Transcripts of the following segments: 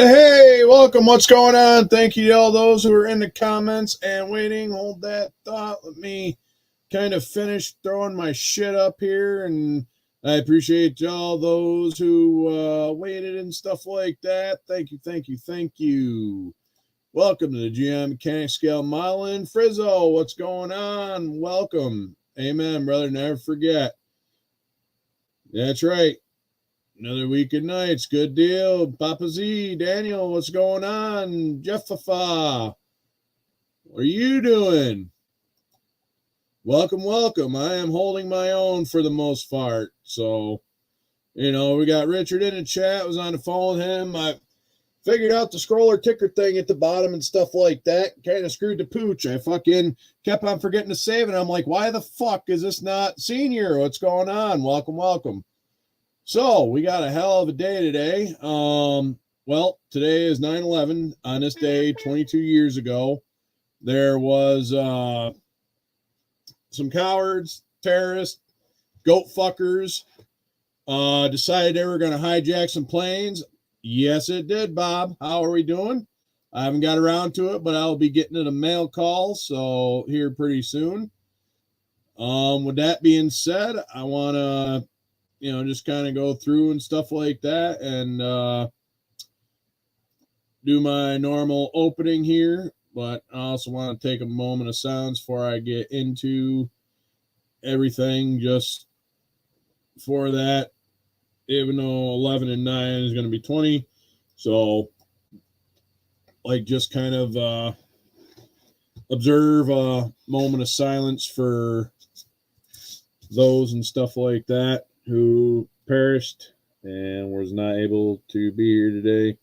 Hey, welcome. What's going on? Thank you to all those who are in the comments and waiting. Hold that thought. Let me kind of finish throwing my shit up here. And I appreciate all those who waited and stuff like that. Thank you, thank you, thank you. Welcome to the GM Mechanic Scale Modeling. Frizzo, what's going on? Welcome. Amen, brother. Never forget. That's right. Another week of nights. Good deal. Papa Z, Daniel, what's going on? Jeffafa, what are you doing? Welcome, welcome. I am holding my own for the most part. So, we got Richard in the chat. I was on the phone with him. I figured out the scroller ticker thing at the bottom and stuff like that. Kind of screwed the pooch. I fucking kept on forgetting to save it. I'm like, why the fuck is this not senior? What's going on? Welcome, welcome. So we got a hell of a day today. Well, today is 9/11. On this day, 22 years ago, there was some cowards, terrorists, goat fuckers, decided they were going to hijack some planes. Yes, it did, Bob. How are we doing? I haven't got around to it, but I'll be getting it a mail call, so here pretty soon. With that being said, I want to just kind of go through and stuff like that and do my normal opening here. But I also want to take a moment of silence before I get into everything just for that, even though 11 and 9 is going to be 20. So, just kind of observe a moment of silence for those and stuff like that who perished and was not able to be here today.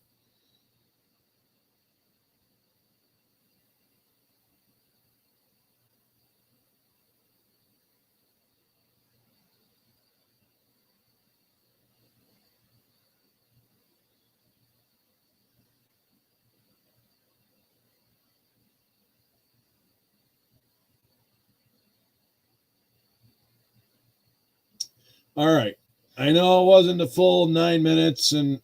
All right. I know it wasn't the full 9 minutes 9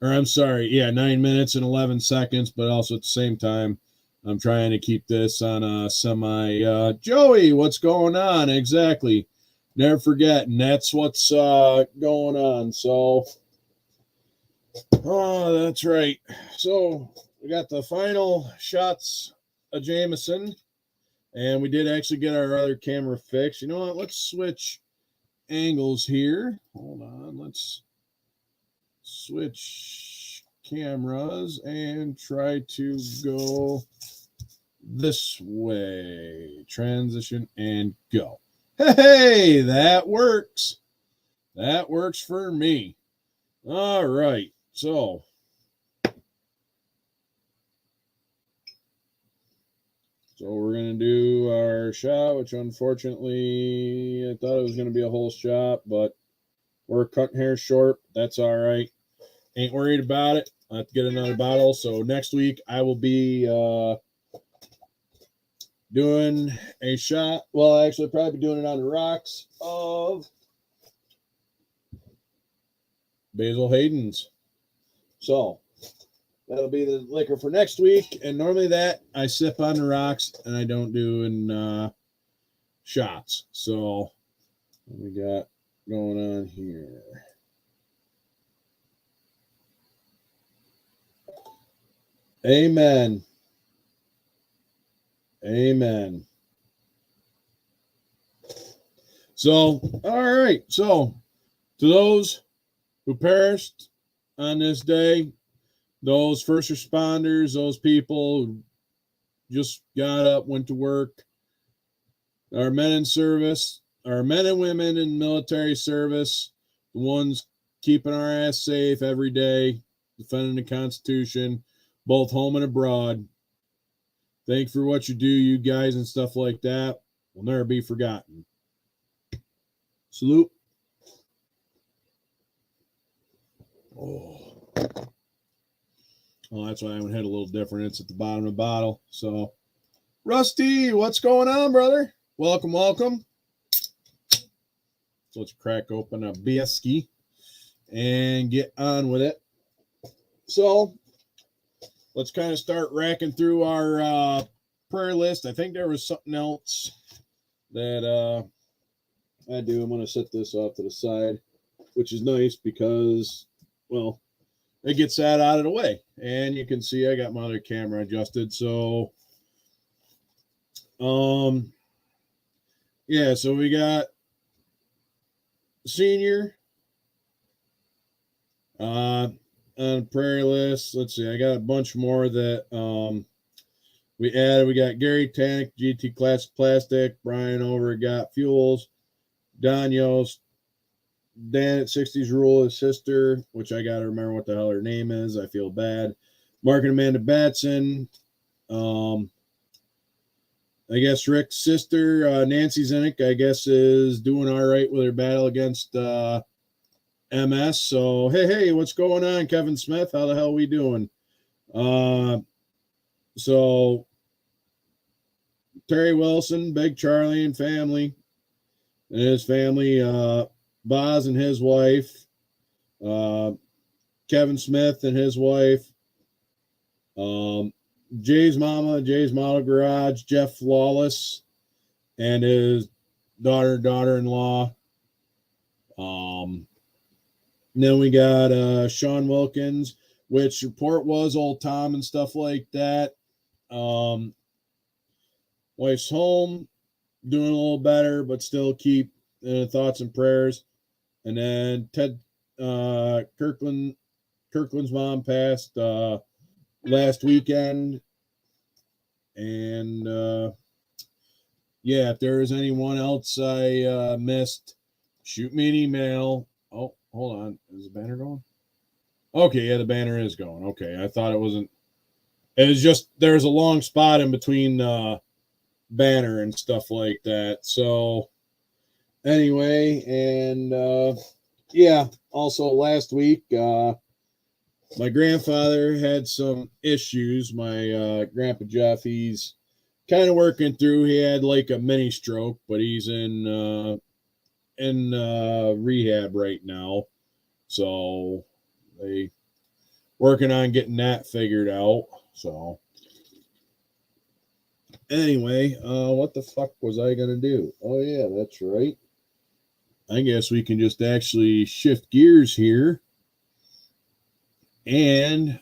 minutes and 11 seconds, but also at the same time, I'm trying to keep this on a semi, Joey, what's going on? Exactly. Never forget. And that's what's going on. So, that's right. So we got the final shots of Jameson, and we did actually get our other camera fixed. You know what? Let's switch angles here. Hold on. Let's switch cameras and try to go this way. Transition and go. Hey, that works. That works for me. All right. So we're going to do our shot, which unfortunately I thought it was going to be a whole shot, but we're cutting hair short. That's all right. Ain't worried about it. I have to get another bottle. So next week I will be doing a shot. Well, actually, I'll probably be doing it on the rocks of Basil Hayden's. So that'll be the liquor for next week. And normally that I sip on the rocks and I don't do in shots. So what we got going on here? Amen. Amen. So, all right. So, to those who perished on this day, those first responders, those people who just got up, went to work, our men in service, our men and women in military service, the ones keeping our ass safe every day, defending the Constitution, both home and abroad. Thank you for what you do, you guys, and stuff like that. Will never be forgotten. Salute. Oh, that's why I went ahead a little different. It's at the bottom of the bottle. So, Rusty, what's going on, brother? Welcome, welcome. So let's crack open a Bieski and get on with it. So, let's kind of start racking through our prayer list. I think there was something else that I do. I'm going to set this off to the side, which is nice because, well, it gets that out of the way. And you can see I got my other camera adjusted. So, yeah, so we got senior on the prayer list. Let's see, I got a bunch more that we added. We got Gary Tank, GT Classic Plastic, Brian Over got Fuels, Don Yost, Dan at 60s Rule, his sister, which I got to remember what the hell her name is. I feel bad. Mark and Amanda Batson. I guess Rick's sister, Nancy Zinnick, I guess, is doing all right with her battle against MS. So, hey, what's going on, Kevin Smith? How the hell are we doing? So, Terry Wilson, Big Charlie and family, and his family, Boz and his wife, Kevin Smith and his wife, Jay's Mama, Jay's Model Garage, Jeff Lawless, and his daughter-in-law. Then we got Sean Wilkins, which report was old Tom and stuff like that. Wife's home, doing a little better, but still keep thoughts and prayers. And then Ted Kirkland's mom passed last weekend. And yeah, if there is anyone else I missed, shoot me an email. Oh, hold on. Is the banner going? Okay, yeah, the banner is going. Okay, I thought it wasn't. It was just there's a long spot in between banner and stuff like that. So anyway, and yeah, also last week, my grandfather had some issues. My grandpa Jeff, he's kind of working through. He had like a mini stroke, but he's in rehab right now. So they working on getting that figured out. So anyway, what the fuck was I gonna do? Oh yeah, that's right. I guess we can just actually shift gears here and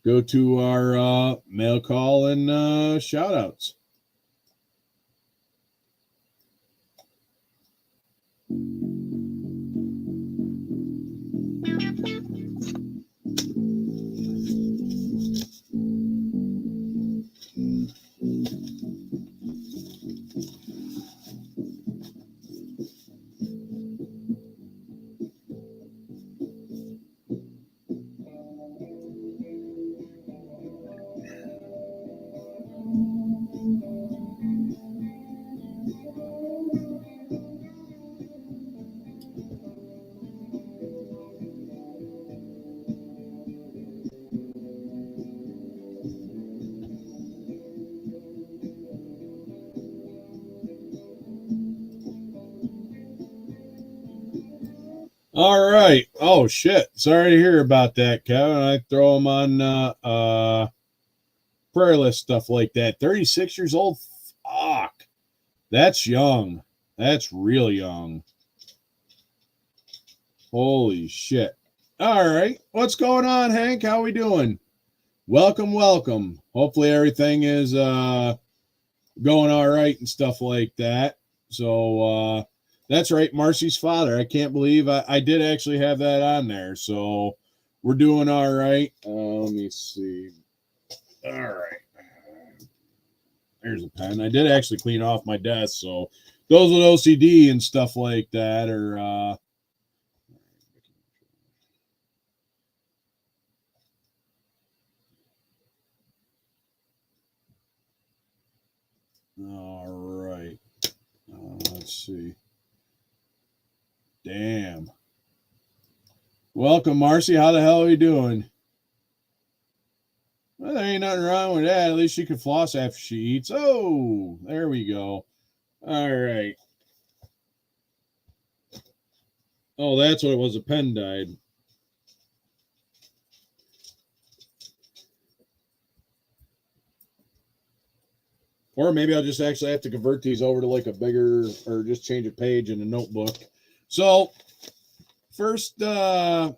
go to our mail call and shout outs. All right. Oh shit. Sorry to hear about that, Kevin. I throw them on prayer list stuff like that. 36 years old. Fuck. That's young. That's real young. Holy shit. All right. What's going on, Hank? How we doing? Welcome. Hopefully everything is going all right and stuff like that. So that's right, Marcy's father. I can't believe I did actually have that on there. So we're doing all right. Let me see. All right. There's a pen. I did actually clean off my desk. So those with OCD and stuff like that are all right. Let's see. Damn. Welcome, Marcy. How the hell are you doing? Well, there ain't nothing wrong with that. At least she can floss after she eats. Oh, there we go. All right. Oh, that's what it was. A pen died. Or maybe I'll just actually have to convert these over to like a bigger, or just change a page in a notebook. So first thing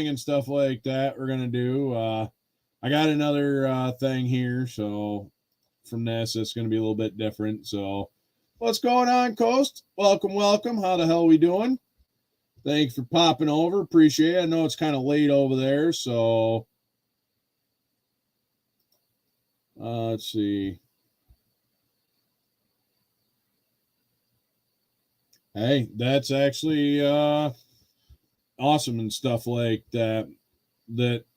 and stuff like that we're going to do, I got another thing here. So from this, it's going to be a little bit different. So what's going on, Coast? Welcome, welcome. How the hell we doing? Thanks for popping over. Appreciate it. I know it's kind of late over there. So let's see. Hey, that's actually awesome and stuff like that.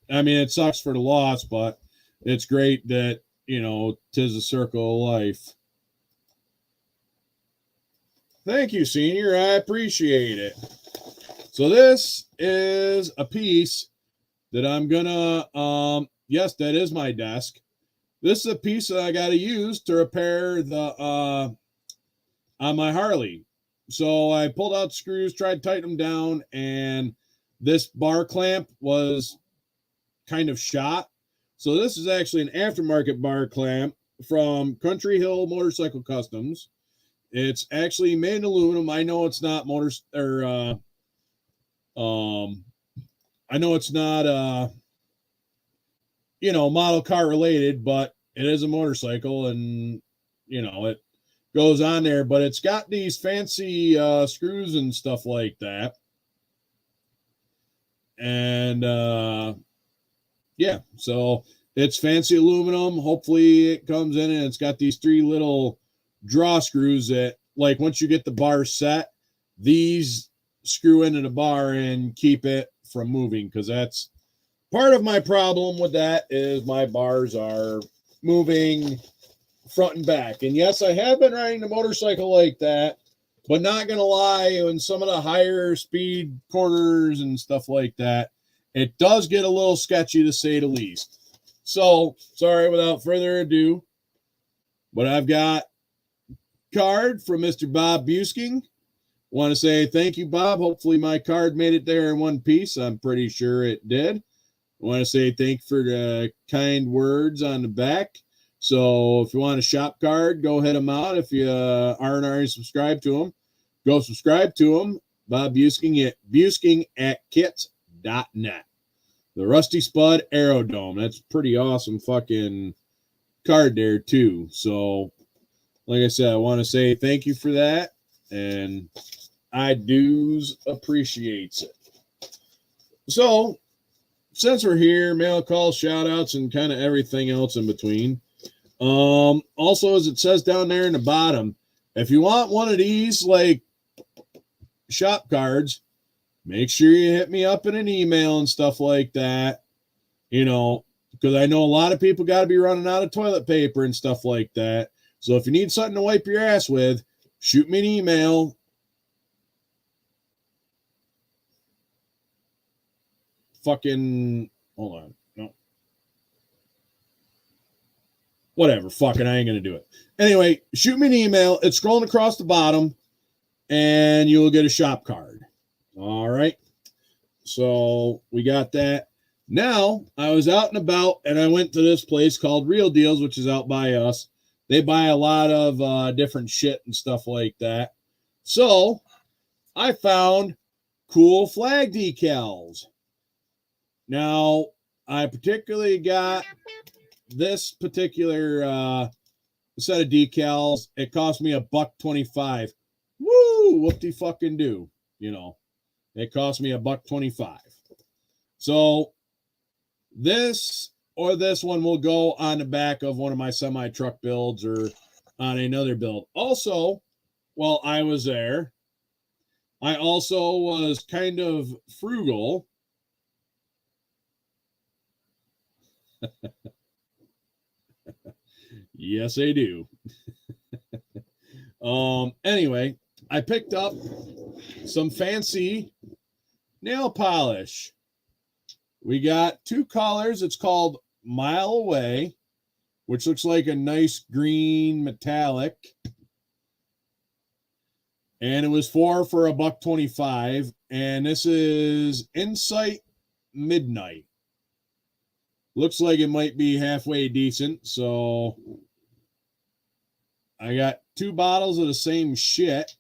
I mean, it sucks for the loss, but it's great that, you know, 'tis a circle of life. Thank you, Senior. I appreciate it. So this is a piece that I'm gonna yes, that is my desk. This is a piece that I gotta use to repair the on my Harley. So I pulled out screws, tried to tighten them down, and this bar clamp was kind of shot. So this is actually an aftermarket bar clamp from Country Hill Motorcycle Customs. It's actually made in aluminum. I know it's not I know it's not you know, model car related, but it is a motorcycle, and you know, it goes on there, but it's got these fancy screws and stuff like that. And yeah, so it's fancy aluminum. Hopefully it comes in and it's got these 3 little draw screws that, like, once you get the bar set, these screw into the bar and keep it from moving, because that's part of my problem with that, is my bars are moving front and back. And yes, I have been riding a motorcycle like that, but not gonna lie, in some of the higher speed corners and stuff like that, it does get a little sketchy, to say the least. So sorry, without further ado, but I've got a card from Mr. Bob Busking. Want to say thank you, Bob. Hopefully my card made it there in one piece. I'm pretty sure it did. I want to say thank you for the kind words on the back. So if you want a shop card, go hit him out. If you aren't already subscribed to him, go subscribe to him. Bob Busking at kits.net. The Rusty Spud Aerodome. That's pretty awesome fucking card there too. So like I said, I want to say thank you for that, and I do's appreciates it. So since we're here, mail calls, shout outs, and kind of everything else in between. Also, as it says down there in the bottom, if you want one of these like shop cards, make sure you hit me up in an email and stuff like that, you know, because I know a lot of people got to be running out of toilet paper and stuff like that. So if you need something to wipe your ass with, shoot me an email. Fucking hold on. No. Whatever. Fucking I ain't gonna do it. Anyway, shoot me an email. It's scrolling across the bottom, and you will get a shop card. All right. So we got that. Now I was out and about, and I went to this place called Real Deals, which is out by us. They buy a lot of different shit and stuff like that. So I found cool flag decals. Now, I particularly got this particular set of decals. It cost me $1.25. Woo! Whoop-de fucking do. You know, it cost me $1.25. So this or this one will go on the back of one of my semi-truck builds or on another build. Also, while I was there, I also was kind of frugal. Yes, I do. Anyway, I picked up some fancy nail polish. We got 2 colors. It's called Mile Away, which looks like a nice green metallic. And it was 4 for $1.25. And this is Insight Midnight. Looks like it might be halfway decent. So I got 2 bottles of the same shit,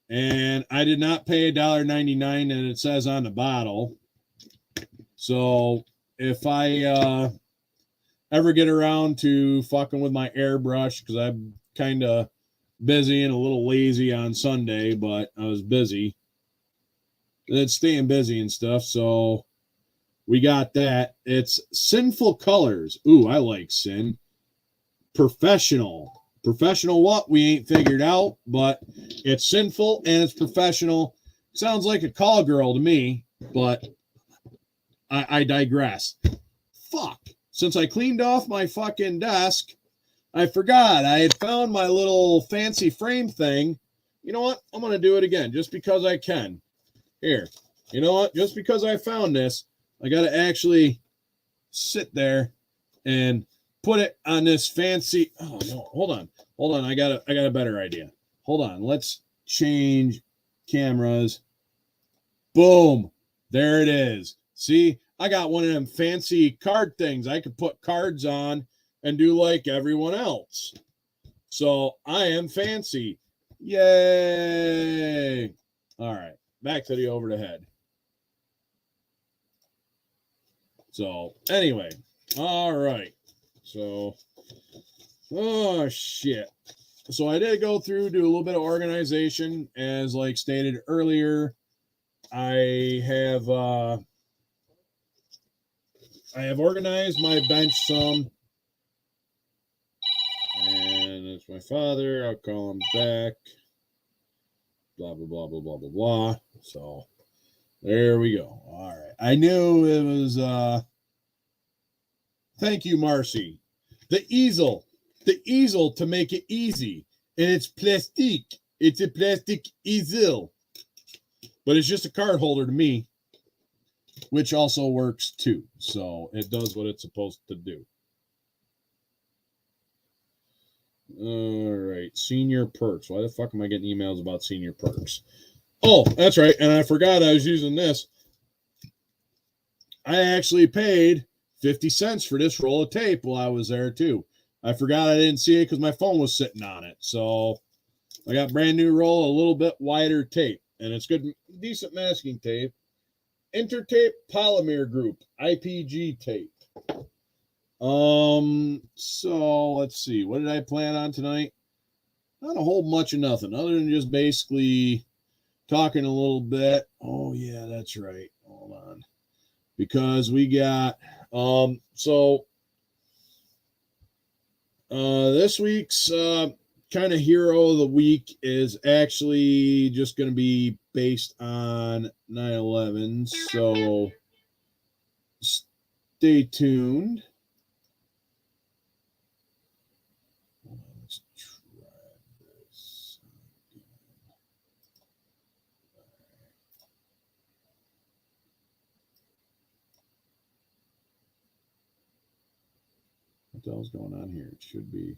and I did not pay $1.99 and it says on the bottle. So if I ever get around to fucking with my airbrush, because I'm kind of busy and a little lazy on Sunday, but I was busy. It's staying busy and stuff, so we got that. It's Sinful Colors. Ooh, I like Sin. Professional. Professional what? We ain't figured out, but it's sinful and it's professional. Sounds like a call girl to me, but I digress. Fuck. Since I cleaned off my fucking desk, I forgot I had found my little fancy frame thing. You know what? I'm going to do it again just because I can. Here. You know what? Just because I found this, I got to actually sit there and put it on this fancy. Oh no, hold on. I got a better idea. Hold on. Let's change cameras. Boom. There it is. See, I got one of them fancy card things. I could put cards on and do like everyone else. So I am fancy. Yay. All right. Back to the over the head. So anyway, all right. So, oh shit. So I did go through, do a little bit of organization, as like stated earlier. I have organized my bench some, and it's my father. I'll call him back. Blah blah blah blah blah blah blah. So there we go. All right. I knew it was. Thank you, Marcy. The easel to make it easy, and it's plastic. It's a plastic easel, but it's just a card holder to me, which also works too. So it does what it's supposed to do. All right, senior perks. Why the fuck am I getting emails about senior perks? Oh, that's right, and I forgot I was using this. I actually paid 50 cents for this roll of tape while I was there too. I forgot I didn't see it because my phone was sitting on it. So I got brand new roll, a little bit wider tape, and it's good, decent masking tape. Intertape Polymer Group, IPG tape. So let's see. What did I plan on tonight? Not a whole much of nothing, other than just basically talking a little bit. Oh yeah, that's right. Hold on. Because we got this week's kind of hero of the week is actually just going to be based on 9/11. So stay tuned. Let's try this. What the hell's going on here? It should be.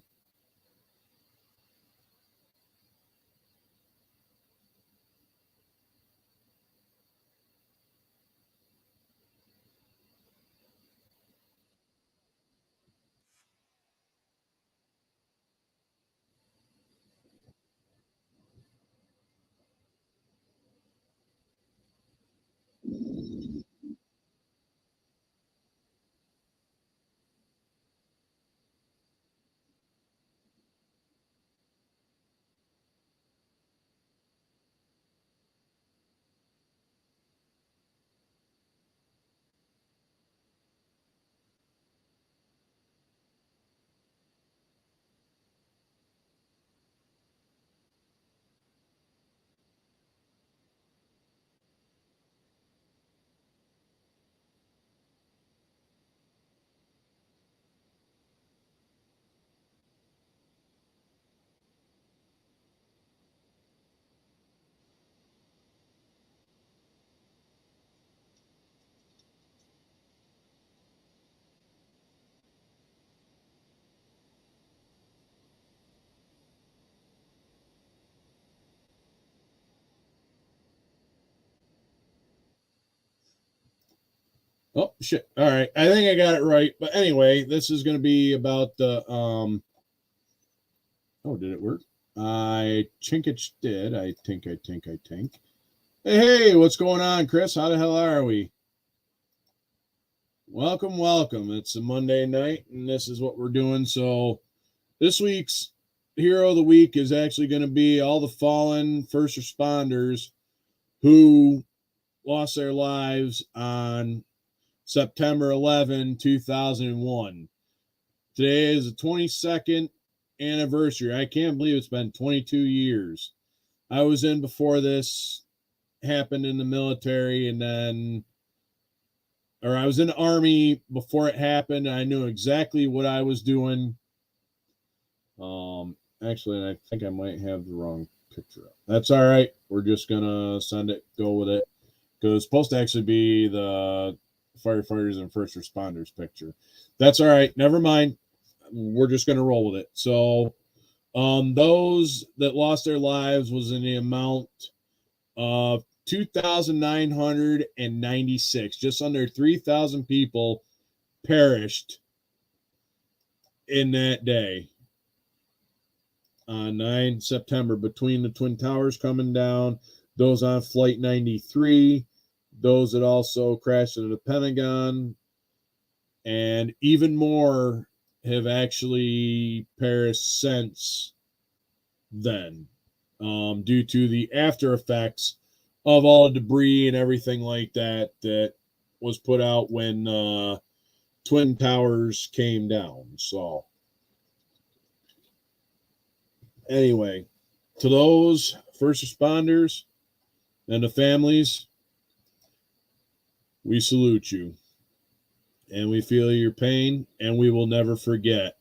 Oh shit. All right. I think I got it right. But anyway, this is going to be about the Oh, did it work? I think it did. I think. Hey, what's going on, Chris? How the hell are we? Welcome. It's a Monday night, and this is what we're doing. So, this week's hero of the week is actually going to be all the fallen first responders who lost their lives on September 11, 2001. Today is the 22nd anniversary. I can't believe it's been 22 years. I was in before this happened in the military, and then, or I was in the Army before it happened. And I knew exactly what I was doing. Actually, I think I might have the wrong picture up. That's all right. We're just gonna send it, go with it. Because it's supposed to actually be the firefighters and first responders picture. That's all right. Never mind. We're just gonna roll with it. So, those that lost their lives was in the amount of 2,996. Just under 3,000 people perished in that day on 9 September between the Twin Towers coming down, those on Flight 93, those that also crashed into the Pentagon, and even more have actually perished since then, due to the after effects of all the debris and everything like that that was put out when Twin Towers came down. So, anyway, to those first responders and the families, we salute you. And we feel your pain, and we will never forget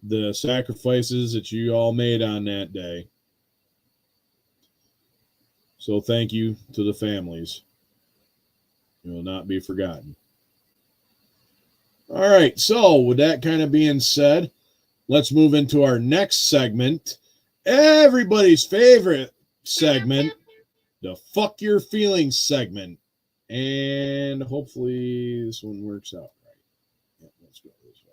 the sacrifices that you all made on that day. So thank you to the families. It will not be forgotten. All right, so with that kind of being said, let's move into our next segment. Everybody's favorite segment, the Fuck Your Feelings segment. And hopefully this one works out right. Yeah, let's go this way.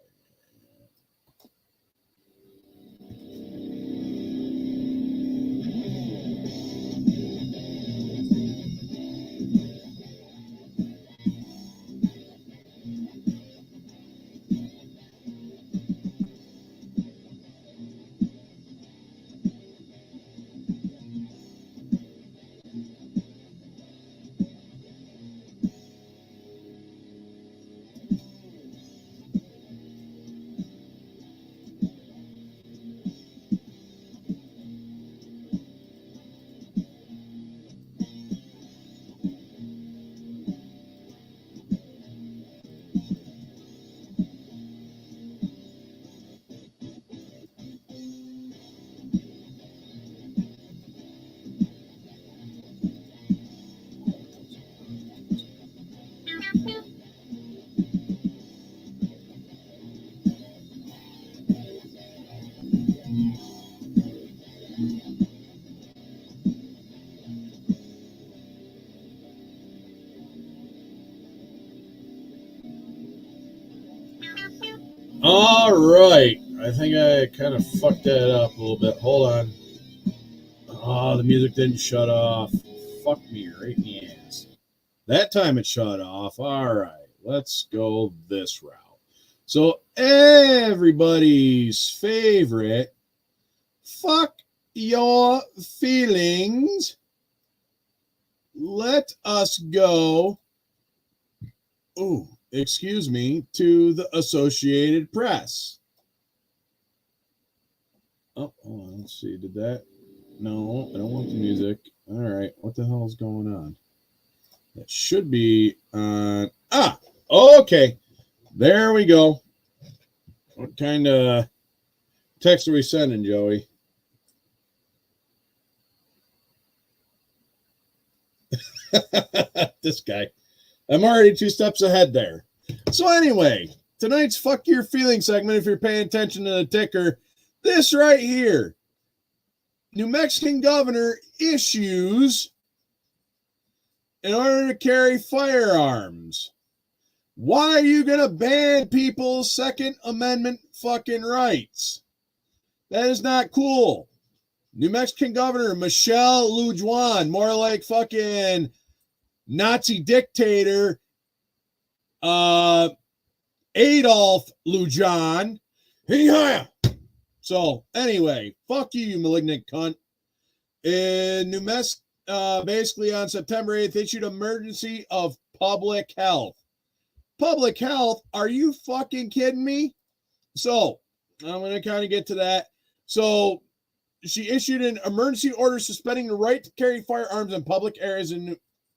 All right. I think I kind of fucked that up a little bit. Hold on. Oh, the music didn't shut off. Fuck me right in the ass. That time it shut off. All right. Let's go this route. So, everybody's favorite Fuck Your Feelings. Let us go. Ooh, excuse me, to the Associated Press. Oh, let's see. Did that? No, I don't want the music. All right. What the hell is going on? That should be on. Okay. There we go. What kind of text are we sending, Joey? This guy. I'm already 2 steps ahead there. So anyway, tonight's Fuck Your Feelings segment, if you're paying attention to the ticker, this right here. New Mexican governor issues in order to carry firearms. Why are you going to ban people's Second Amendment fucking rights? That is not cool. New Mexican Governor Michelle Lujan, more like fucking Nazi dictator Adolf Lujan. So anyway, fuck you, you malignant cunt. In New Mexico, basically on September 8th, issued emergency of public health. Public health? Are you fucking kidding me? So I'm going to kind of get to that. So she issued an emergency order suspending the right to carry firearms in public areas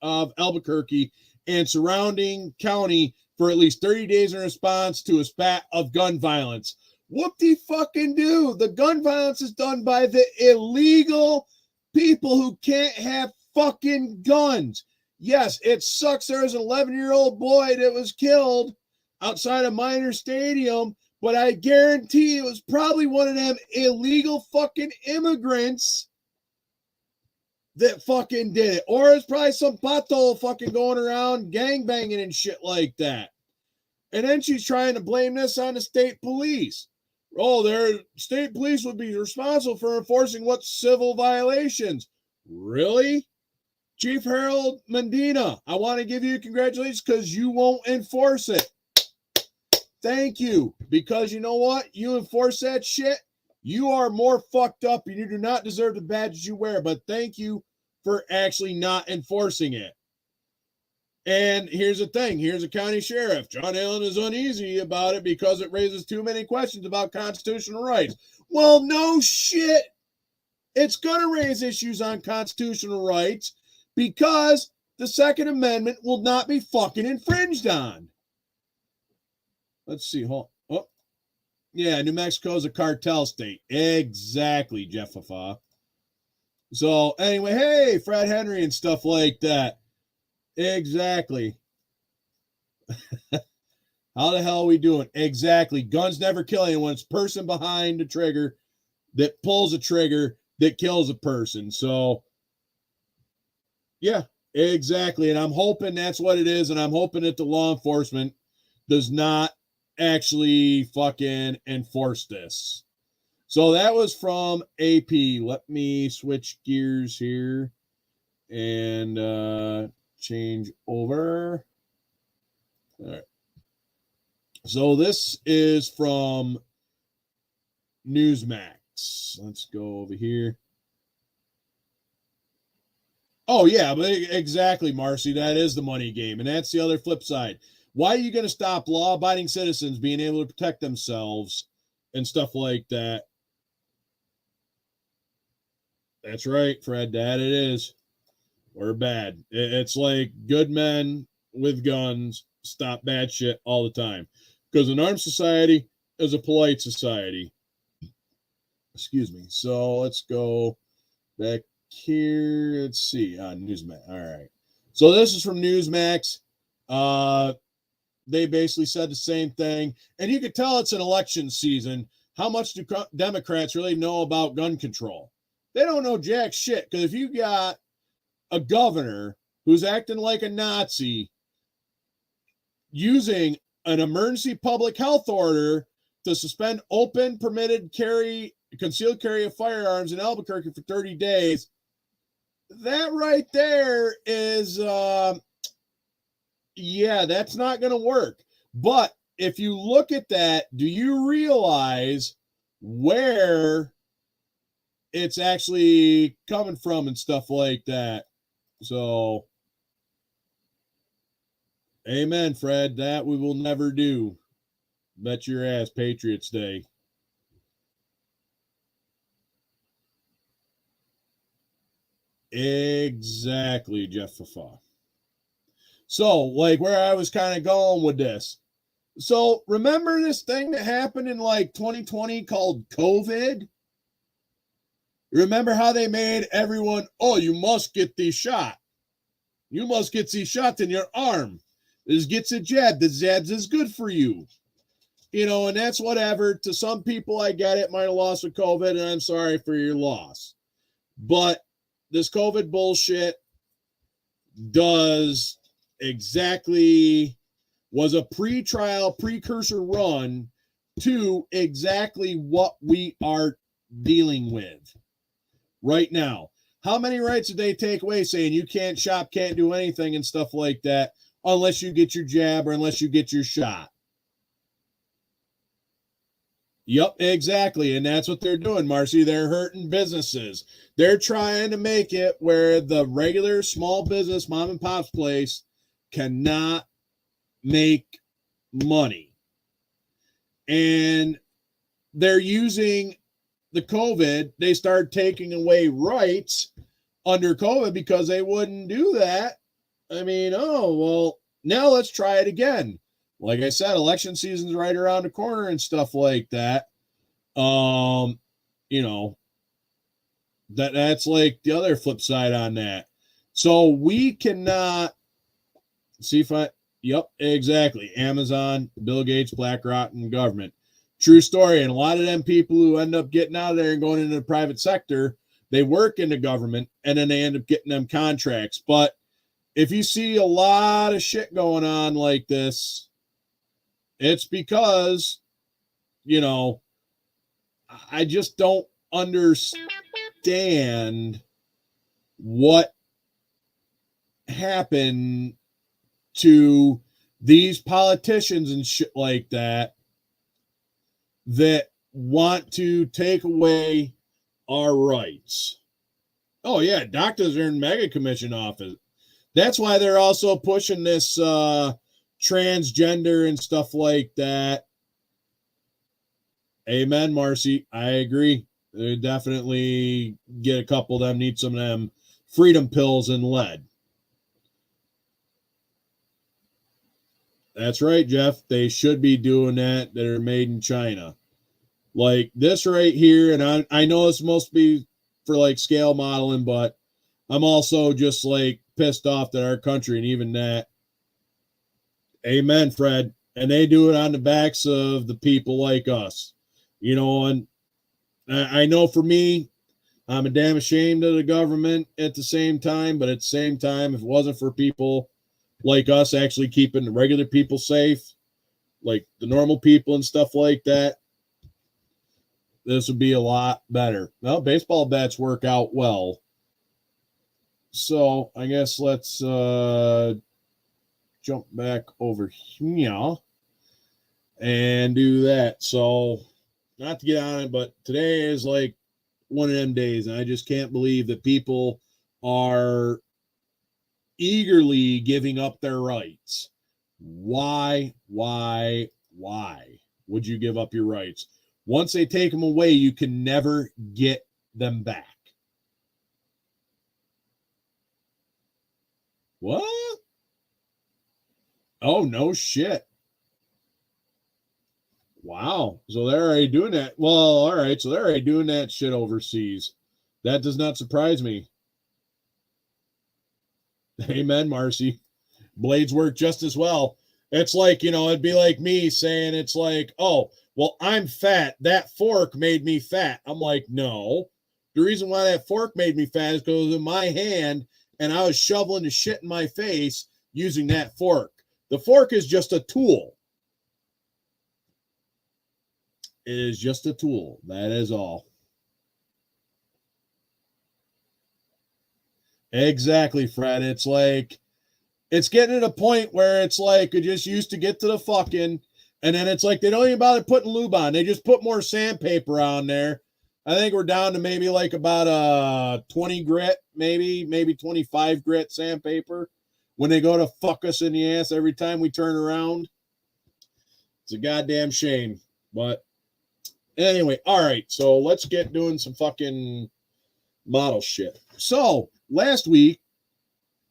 of Albuquerque and surrounding county for at least 30 days in response to a spat of gun violence. Whoop-de-fucking-do. The gun violence is done by the illegal people who can't have fucking guns. Yes, it sucks. There was an 11-year-old boy that was killed outside a minor stadium, but I guarantee it was probably one of them illegal fucking immigrants that fucking did it. Or it's probably some pato fucking going around gangbanging and shit like that. And then she's trying to blame this on the state police. Oh, their state police would be responsible for enforcing what civil violations. Really? Chief Harold Medina, I want to give you congratulations because you won't enforce it. Thank you. Because you know what? You enforce that shit, you are more fucked up and you do not deserve the badges you wear. But thank you for actually not enforcing it. And here's the thing. Here's a county sheriff. John Allen is uneasy about it because it raises too many questions about constitutional rights. Well, no shit. It's going to raise issues on constitutional rights because the Second Amendment will not be fucking infringed on. Let's see. Oh, yeah, New Mexico is a cartel state. Exactly, Jeff Fafa. So anyway, hey, Fred Henry and stuff like that. Exactly. How the hell are we doing? Exactly. Guns never kill anyone. It's person behind the trigger that pulls a trigger that kills a person. So, yeah, exactly. And I'm hoping that's what it is. And I'm hoping that the law enforcement does not actually fucking enforce this. So that was from AP. Let me switch gears here and change over. All right. So this is from Newsmax. Let's go over here. Oh, yeah, but exactly, Marcy. That is the money game. And that's the other flip side. Why are you going to stop law-abiding citizens being able to protect themselves and stuff like that? That's right, Fred. That it is. We're bad. It's like good men with guns stop bad shit all the time. Because an armed society is a polite society. Excuse me. So let's go back here. Let's see. Newsmax. All right. So this is from Newsmax. They basically said the same thing. And you could tell it's an election season. How much do Democrats really know about gun control? They don't know jack shit. Because if you got a governor who's acting like a Nazi using an emergency public health order to suspend open permitted concealed carry of firearms in Albuquerque for 30 days, that right there is, yeah, that's not going to work. But if you look at that, do you realize where it's actually coming from and stuff like that? So, amen, Fred. That we will never do. Bet your ass, Patriots Day. Exactly, Jeff Fafa. So, like where I was kind of going with this. So, remember this thing that happened in like 2020 called COVID? Remember how they made everyone, oh, you must get the shot. You must get the shot in your arm. This gets a jab. The jabs is good for you. You know, and that's whatever. To some people, I get it. Might have lost with COVID, and I'm sorry for your loss. But this COVID bullshit was a pre-trial, precursor run to exactly what we are dealing with right now. How many rights did they take away saying you can't shop, can't do anything and stuff like that unless you get your jab or unless you get your shot? Yep, exactly. And that's what they're doing, Marcy. They're hurting businesses. They're trying to make it where the regular small business mom and pop's place cannot make money. And they're using the COVID. They started taking away rights under COVID because they wouldn't do that. I mean, oh, well, now let's try it again. Like I said, election season's right around the corner and stuff like that. You know, that's like the other flip side on that. So we cannot see if I, yep, exactly. Amazon, Bill Gates, BlackRock, and government. True story. And a lot of them people who end up getting out of there and going into the private sector, they work in the government and then they end up getting them contracts. But if you see a lot of shit going on like this, it's because, you know, I just don't understand what happened to these politicians and shit like that that want to take away our rights. Oh, yeah, doctors are in mega commission office. That's why they're also pushing this transgender and stuff like that. Amen, Marcy. I agree. They definitely get a couple of them, need some of them freedom pills and lead. That's right, Jeff. They should be doing that. That are made in China. Like this right here, and I know it's supposed to be for like scale modeling, but I'm also just like pissed off that our country and even that. Amen, Fred. And they do it on the backs of the people like us. You know, and I know for me, I'm a damn ashamed of the government at the same time, but at the same time, if it wasn't for people like us actually keeping the regular people safe, like the normal people and stuff like that, this would be a lot better. Well, baseball bats work out well. So I guess let's jump back over here and do that. So not to get on it, but today is like one of them days, and I just can't believe that people are eagerly giving up their rights. Why would you give up your rights? Once they take them away, you can never get them back. What? Oh, no shit. Wow. So they're already doing that. Well, all right. So they're already doing that shit overseas. That does not surprise me. Amen, Marcy. Blades work just as well. It's like, you know, it'd be like me saying it's like, oh, well, I'm fat. That fork made me fat. I'm like, no. The reason why that fork made me fat is because it was in my hand and I was shoveling the shit in my face using that fork. The fork is just a tool. It is just a tool. That is all. Exactly, Fred. It's like, it's getting to the point where it's like, it just used to get to the fucking, and then it's like, they don't even bother putting lube on. They just put more sandpaper on there. I think we're down to maybe like about 20 grit, maybe 25 grit sandpaper when they go to fuck us in the ass every time we turn around. It's a goddamn shame. But anyway, all right. So let's get doing some fucking model shit. So last week,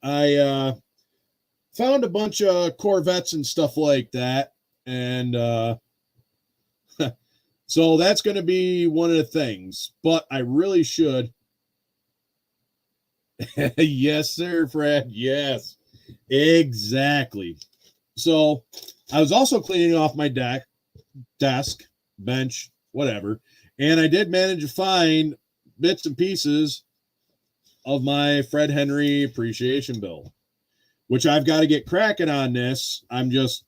I found a bunch of Corvettes and stuff like that. And so that's going to be one of the things. But I really should. Yes, sir, Fred. Yes, exactly. So I was also cleaning off my desk, bench, whatever. And I did manage to find bits and pieces of my Fred Henry appreciation bill, which I've got to get cracking on this. I'm just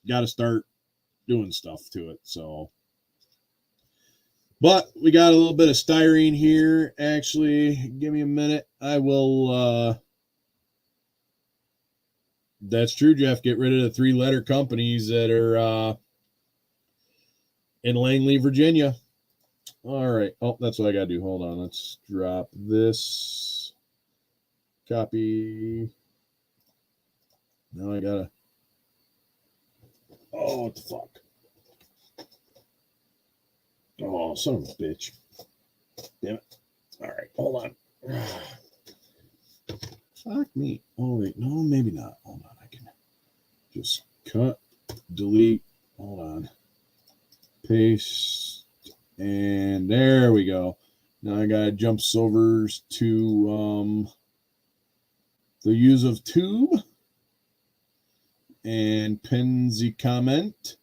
got to start doing stuff to it. So, But we got a little bit of styrene here. Actually, give me a minute. I will. That's true, Jeff. Get rid of the 3-letter companies that are in Langley, Virginia. All right. Oh, that's what I got to do. Hold on. Let's drop this. Copy. Now I got to. Oh, what the fuck? Oh, son of a bitch. Damn it. All right. Hold on. Fuck me. Oh, wait. No, maybe not. Hold on. I can just cut, delete. Hold on. Paste. And there we go. Now I got to jump over to the use of tube. And pin the comment.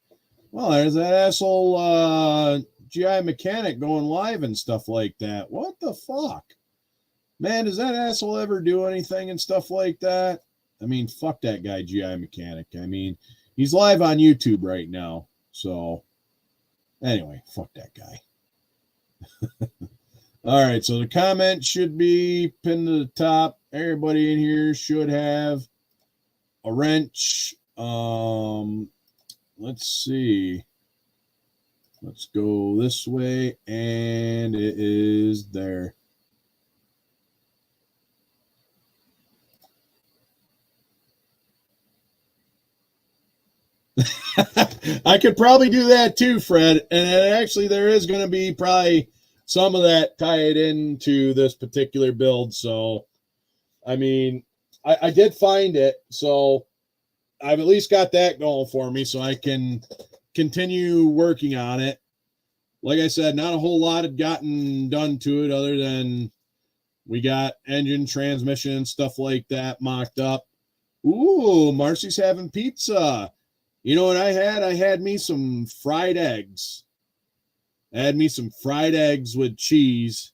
Well, there's that asshole GI mechanic going live and stuff like that. What the fuck? Man, does that asshole ever do anything and stuff like that? I mean, fuck that guy, GI mechanic. I mean, he's live on YouTube right now. So, anyway, fuck that guy. All right, so the comment should be pinned to the top. Everybody in here should have a wrench. Let's see. Let's go this way, and it is there. I could probably do that too, Fred. And actually, there is going to be probably some of that tied into this particular build. So, I mean, I did find it. So, I've at least got that going for me so I can continue working on it. Like I said, not a whole lot had gotten done to it other than we got engine, transmission, stuff like that mocked up. Ooh, Marcy's having pizza. You know what I had? I had me some fried eggs. I had me some fried eggs with cheese,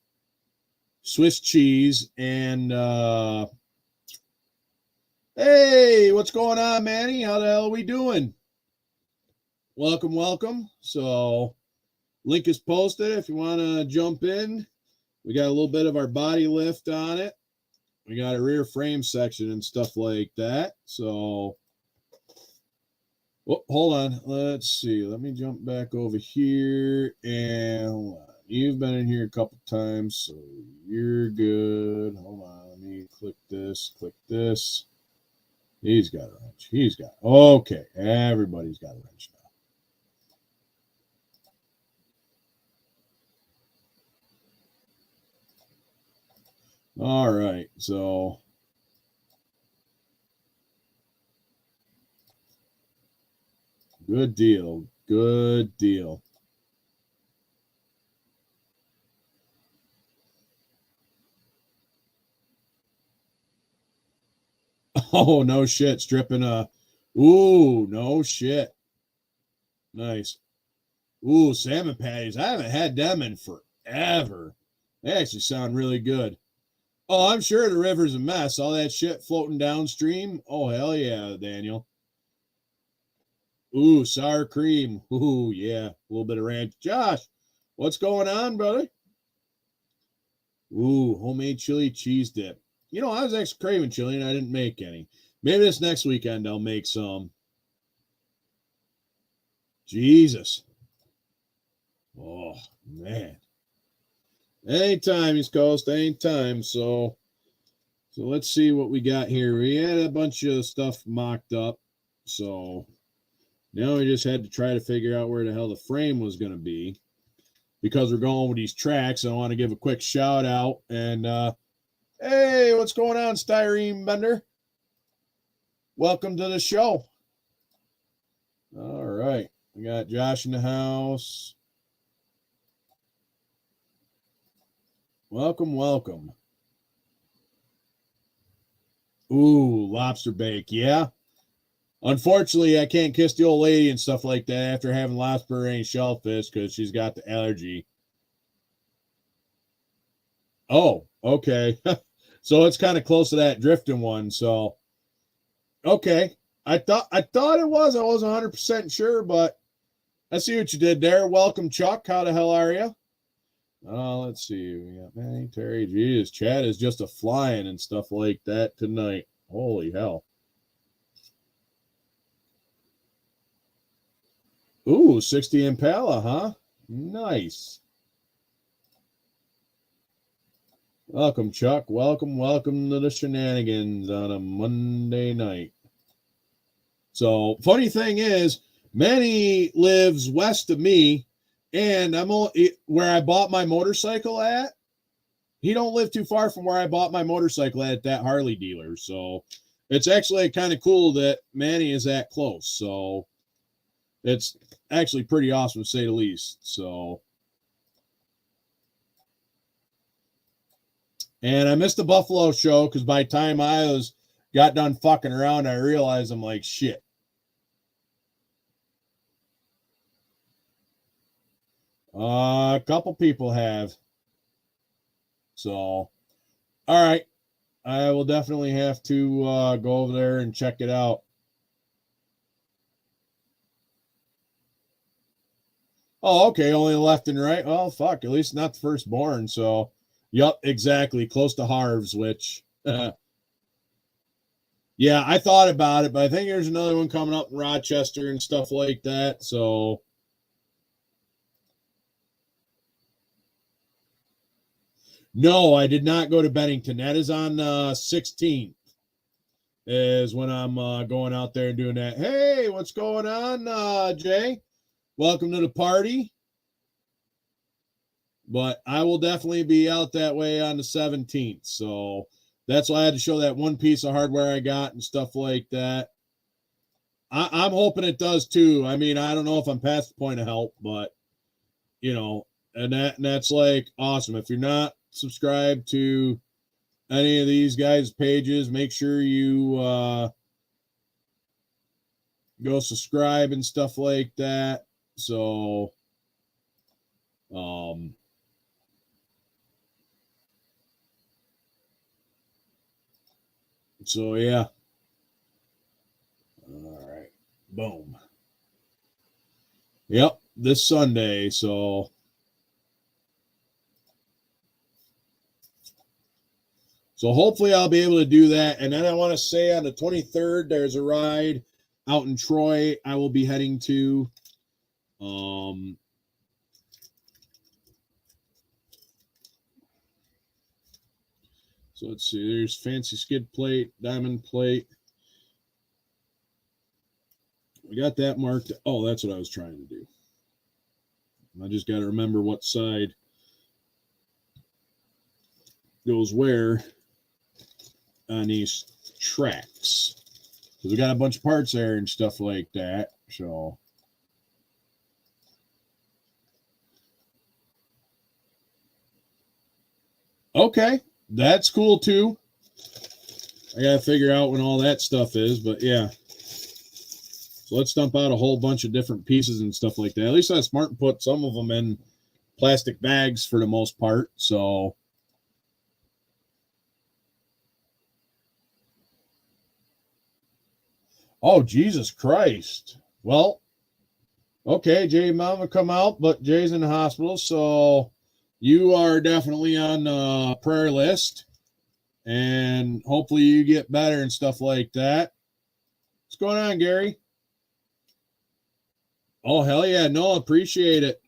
Swiss cheese, and hey, what's going on, Manny? How the hell are we doing? Welcome, welcome. So, link is posted if you want to jump in. We got a little bit of our body lift on it. We got a rear frame section and stuff like that. So, oh, hold on. Let's see. Let me jump back over here. And hold on. You've been in here a couple times, so you're good. Hold on. Let me click this, click this. He's got a wrench. He's got. Okay. Everybody's got a wrench now. All right. So. Good deal. Good deal. Oh, no shit. Stripping a. Ooh, no shit. Nice. Ooh, salmon patties. I haven't had them in forever. They actually sound really good. Oh, I'm sure the river's a mess. All that shit floating downstream. Oh, hell yeah, Daniel. Ooh, sour cream. Ooh, yeah. A little bit of ranch. Josh, what's going on, brother? Ooh, homemade chili cheese dip. You know, I was actually craving chili and I didn't make any. Maybe this next weekend I'll make some. Jesus. Oh, man. Anytime, East Coast, anytime. So let's see what we got here. We had a bunch of stuff mocked up. So now we just had to try to figure out where the hell the frame was going to be. Because we're going with these tracks, I want to give a quick shout out. And hey, what's going on, Styrene Bender? Welcome to the show. All right. We got Josh in the house. Welcome, welcome. Ooh, lobster bake. Yeah. Unfortunately, I can't kiss the old lady and stuff like that after having lobster and shellfish because she's got the allergy. Oh, okay. So it's kind of close to that drifting one. So, okay. I thought it was. I wasn't 100% sure, but I see what you did there. Welcome, Chuck. How the hell are you? Let's see. We got Manny, Terry. Geez, Chad is just a flying and stuff like that tonight. Holy hell. Ooh, 60 Impala, huh? Nice. Welcome, Chuck. Welcome to the Shenanigans on a Monday night. So, funny thing is, Manny lives west of me, and I'm where I bought my motorcycle at. He don't live too far from where I bought my motorcycle at that Harley dealer. So, it's actually kind of cool that Manny is that close. So, it's actually pretty awesome to say the least. So, and I missed the Buffalo show because by the time I got done fucking around, I realized I'm like, shit. A couple people have. So, all right. I will definitely have to go over there and check it out. Oh, okay. Only left and right. Oh, fuck. At least not the firstborn. So, yep, exactly. Close to Harv's, which, yeah, I thought about it, but I think there's another one coming up in Rochester and stuff like that. So, no, I did not go to Bennington. That is on 16th. Is when I'm going out there and doing that. Hey, what's going on, Jay? Welcome to the party. But I will definitely be out that way on the 17th. So that's why I had to show that one piece of hardware I got and stuff like that. I'm hoping it does too. I mean, I don't know if I'm past the point of help, but you know, and that's like awesome. If you're not subscribed to any of these guys' pages, make sure you go subscribe and stuff like that. So so yeah. All right. Boom. Yep, this Sunday. So hopefully I'll be able to do that. And then I want to say on the 23rd, there's a ride out in Troy I will be heading to. So let's see. There's fancy skid plate, diamond plate. We got that marked. Oh, that's what I was trying to do. I just got to remember what side goes where on these tracks. Because we got a bunch of parts there and stuff like that. So. Okay. That's cool too. I got to figure out when all that stuff is. But yeah. So let's dump out a whole bunch of different pieces and stuff like that. At least that's smart and put some of them in plastic bags for the most part. So. Oh, Jesus Christ. Well, okay, Jay Mama come out, but Jay's in the hospital. So you are definitely on the prayer list. And hopefully you get better and stuff like that. What's going on, Gary? Oh, hell yeah. No, appreciate it.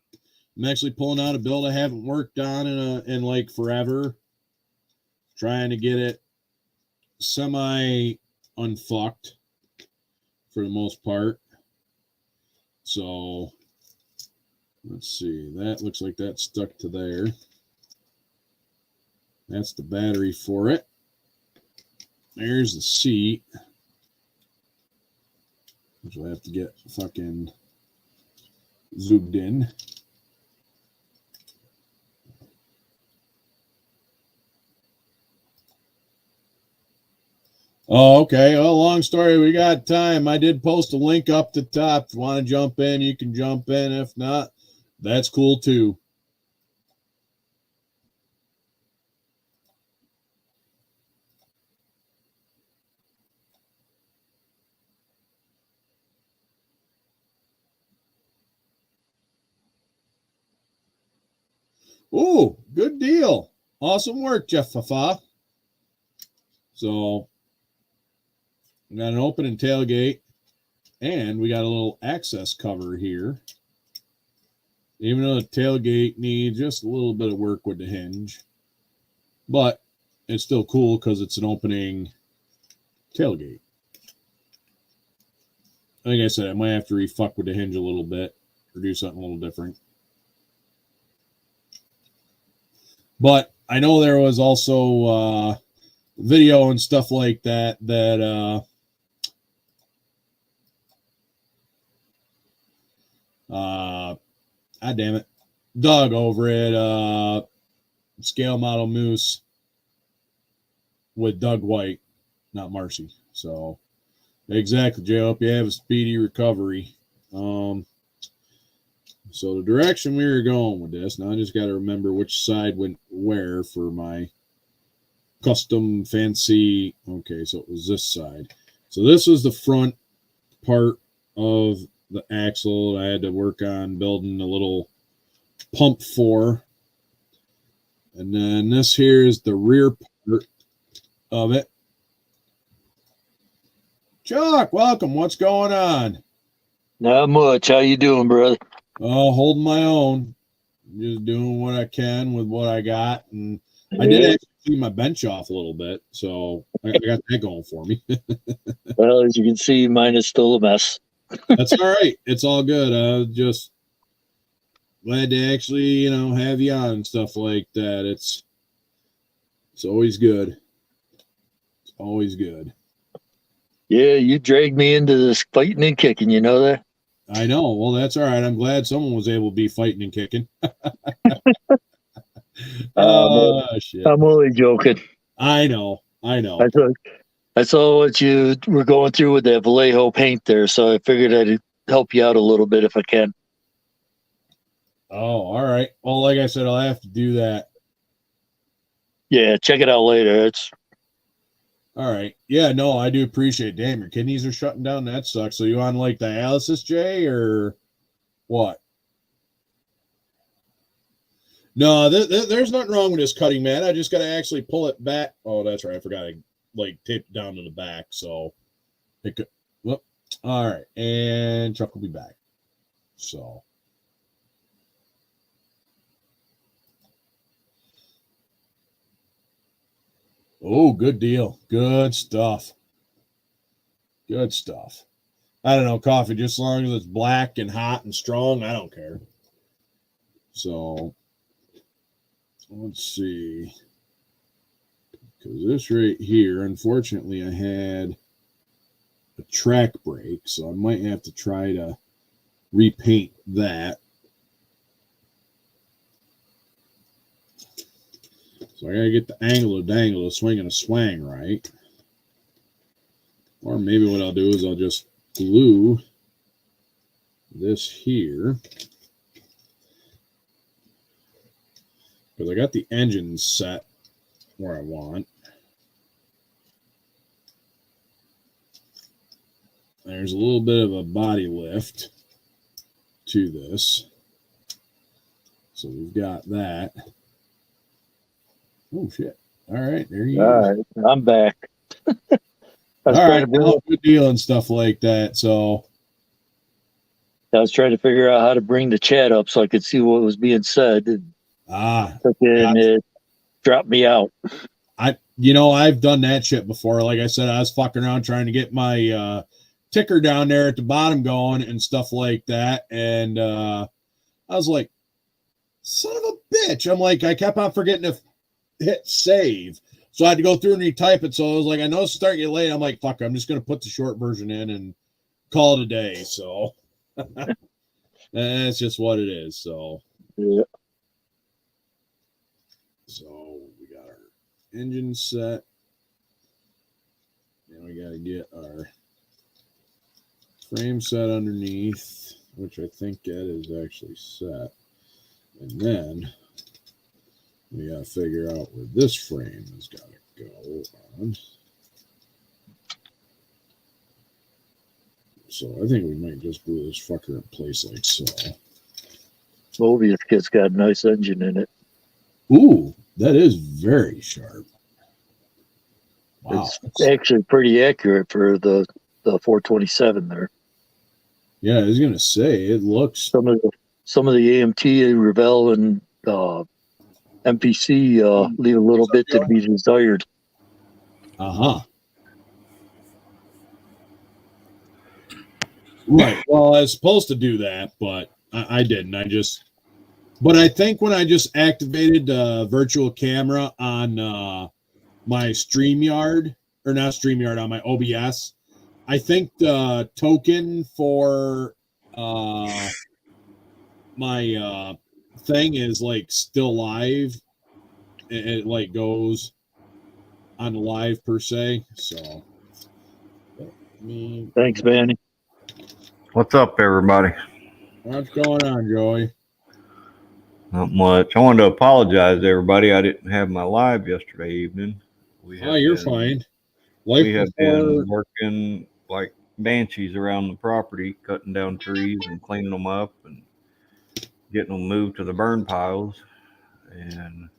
I'm actually pulling out a build I haven't worked on in like forever. Trying to get it semi unfucked for the most part. So let's see. That looks like that's stuck to there. That's the battery for it. There's the seat, which will have to get fucking zoomed in. Oh, okay. Well, long story. We got time. I did post a link up the top. If you want to jump in, you can jump in. If not, that's cool too. Ooh, good deal. Awesome work, Jeff Fafa. So we got an opening tailgate, and we got a little access cover here. Even though the tailgate needs just a little bit of work with the hinge, but it's still cool because it's an opening tailgate. Like I said, I might have to refuck with the hinge a little bit or do something a little different. But I know there was also video and stuff like that God damn it, Doug over at Scale Model Moose with Doug White, not Marcy. So exactly, Jay. Hope you have a speedy recovery. So the direction we were going with this, now I just got to remember which side went where for my custom fancy. Okay, so it was this side. So this was the front part of the axle I had to work on building a little pump for. And then this here is the rear part of it. Chuck, welcome. What's going on? Not much. How you doing, brother? Oh, holding my own. Just doing what I can with what I got. And I did actually clean my bench off a little bit, so I got that going for me. Well, as you can see, mine is still a mess. That's all right. It's all good. I was just glad to actually, have you on and stuff like that. It's always good. It's always good. Yeah, you dragged me into this fighting and kicking. You know that? I know. Well, that's all right. I'm glad someone was able to be fighting and kicking. Shit. I'm only joking. I know. I saw what you were going through with that Vallejo paint there, so I figured I'd help you out a little bit if I can. Oh, all right. Well, like I said, I'll have to do that. Yeah, check it out later. It's all right. Yeah, no, I do appreciate it. Damn, your kidneys are shutting down. That sucks. So you on like dialysis, Jay, or what? No, there's nothing wrong with this cutting, man. I just got to actually pull it back. Oh, that's right. I forgot I taped it down to the back. So it could. Well, all right. And Chuck will be back. So. Oh, good deal. Good stuff. Good stuff. I don't know, coffee, just as long as it's black and hot and strong, I don't care. So, let's see. Because this right here, unfortunately, I had a track brake, so I might have to try to repaint that. So I gotta get the angle of dangle, the swing and a swang right. Or maybe what I'll do is I'll just glue this here. Because I got the engine set where I want. There's a little bit of a body lift to this. So we've got that. Oh, shit. All right, there you go. all right. I'm back. All right, good deal and stuff like that. So I was trying to figure out how to bring the chat up so I could see what was being said. And it dropped me out. I've done that shit before. Like I said, I was fucking around trying to get my ticker down there at the bottom going and stuff like that. And I was like, son of a bitch. I'm like, I kept on forgetting to hit save. So I had to go through and retype it. So I was like, I know it's starting to get late. I'm like, fuck, I'm just going to put the short version in and call it a day. So that's just what it is. So, yeah. So we got our engine set. Now we got to get our frame set underneath, which I think that is actually set. And then we got to figure out where this frame has got to go on. So I think we might just glue this fucker in place like so. Mobius kit's got a nice engine in it. Ooh, that is very sharp. Wow. It's actually pretty accurate for the 427 there. Yeah, I was gonna say it looks Some of the AMT, Revell, and MPC leave a little bit to be desired. Right. Well, I was supposed to do that, but I didn't. But I think when I just activated the virtual camera on my StreamYard, or not StreamYard, on my OBS, I think the token for my thing is like still live. It like goes on live per se. So, Thanks, Manny. What's up, everybody? What's going on, Joey? Not much. I wanted to apologize to everybody. I didn't have my live yesterday evening. You're fine. We have been working like banshees around the property, cutting down trees and cleaning them up and getting them moved to the burn piles. And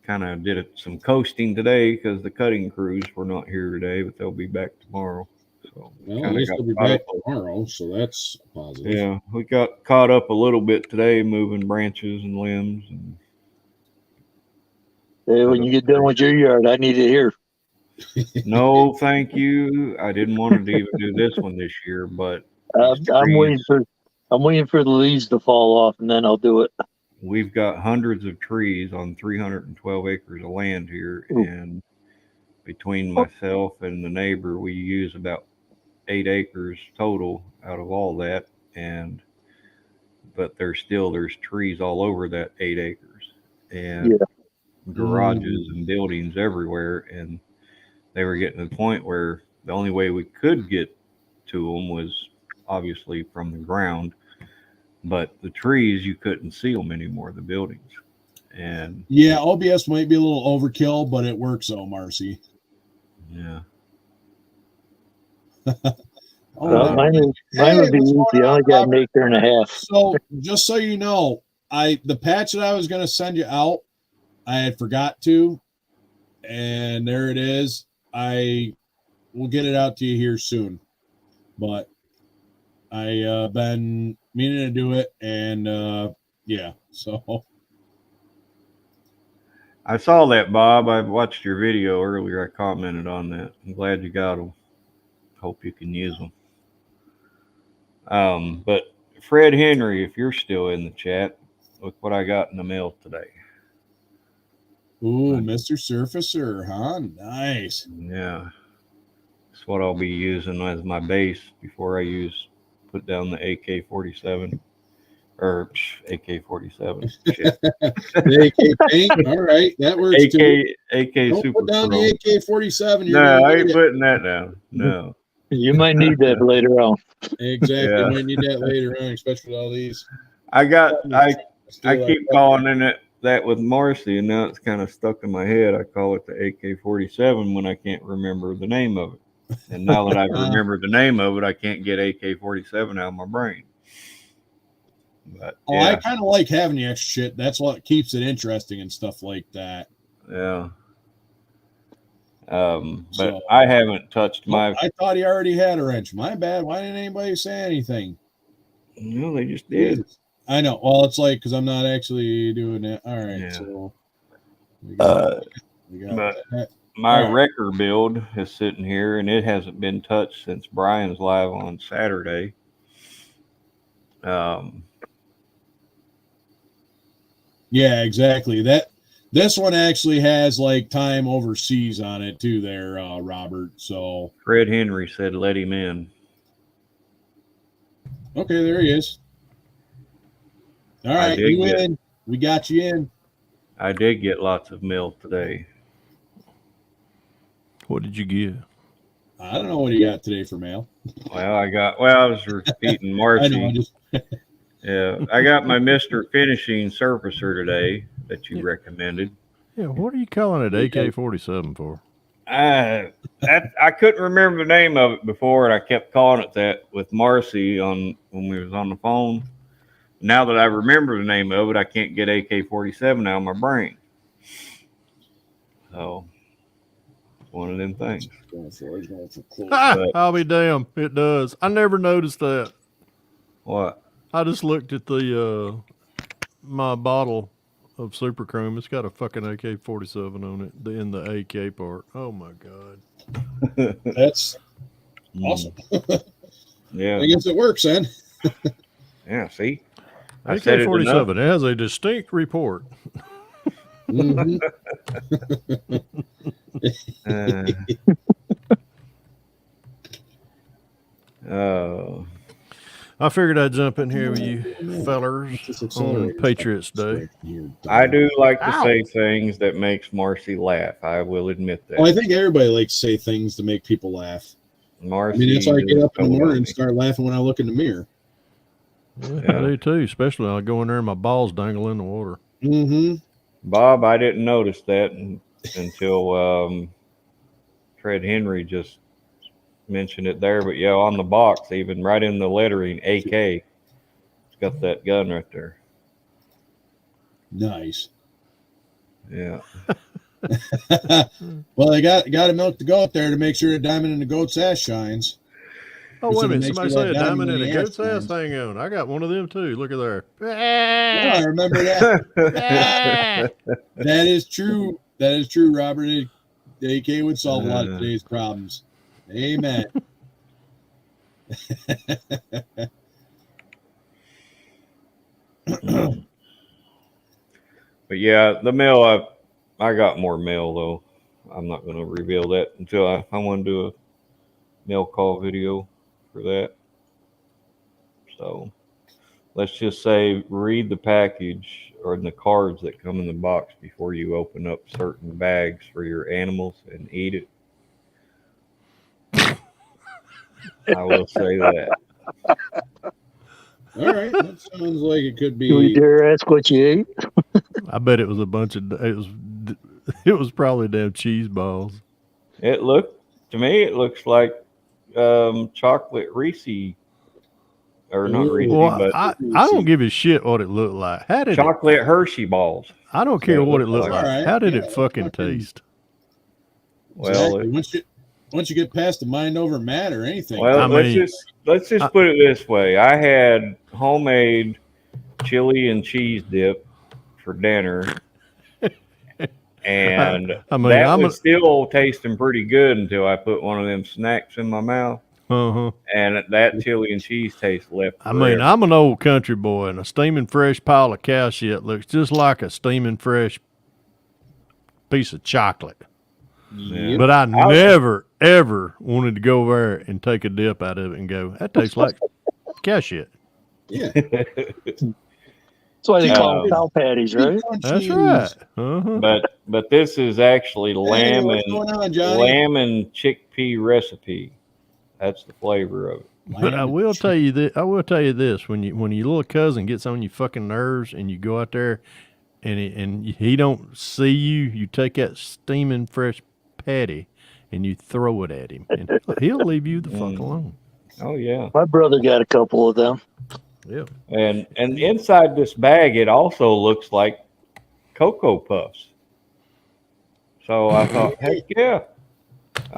kind of did some coasting today because the cutting crews were not here today, but they'll be back tomorrow. So well, at least they'll be back tomorrow, so that's positive. Yeah, we got caught up a little bit today, moving branches and limbs. And hey, when you get done with your yard, I need it here. No, thank you. I didn't want to even do this one this year, but I'm waiting for the leaves to fall off, and then I'll do it. We've got hundreds of trees on 312 acres of land here, and between myself and the neighbor, we use about 8 acres total out of all that, but there's trees all over that 8 acres, and garages and buildings everywhere, and they were getting to the point where the only way we could get to them was obviously from the ground, but the trees, you couldn't see them anymore, the buildings. And yeah, OBS might be a little overkill, but it works though, Marcy. Yeah. Mine would be easy. I only got an acre and a half. So just so you know, the patch that I was going to send you out, I had forgot to, and there it is. I will get it out to you here soon, but I been meaning to do it, and yeah, so. I saw that, Bob. I watched your video earlier. I commented on that. I'm glad you got them. Hope you can use them. But Fred Henry, if you're still in the chat, look what I got in the mail today. Ooh, Mr. Surfacer, huh? Nice. Yeah. That's what I'll be using as my base before I put down the AK-47. Or AK-47. The AK paint? All right, that works too. AK Don't Super put down Pro. the AK-47. No, I ain't putting that down. No. You might need that later on. Exactly. Yeah. You might need that later on, especially with all these. I keep calling that with Marcy, and now it's kind of stuck in my head. I call it the AK-47 when I can't remember the name of it. And now that I've remembered the name of it, I can't get AK-47 out of my brain. But, I kind of like having the extra shit. That's what keeps it interesting and stuff like that. Yeah. But I haven't touched my. I thought he already had a wrench. My bad. Why didn't anybody say anything? No, they just did. Jesus. I know. Well, it's like because I'm not actually doing it. All right. Yeah. So we got that. My wrecker build is sitting here, and it hasn't been touched since Brian's live on Saturday. Yeah, exactly. This one actually has like time overseas on it too there, Robert. So Fred Henry said let him in. Okay, there he is. All right, you in. We got you in. I did get lots of mail today. What did you get? I don't know what he got today for mail. Well, I was repeating Marcy. Yeah, I got my Mr. Finishing Surfacer today that you recommended. Yeah, what are you calling it AK-47 for? I couldn't remember the name of it before, and I kept calling it that with Marcy when we was on the phone. now that I remember the name of it, I can't get AK-47 out of my brain. So, one of them things. I'll be damned. It does. I never noticed that. What? I just looked at the my bottle of Super Chrome. It's got a fucking AK-47 on it in the AK part. Oh my god. That's awesome. Yeah. I guess it works then. Yeah, see? AK-47. It has a distinct report. Mm-hmm. I figured I'd jump in here with you fellers on Patriots Day. I do like to say things that makes Marcy laugh. I will admit that. Well, I think everybody likes to say things to make people laugh. Marcy, I mean, that's why I get up in the morning and start laughing when I look in the mirror. Yeah. I do too, especially when I go in there and my balls dangle in the water. Mm-hmm. Bob, I didn't notice that until Fred Henry just mentioned it there. But yeah, on the box, even right in the lettering, AK, it's got that gun right there. Nice. Yeah. Well, they got a milk to go up there to make sure the diamond in the goat's ass shines. Oh, wait a minute. Somebody say a diamond in a goat's ass? Hang on. I got one of them too. Look at there. Yeah, I remember that. That is true. That is true, Robert. The AK would solve a lot of today's problems. Amen. But yeah, the mail, I got more mail though. I'm not going to reveal that until I want to do a mail call video for that. So let's just say read the package or the cards that come in the box before you open up certain bags for your animals and eat it. I will say that. All right, that sounds like it could be. Do we dare ask what you ate? I bet it was a bunch of it was probably damn cheese balls. It looks like chocolate Reese, or not Reese, Well, but I don't give a shit what it looked like. How did chocolate Hershey balls. I don't care what it looked like. Right. How did it fucking taste? Well, exactly. Once you get past the mind over matter, anything. Well, let's just put it this way. I had homemade chili and cheese dip for dinner, and that was still tasting pretty good until I put one of them snacks in my mouth. And that chili and cheese taste left. I mean, I'm an old country boy, and a steaming fresh pile of cow shit looks just like a steaming fresh piece of chocolate. Yeah. But I never, ever wanted to go over there and take a dip out of it and go, that tastes like cow shit. Yeah. That's why they call them cow patties, right? That's right. But this is actually lamb and chickpea recipe. That's the flavor of it. But I will tell you this: when your little cousin gets on your fucking nerves and you go out there and he don't see you, you take that steaming fresh patty and you throw it at him, and he'll leave you the fuck alone. Oh yeah, my brother got a couple of them. Yeah, and inside this bag, it also looks like Cocoa Puffs. So I thought, heck yeah,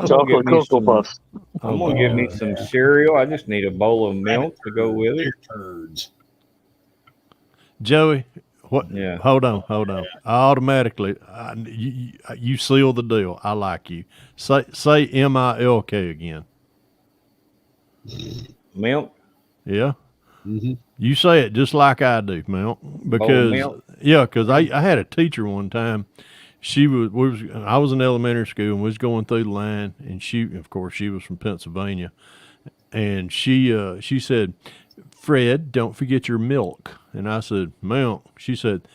chocolate Cocoa Puffs. I'm gonna give me some cereal. I just need a bowl of milk to go with it. Turds. Joey. What? Yeah. Hold on. Automatically, you seal the deal. I like you. Say MILK again. Milk. Yeah. Mm-hmm. You say it just like I do, Milk. Because I had a teacher one time. I was in elementary school and we was going through the line, and she was from Pennsylvania, and she said, Fred, don't forget your milk. And I said, milk. She said,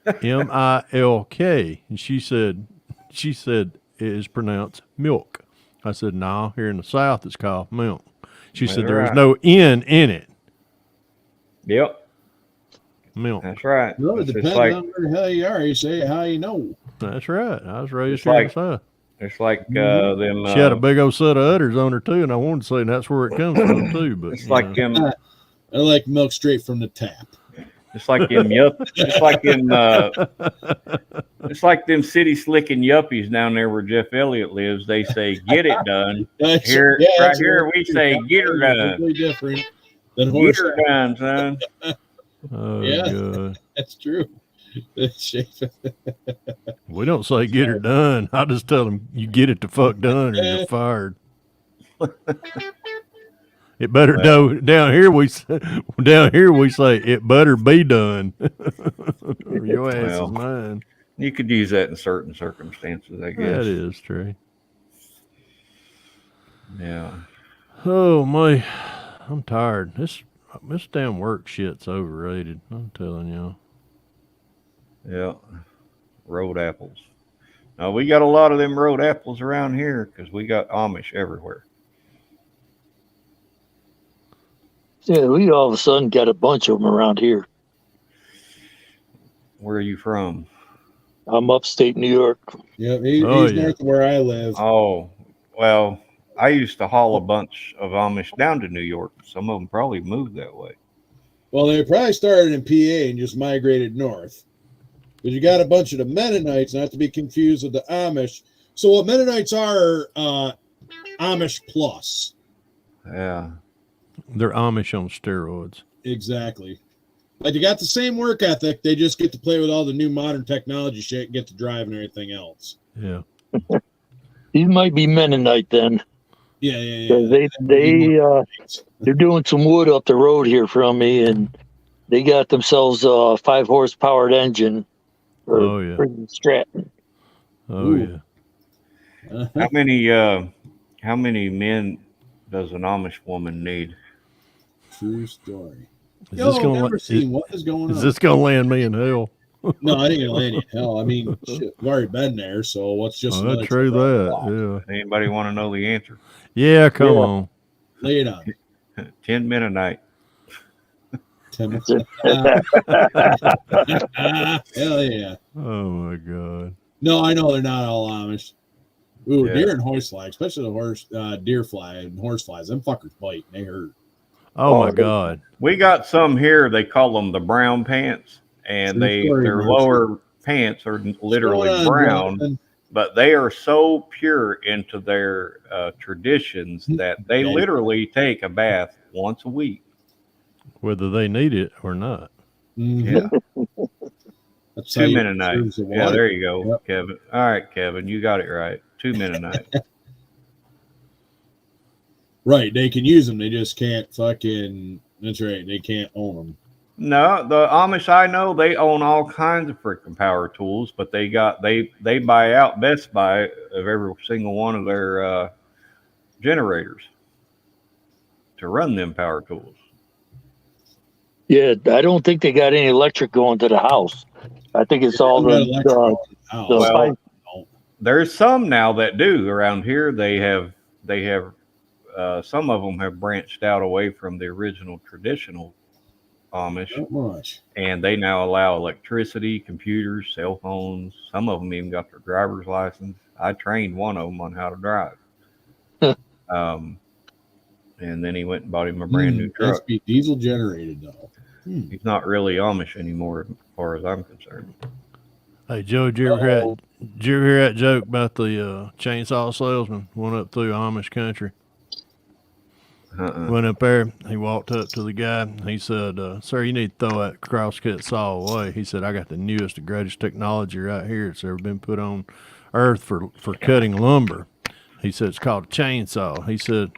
MILK. And she said it is pronounced milk. I said, no, here in the South it's called milk. She said there's no N in it. Yep. Milk. That's right. No, it depends on where the hell you are. You say it how you know. That's right. I was raised here in the South. It's like them. She had a big old set of udders on her too, and I wanted to say that's where it comes from too. But it's like them. I like milk straight from the tap. It's like them it's like them city slicking yuppies down there where Jeff Elliott lives. They say, "Get it done." Here, right here, we say, "Get her done." Totally different than Get her done, son. Oh, Yeah. God. That's true. We don't say get her done. I just tell them you get it the fuck done or you're fired. It better down here we say it better be done. Or your ass is mine. You could use that in certain circumstances, I guess. That is true. Yeah. Oh my, I'm tired. This damn work shit's overrated. I'm telling y'all. Yeah. Road apples. Now we got a lot of them road apples around here because we got Amish everywhere. Yeah, we all of a sudden got a bunch of them around here. Where are you from? I'm upstate New York. Yeah, he's north of where I live. Oh, well, I used to haul a bunch of Amish down to New York. Some of them probably moved that way. Well, they probably started in PA and just migrated north. Because you got a bunch of the Mennonites, not to be confused with the Amish. So what Mennonites are Amish plus. Yeah. They're Amish on steroids. Exactly. Like you got the same work ethic, they just get to play with all the new modern technology shit and get to drive and everything else. Yeah. These might be Mennonite then. Yeah. They're doing some wood up the road here from me, and they got themselves a 5 horsepowered engine. For Stratton. Oh yeah. How many men does an Amish woman need? True story. Is this gonna land me in hell? No, I ain't gonna land you in hell. I mean, shit, we've already been there, so what's just true that. Yeah. Anybody want to know the answer? Yeah, come on. Lay it on. 10 men a night. 10 minutes. Hell yeah. Oh my God. No, I know they're not all Amish. Ooh, deer and horsefly, especially the deer fly and horseflies. Them fuckers bite. They hurt. Oh my God. We got some here. They call them the brown pants, and their lower pants are literally brown, but they are so pure into their traditions that they literally take a bath once a week. Whether they need it or not. Yeah. 2 men a night. Yeah, there you go, yep. Kevin. All right, Kevin, you got it right. 2 men a night. Right, they can use them. They just can't fucking. That's right. They can't own them. No, the Amish I know, they own all kinds of freaking power tools, but they buy out Best Buy of every single one of their generators to run them power tools. Yeah, I don't think they got any electric going to the house. I think it's all there's some now that do around here. They have some of them have branched out away from the original traditional Amish, and they now allow electricity, computers, cell phones. Some of them even got their driver's license. I trained one of them on how to drive. And then he went and bought him a brand new truck. Must be diesel generated though. He's not really Amish anymore, as far as I'm concerned. Hey Joe, did you ever hear that joke about the chainsaw salesman went up through Amish country? Went up there, he walked up to the guy. He said, "Sir, you need to throw that crosscut saw away." He said, "I got the newest and greatest technology right here that's ever been put on earth for cutting lumber." He said, "It's called a chainsaw." He said,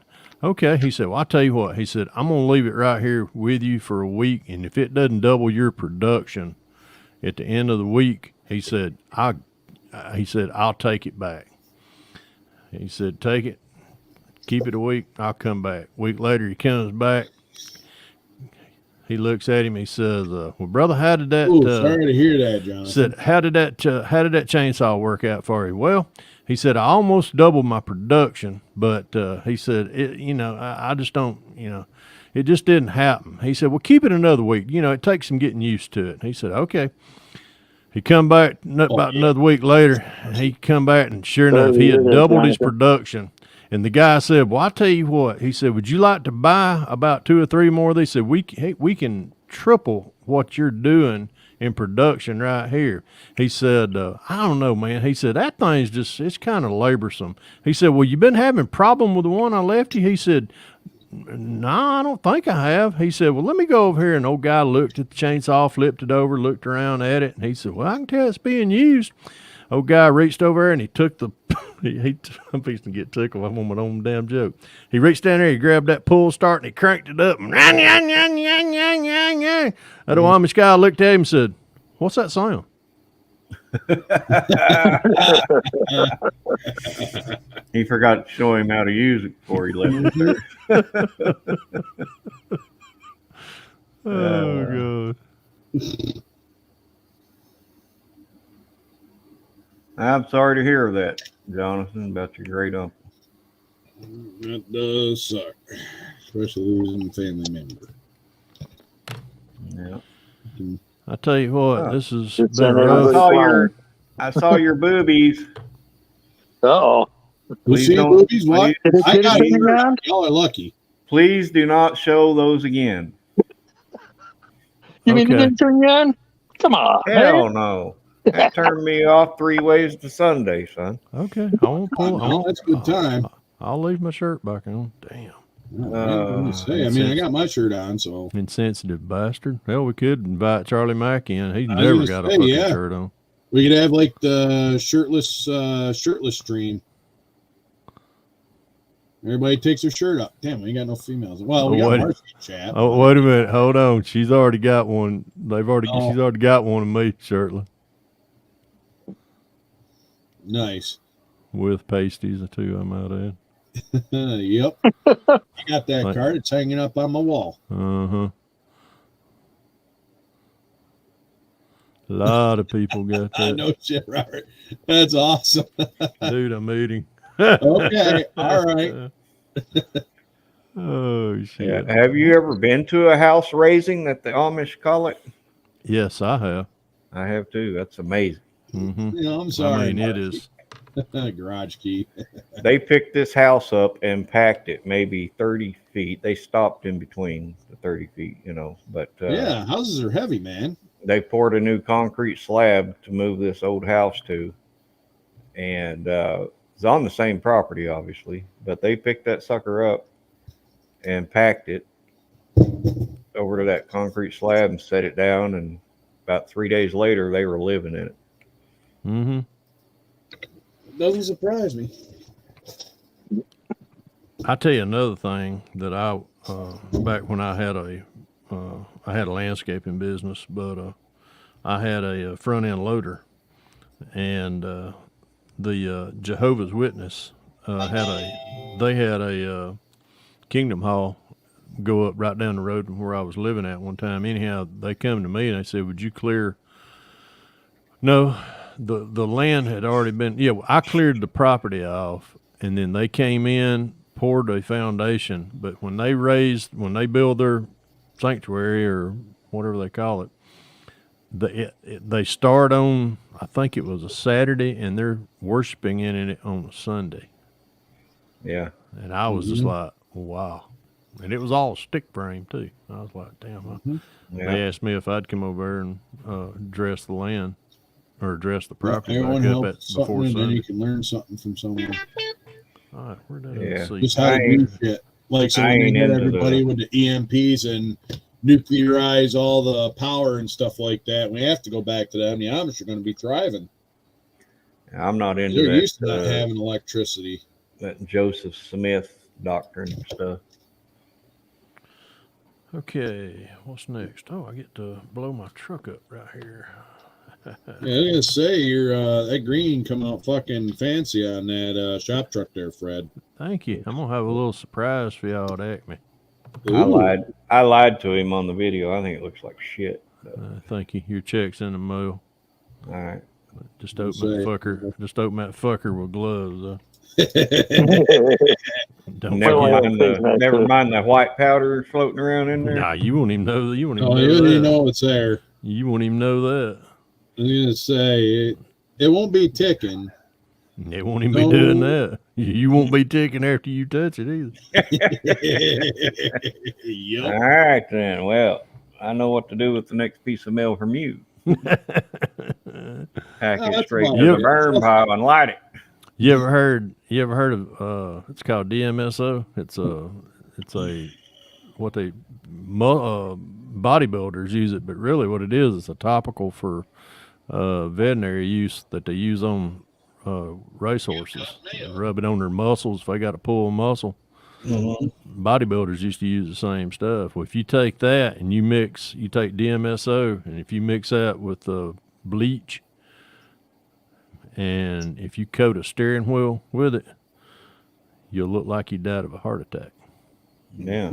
"Okay." He said, "Well, I'll tell you what." He said, "I'm going to leave it right here with you for a week, and if it doesn't double your production at the end of the week," he said, I'll take it back." He said, "Take it, keep it a week, I'll come back." Week later, he comes back. He looks at him. He says, "Well, brother, how did that?" Sorry to hear that, John. Said, "How did that chainsaw work out for you?" "Well," he said, "I almost doubled my production, but he said, I just don't, it just didn't happen." He said, "Well, keep it another week. It takes some getting used to it." He said, "Okay." He come back about another week later. He come back, and sure enough, he had doubled his production. And the guy said, "Well, I tell you what," he said, "would you like to buy about 2 or 3 more?" They said, we can triple what you're doing in production right here. He said, I don't know, man. He said, that thing's just, it's kind of laborsome. He said, well, you been having problem with the one I left you? He said, no, I don't think I have. He said, well, let me go over here. And old guy looked at the chainsaw, flipped it over, looked around at it. And he said, well, I can tell it's being used. Old guy reached over there and he took the, I'm fixing to get tickled. I'm on my own damn joke. He reached down there, he grabbed that pull start and he cranked it up. And that old Amish guy looked at him and said, what's that sound? He forgot to show him how to use it before he left it there. Oh, God. I'm sorry to hear that, Jonathan, about your great uncle. That does suck, especially losing a family member. Yeah. I tell you what, this is It's been an rough. I saw your boobies. Uh-oh. You Please see don't- movies? What? Did it I get got it in yours. around? Y'all are lucky. Please do not show those again. You mean it Okay. didn't turn you on? Come on, Hell man. no. That turned me off 3 ways to Sunday, son. Okay, I won't pull. No, that's a good time. I'll leave my shirt back on. Damn, I mean, I got my shirt on, so insensitive bastard. Hell, we could invite Charlie Mack in. He's I was never gonna got a say, fucking yeah. shirt on. we could have like the shirtless stream. Everybody takes their shirt up. Damn, we ain't got no females. Well, we Oh, got wait. Marcy chat. Oh, wait a minute. Hold on. She's already got one. She's already got one of me shirtless Nice. with pasties too. I might add. Yep. I got that Like- card. It's hanging up on my wall. A lot of people got I that. know shit, Robert. That's awesome. Dude, I'm eating. Okay. All right. Oh shit. Yeah. Have you ever been to a house raising that the Amish call it? Yes, I have. I have too. That's amazing. Mm-hmm. You know, I'm sorry. I mean, it is. Garage key. They picked this house up and packed it maybe 30 feet. They stopped in between the 30 feet, but Yeah, houses are heavy, man. they poured a new concrete slab to move this old house to. And it's on the same property, obviously, but they picked that sucker up and packed it over to that concrete slab and set it down. And about 3 days later, they were living in it. Mm-hmm. Doesn't surprise me. I tell you another thing that I back when I had a landscaping business, but I had a front end loader, and the Jehovah's Witness had a Kingdom Hall go up right down the road from where I was living at one time. Anyhow, they come to me and they said, "Would you clear?" No, the land had already been. Yeah, I cleared the property off, and then they came in, poured a foundation. But when they build their sanctuary or whatever they call it, they start on, I think it was a Saturday, and they're worshiping in it on a Sunday. Yeah. And I was just like, wow. And it was all stick frame too. I was like, damn. Yeah. They asked me if I'd come over there and dress the land or dress the property Everyone back up helps before something, and then Sunday. you can learn something from someone. All right, where did Yeah. I see? Just how to do shit. Like, so I when they ain't hit into everybody with the EMPs and nuclearize all the power and stuff like that, we have to go back to them. The Amish are going to be thriving. I'm not into They're used to not that, having electricity. that Joseph Smith doctrine stuff. Okay, what's next? Oh, I get to blow my truck up right here. Yeah, I was gonna say your that green come out fucking fancy on that shop truck there, Fred. Thank you. I'm gonna have a little surprise for y'all at Acme. Ooh. I lied to him on the video. I think it looks like shit. But, Thank you. Your check's in the mail. all right. Just open that fucker. Just open that fucker with gloves. Don't Never mind the white powder floating around in there. Nah, you won't even know. You won't even Oh, know you that. already know it's there. You won't even know that. I was gonna say it won't be ticking. It won't even be doing that. You won't be ticking after you touch it either. Yep. All right then. Well, I know what to do with the next piece of mail from you. Pack it straight to the burn pile and light it. You ever heard of it's called DMSO? It's a what they bodybuilders use it, but really what it is, it's a topical for veterinary use that they use on racehorses. They rub it on their muscles if they got to pull a muscle. Mm-hmm. Bodybuilders used to use the same stuff. Well, if you take that and you take DMSO, and if you mix that with bleach, and if you coat a steering wheel with it, you'll look like you died of a heart attack. Yeah.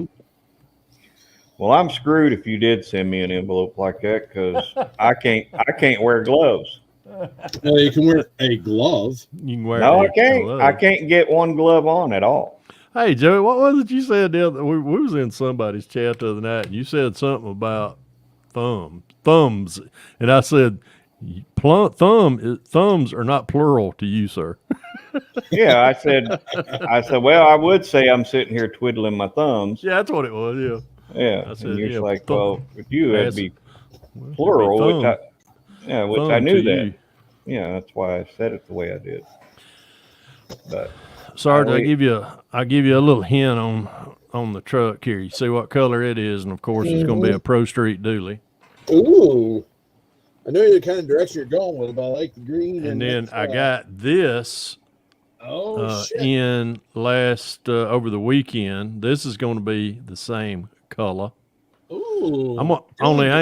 Well, I'm screwed if you did send me an envelope like that, because I can't wear gloves. Well, you can wear a glove. You can wear I can't. Glove. I can't get one glove on at all. Hey, Joey, what was it you said the other? We was in somebody's chat the other night, and you said something about thumbs, and I said, thumbs are not plural to you, sir. Yeah, I said, well, I would say I'm sitting here twiddling my thumbs. Yeah, that's what it was. Yeah. Yeah, I said, and you're like, well, with you, it'd be plural, which I knew that. You. Yeah, that's why I said it the way I did. But Sarge, I give you a little hint on the truck here. You see what color it is, and of course, it's going to be a Pro Street dually. Ooh, I know the kind of direction you're going with, but I like the green. And then I got this. In last over the weekend. This is going to be the same color. Ooh. I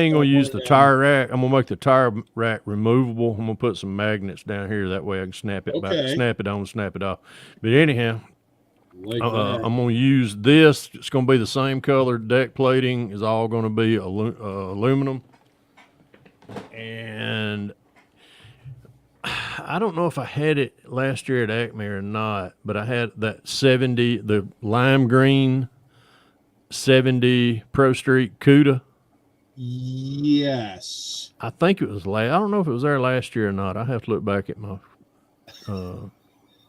ain't gonna use the tire rack. I'm gonna make the tire rack removable. I'm gonna put some magnets down here. That way I can snap it back, snap it on, snap it off. But anyhow, I'm gonna use this. It's gonna be the same color. Deck plating is all gonna be aluminum. And I don't know if I had it last year at Acme or not, but I had that the lime green 70 Pro Street CUDA. Yes. I think it was I don't know if it was there last year or not. I have to look back at my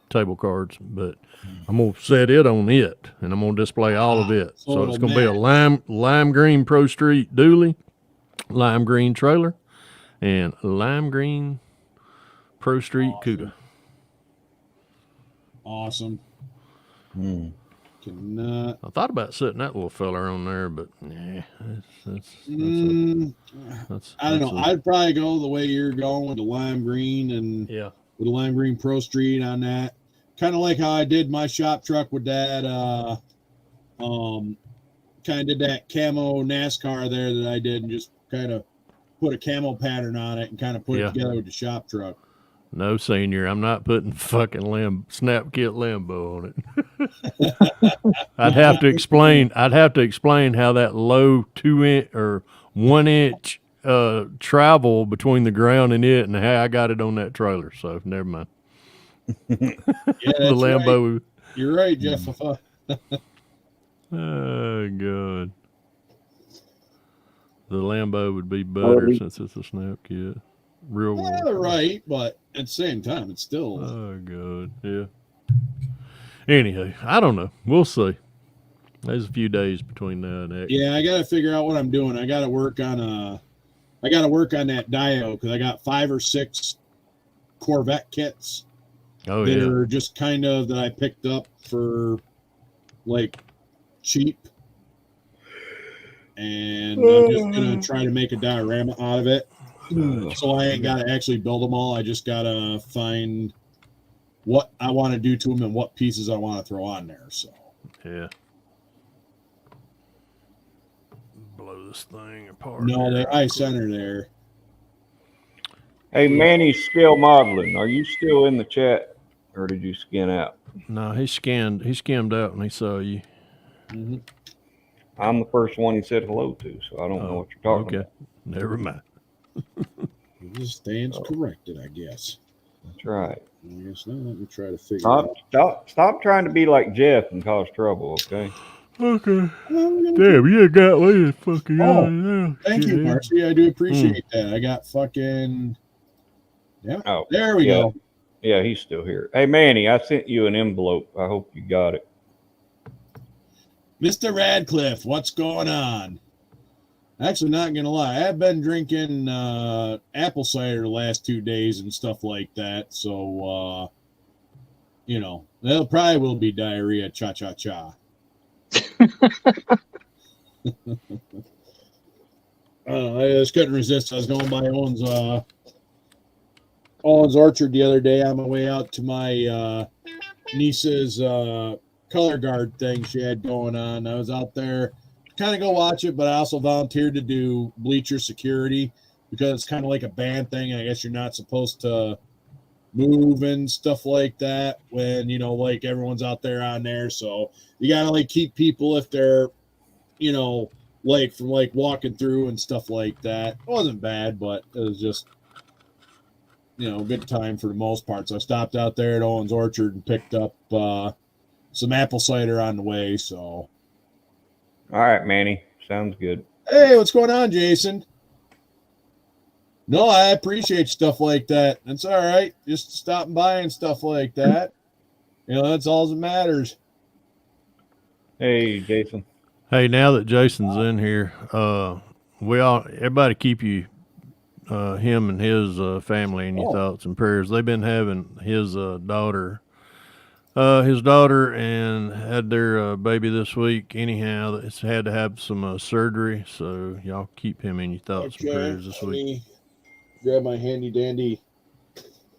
table cards, but I'm going to set it on it, and I'm going to display all of it. So it's going to be a lime green Pro Street dually, lime green trailer, and lime green Pro Street CUDA. Awesome. I thought about setting that little feller on there, but yeah, I don't know. I'd probably go the way you're going with the lime green and with the lime green Pro Street on that. Kind of like how I did my shop truck with that. Kind of did that camo NASCAR there that I did, and just kind of put a camo pattern on it and kind of put it together with the shop truck. No, senior, I'm not putting fucking snap kit Lambo on it. I'd have to explain how that low 2-inch or 1-inch travel between the ground and it, and how I got it on that trailer. So never mind. Yeah, the Lambo. Right. You're right, Jeff. Oh God, the Lambo would be better since it's a snap kit. Real world. Right, but at the same time, it's still. Oh God, yeah. Anywho, I don't know. We'll see. There's a few days between now and that. Yeah, I got to figure out what I'm doing. I got to work on that diode because I got 5 or 6 Corvette kits. Oh that are just kind of that I picked up for like cheap, and I'm just gonna try to make a diorama out of it. So I ain't got to actually build them all. I just got to find what I want to do to them and what pieces I want to throw on there. So yeah. Blow this thing apart. No, the eye center there. Hey, Manny Scale Modeling, are you still in the chat, or did you skin out? No, he skimmed out and he saw you. Mm-hmm. I'm the first one he said hello to, so I don't know what you're talking about. Never mind. It just stands corrected, I guess. That's right. I guess not. Let me try to figure it out. Stop trying to be like Jeff and cause trouble, okay? Okay. Damn, you got me fucking thank you, Marcy. I do appreciate that. I got fucking... Yeah. Oh, there we go. Yeah, he's still here. Hey, Manny, I sent you an envelope. I hope you got it. Mr. Radcliffe, what's going on? Actually, not gonna lie, I've been drinking apple cider the last 2 days and stuff like that. So you know, there probably will be diarrhea. Cha cha cha. I just couldn't resist. I was going by Owen's Orchard the other day on my way out to my niece's color guard thing she had going on. I was out there kind of go watch it, but I also volunteered to do bleacher security because it's kind of like a band thing. I guess you're not supposed to move and stuff like that when, you know, like everyone's out there on there. So you got to like keep people if they're, you know, like from like walking through and stuff like that. It wasn't bad, but it was just, you know, good time for the most part. So I stopped out there at Owen's Orchard and picked up some apple cider on the way. So, all right, Manny, sounds good. Hey, what's going on, Jason? No, I appreciate stuff like that. That's all right. Just stopping by and stuff like that. You know, that's all that matters. Hey, Jason. Hey, now that Jason's in here, everybody keep him and his family in your thoughts and prayers. They've been having his daughter and had their baby this week. Anyhow, it's had to have some surgery, so y'all keep him in your thoughts and prayers this week. Grab my handy dandy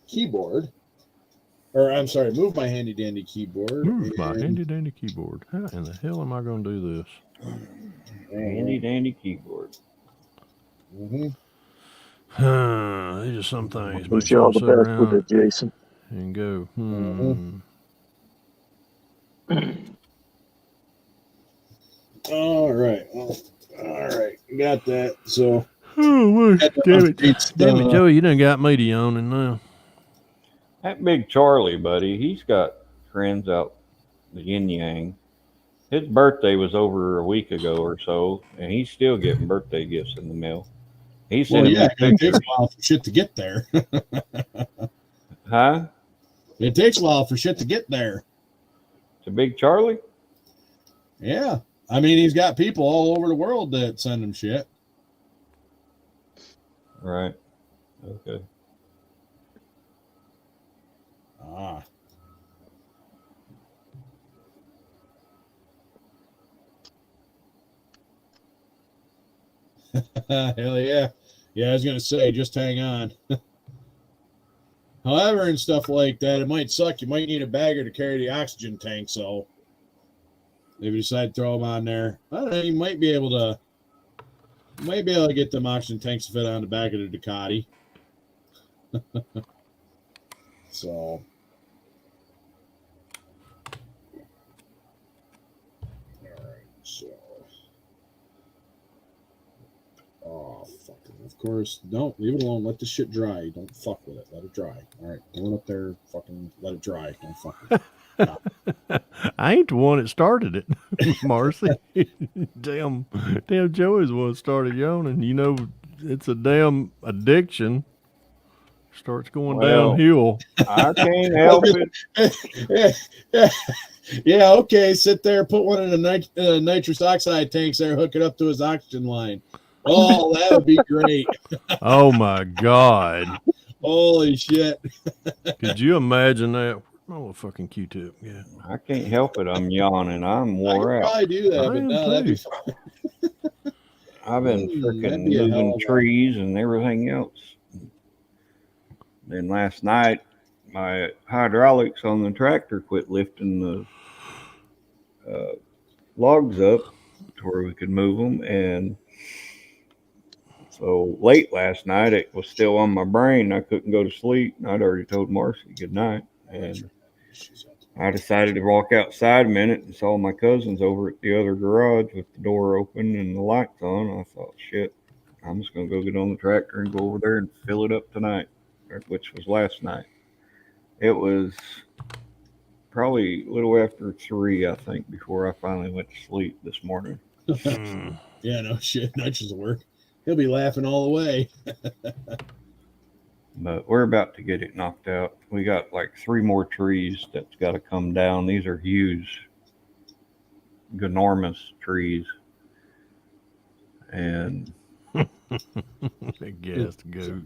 keyboard. Or I'm sorry, move my handy dandy keyboard. My handy dandy keyboard. How in the hell am I going to do this? Handy dandy keyboard. Mm-hmm. These are some things. Wish you all the best with it, Jason. And go. All right. Well, all right. Got that. So. Oh, damn it, Joey, you done got me to yawning now. That big Charlie, buddy, he's got friends out the yin yang. His birthday was over a week ago or so, and he's still getting birthday gifts in the mail. He's sending it takes a while for shit to get there. Huh? It takes a while for shit to get there. To Big Charlie? Yeah. I mean, he's got people all over the world that send him shit. Right. Okay. Ah. Hell yeah. Yeah, I was going to say, just hang on. However, and stuff like that, it might suck. You might need a bagger to carry the oxygen tank, so if you decide to throw them on there, I don't know, you might be able to get them oxygen tanks to fit on the back of the Ducati. So. All right, so. Oh, fucking. Of course. Don't leave it alone. Let this shit dry. Don't fuck with it. Let it dry. All right. Going up there, fucking let it dry. Don't fuck with it. No. I ain't the one that started it, Marcy. damn, Joey's the one that started yawning. You know, it's a damn addiction. Starts going downhill. I can't help it. Yeah, okay. Sit there, put one in the nitrous oxide tanks there, hook it up to his oxygen line. Oh, that would be great. Oh my God. Holy shit. Could you imagine that? Oh, a fucking Q-tip. Yeah. I can't help it. I'm yawning. I'm wore out. I could probably do that, but no, that'd be fun. I've been freaking moving trees and everything else. Then last night, my hydraulics on the tractor quit lifting the logs up to where we could move them. And so late last night, it was still on my brain. I couldn't go to sleep. I'd already told Marcy good night. And I decided to walk outside a minute and saw my cousins over at the other garage with the door open and the lights on. I thought, shit, I'm just going to go get on the tractor and go over there and fill it up tonight, which was last night. It was probably a little after 3, I think, before I finally went to sleep this morning. Yeah, no shit. Nitrous will work. He'll be laughing all the way. But we're about to get it knocked out. We got like 3 more trees that's got to come down. These are huge, enormous trees. And big gassed goat.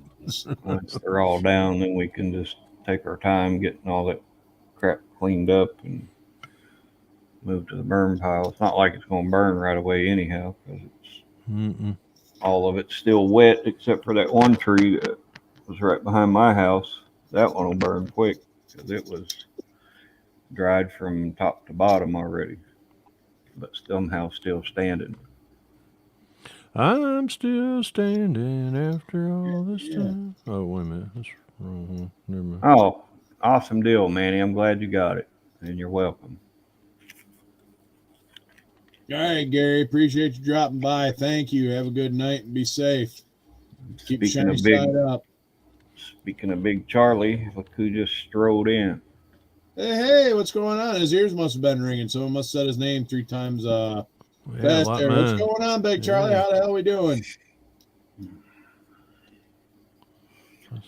once they're all down, then we can just take our time getting all that crap cleaned up and move to the burn pile. It's not like it's going to burn right away anyhow, because it's all of it's still wet except for that one tree that was right behind my house. That one will burn quick because it was dried from top to bottom already, but somehow still standing. I'm still standing after all this time. Oh, wait a minute. That's wrong. Never mind. Oh, awesome deal, Manny. I'm glad you got it, and you're welcome. All right, Gary. Appreciate you dropping by. Thank you. Have a good night and be safe. Keep shiny side up. Speaking of Big Charlie, look who just strolled in. Hey, what's going on? His ears must have been ringing. Someone must have said his name 3 times fast there. What's going on, Big Charlie? How the hell are we doing?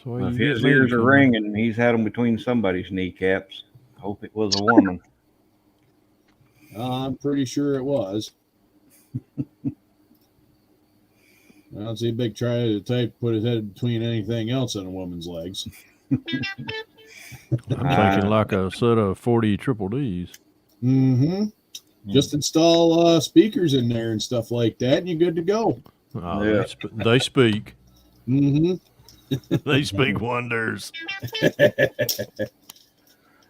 Well, if his ears are ringing, he's had them between somebody's kneecaps. Hope it was a woman. I'm pretty sure it was. I don't see Big Charlie the type to put his head between anything else on a woman's legs. I'm thinking like a set of 40 triple Ds. Mm-hmm. Just install speakers in there and stuff like that, and you're good to go. Oh, yeah. They speak. Mm-hmm. They speak wonders.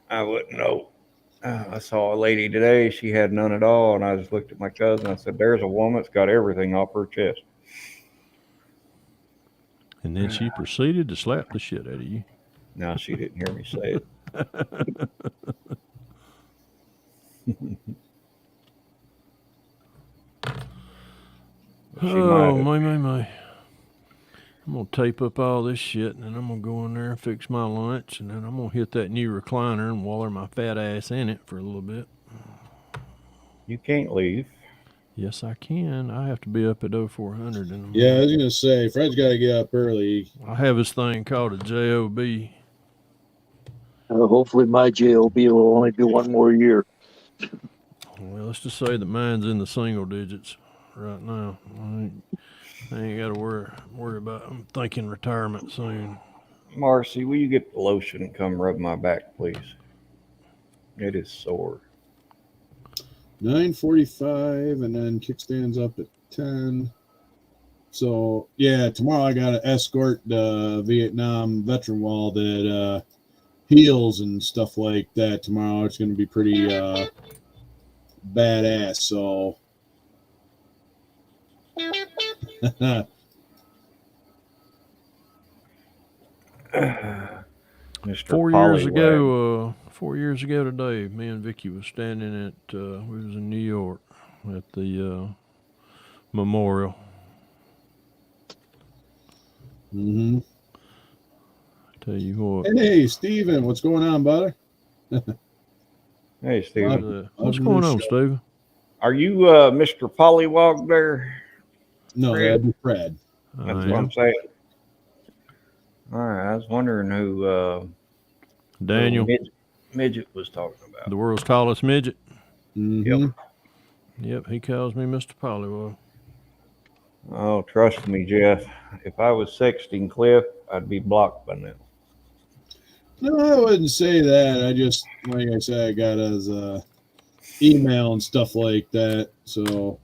I wouldn't know. I saw a lady today. She had none at all, and I just looked at my cousin. I said, "There's a woman that's got everything off her chest." And then she proceeded to slap the shit out of you. No, she didn't hear me say it. Oh, my. I'm going to tape up all this shit, and then I'm going to go in there and fix my lunch, and then I'm going to hit that new recliner and waller my fat ass in it for a little bit. You can't leave. Yes, I can. I have to be up at 0400 in the morning. Yeah, I was going to say, Fred's got to get up early. I have this thing called a JOB. Hopefully my JOB will only be 1 more year. Well, let's just say that mine's in the single digits right now. I ain't got to worry about. I'm thinking retirement soon. Marcy, will you get the lotion and come rub my back, please? It is sore. 9:45, and then kickstand's up at 10. So yeah, tomorrow I got to escort the Vietnam veteran wall that heals and stuff like that. Tomorrow it's going to be pretty badass. So. Mr. 4 years ago, 4 years ago today, me and Vicky was standing at, we was in New York at the memorial. Mm-hmm. Tell you what. Hey, Steven, what's going on, brother? Hey, Steven. What's going on, Steven? Are you Mr. Pollywog there? No, that'd be Fred. That's what I'm saying. All right, I was wondering who Daniel midget was talking about. The world's tallest midget. Mm-hmm. Yep, he calls me Mr. Pollywog. Oh, trust me, Jeff. If I was sexting Cliff, I'd be blocked by now. No, I wouldn't say that. I just, like I said, I got his email and stuff like that. So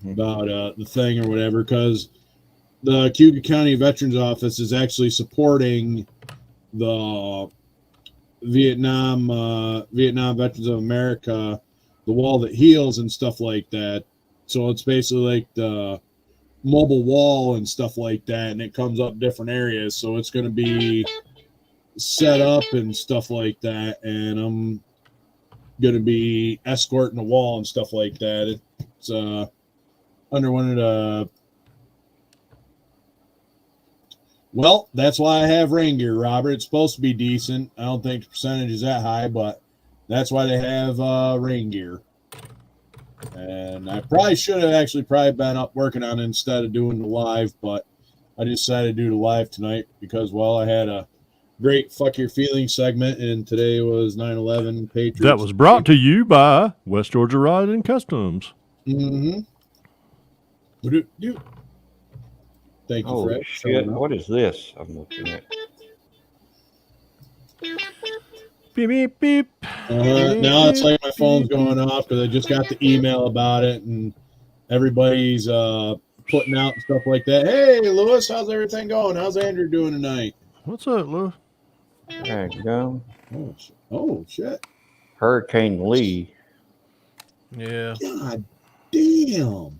about the thing or whatever, because the Cuba County Veterans Office is actually supporting the Vietnam Veterans of America, the wall that heals and stuff like that. So it's basically like the mobile wall and stuff like that, and it comes up different areas. So it's going to be set up and stuff like that, and I'm going to be escorting the wall and stuff like that. It's under one of the. Well, that's why I have rain gear, Robert. It's supposed to be decent. I don't think the percentage is that high, but that's why they have rain gear. And I probably should have actually been up working on it instead of doing the live, but I decided to do the live tonight because, well, I had a great fuck your feelings segment, and today was 9/11 Patriots. That was brought to you by West Georgia Rod and Customs. Mm-hmm. Thank you, Fred. Shit. What is this I'm looking at? Beep, beep, beep. Now it's like my phone's going off because I just got the email about it, and everybody's putting out stuff like that. Hey, Lewis, how's everything going? How's Andrew doing tonight? What's up, Lewis? There you go. Oh, shit. Hurricane Lee. Yeah. God damn.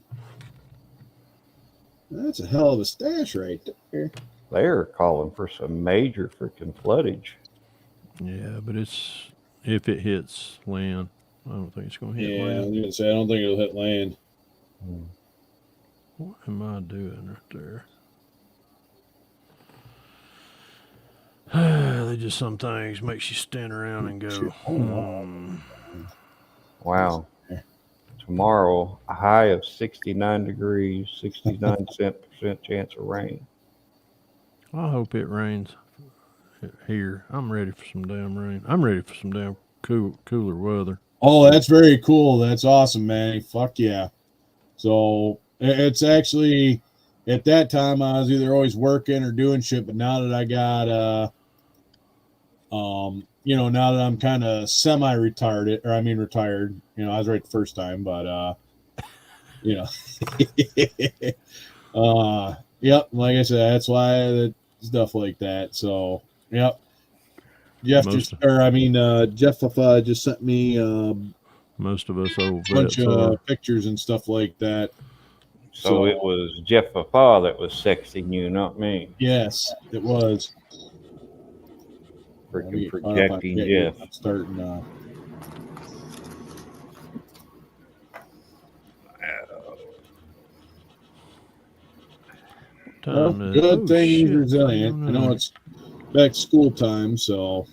That's a hell of a stash right there. They're calling for some major freaking floodage. Yeah, but it's if it hits land, I don't think it's going to hit land. I was going to say, I don't think it'll hit land. What am I doing right there? They just some things makes you stand around and go. Wow. Tomorrow, a high of 69 degrees, 69% chance of rain. I hope it rains here. I'm ready for some damn rain. I'm ready for some damn cooler weather. Oh, that's very cool. That's awesome, man. Fuck yeah. So it's actually at that time I was either always working or doing shit, but now that I got now that I'm kind of retired, I was right the first time, but yep, like I said, that's why the stuff like that. So yep. Jeff just sent me most of us old a bunch of pictures and stuff like that. So it was Jeff Papa that was sexing you, not me. Yes, it was. Freaking projecting Jeff. I'm starting. Good thing he's resilient. I know it's back to school time, so.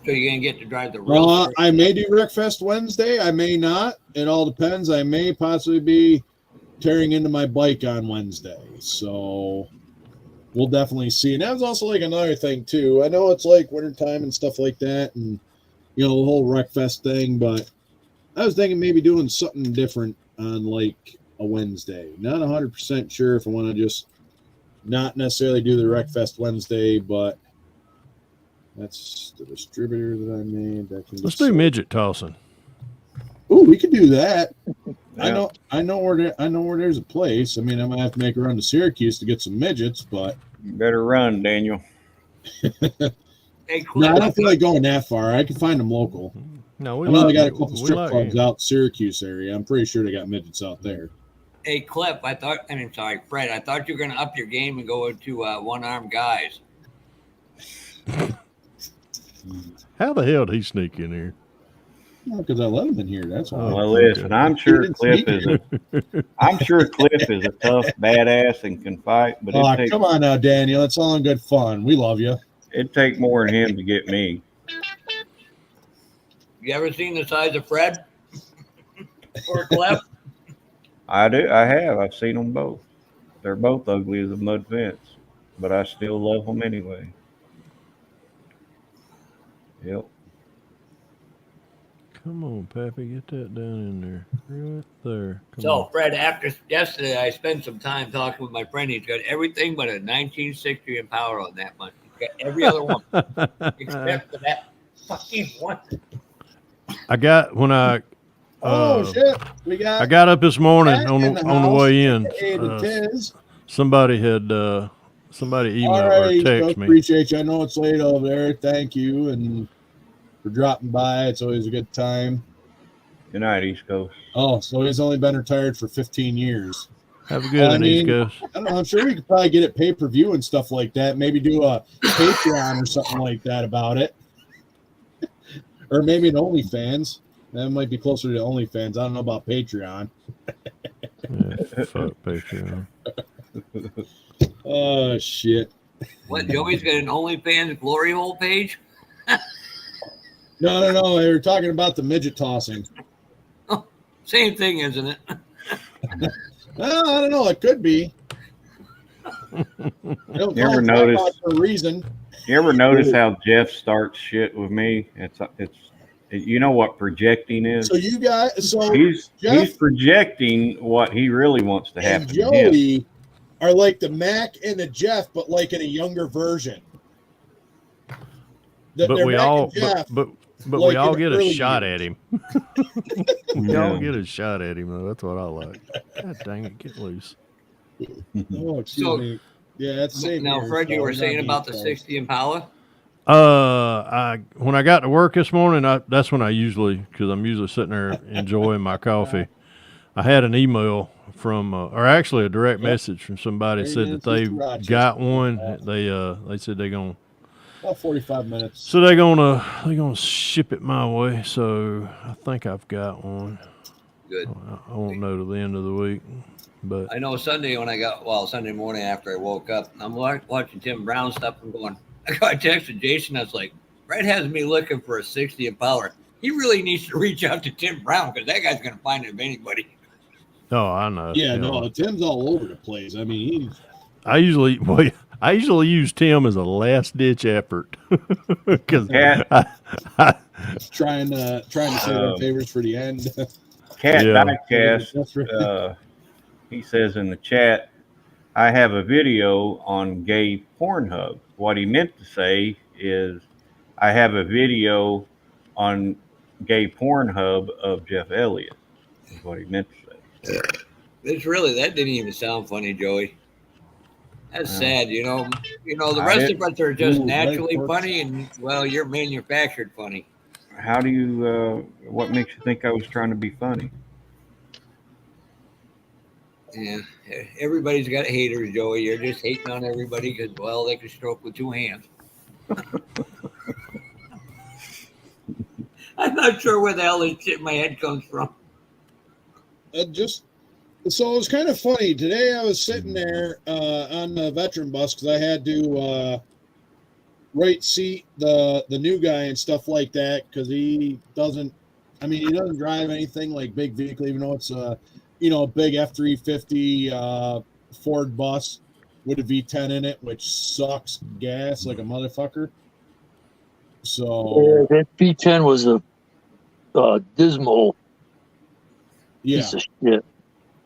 So you're gonna get to drive the road? I may do Wreckfest Wednesday. I may not. It all depends. I may possibly be tearing into my bike on Wednesday. So we'll definitely see. And that was also like another thing too. I know it's like wintertime and stuff like that, and the whole Wreckfest thing, but I was thinking maybe doing something different on like a Wednesday. Not 100% sure if I want to just not necessarily do the Wreckfest Wednesday, but that's the distributor that I made. Let's do midget tossing. Oh, we could do that. Yeah. I know where there's a place. I mean, I might have to make a run to Syracuse to get some midgets, but you better run, Daniel. Hey, no, I don't feel like going that far. I can find them local. No, I know they got a couple strip clubs out Syracuse area. I'm pretty sure they got midgets out there. Hey, Fred, I thought you were going to up your game and go into one-armed guys. How the hell did he sneak in here? Because I let him in here. That's why. Well, listen, I'm sure Cliff is a tough badass and can fight. But come on now, Daniel. It's all in good fun. We love you. It'd take more than him to get me. You ever seen the size of Fred or Cliff? I do. I have. I've seen them both. They're both ugly as a mud fence, but I still love them anyway. Yep. Come on, Pappy, get that down in there. Right there. Come on. Fred, after yesterday, I spent some time talking with my friend. He's got everything but a 1960 Impala on that one. He's got every other one except for that fucking one. I got when I. Shit! I got up this morning on the way in. Somebody emailed or text me. Appreciate you. I know it's late over there. Thank you and for dropping by. It's always a good time. Good night, East Coast. Oh, so he's only been retired for 15 years. Have a good one, East Coast. I don't know. I'm sure we could probably get it pay-per-view and stuff like that. Maybe do a Patreon or something like that about it. Or maybe an OnlyFans. That might be closer to OnlyFans. I don't know about Patreon. Yeah, fuck Patreon. Oh, shit. What, Joey's got an OnlyFans glory hole page? No. They were talking about the midget tossing. Oh, same thing, isn't it? Well, I don't know. It could be. You ever notice for a reason? You ever notice how Jeff starts shit with me? You know what projecting is? So you guys, he's projecting what he really wants to happen. And Joey are like the Mac and the Jeff, but like in a younger version. But we all, but we all get a shot at him. We all get a shot at him, though. That's what I like. God dang it, get loose. Oh, excuse me. Yeah, that's same. Now, Fred, you were saying about the 60 Impala? When I got to work this morning, that's when I usually, because I'm usually sitting there enjoying my coffee. I had an email from, or actually a direct message from somebody that said that they got one. They said they're gonna about 45 minutes. So they're gonna ship it my way. So I think I've got one. Good. I won't know till the end of the week. But I know Sunday Sunday morning after I woke up, I'm watching Tim Brown stuff and going, I texted Jason. I was like, Fred has me looking for a 60 Impala. He really needs to reach out to Tim Brown because that guy's going to find it if anybody. Oh, I know. Yeah, no, Tim's all over the place. I mean, I usually use Tim as a last ditch effort because trying to save favors for the end. Cat Diecast, he says in the chat, I have a video on gay Pornhub. What he meant to say is, I have a video on gay Pornhub of Jeff Elliott. Is what he meant to say. That didn't even sound funny, Joey. That's sad, you know. The rest of us are just naturally funny, and well, you're manufactured funny. How do you? What makes you think I was trying to be funny? Yeah, everybody's got haters, Joey. You're just hating on everybody because, well, they can stroke with two hands. I'm not sure where the hell this shit in my head comes from. So it was kind of funny. Today I was sitting there on the veteran bus because I had to right seat the new guy and stuff like that because he doesn't drive anything like big vehicle, even though it's a big F-350 Ford bus with a V10 in it, which sucks gas like a motherfucker. So that V10 was a dismal piece of shit.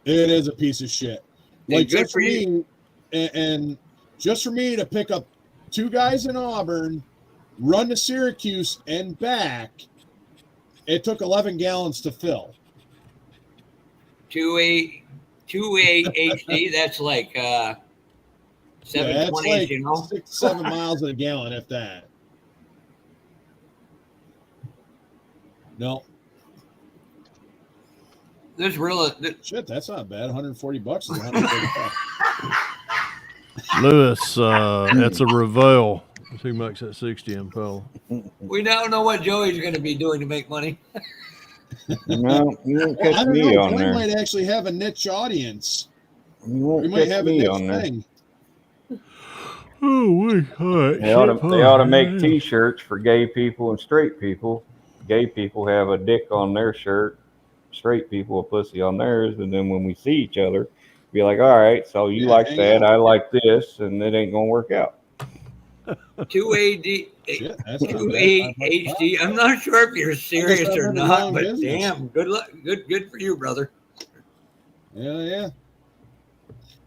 It is a piece of shit. Like just for me, and just for me to pick up two guys in Auburn, run to Syracuse and back, it took 11 gallons to fill. 2A HD, that's like 720, like 6-7 miles a gallon, if that. No. There's really shit. That's not bad. $140 is $140. Lewis, that's a Revell. Who makes that 60 Impala? We now know what Joey's going to be doing to make money. No, you won't catch I don't me know. on there. We might actually have a niche audience. You won't we might catch have me a on niche there. thing. They ought to make T-shirts for gay people and straight people. Gay people have a dick on their shirt. Straight people a pussy on theirs, and then when we see each other, be like, all right, so you like that, I like this, and it ain't gonna work out. 2A HD. I'm not sure if you're serious or not, but damn, good luck. Good for you, brother. Yeah.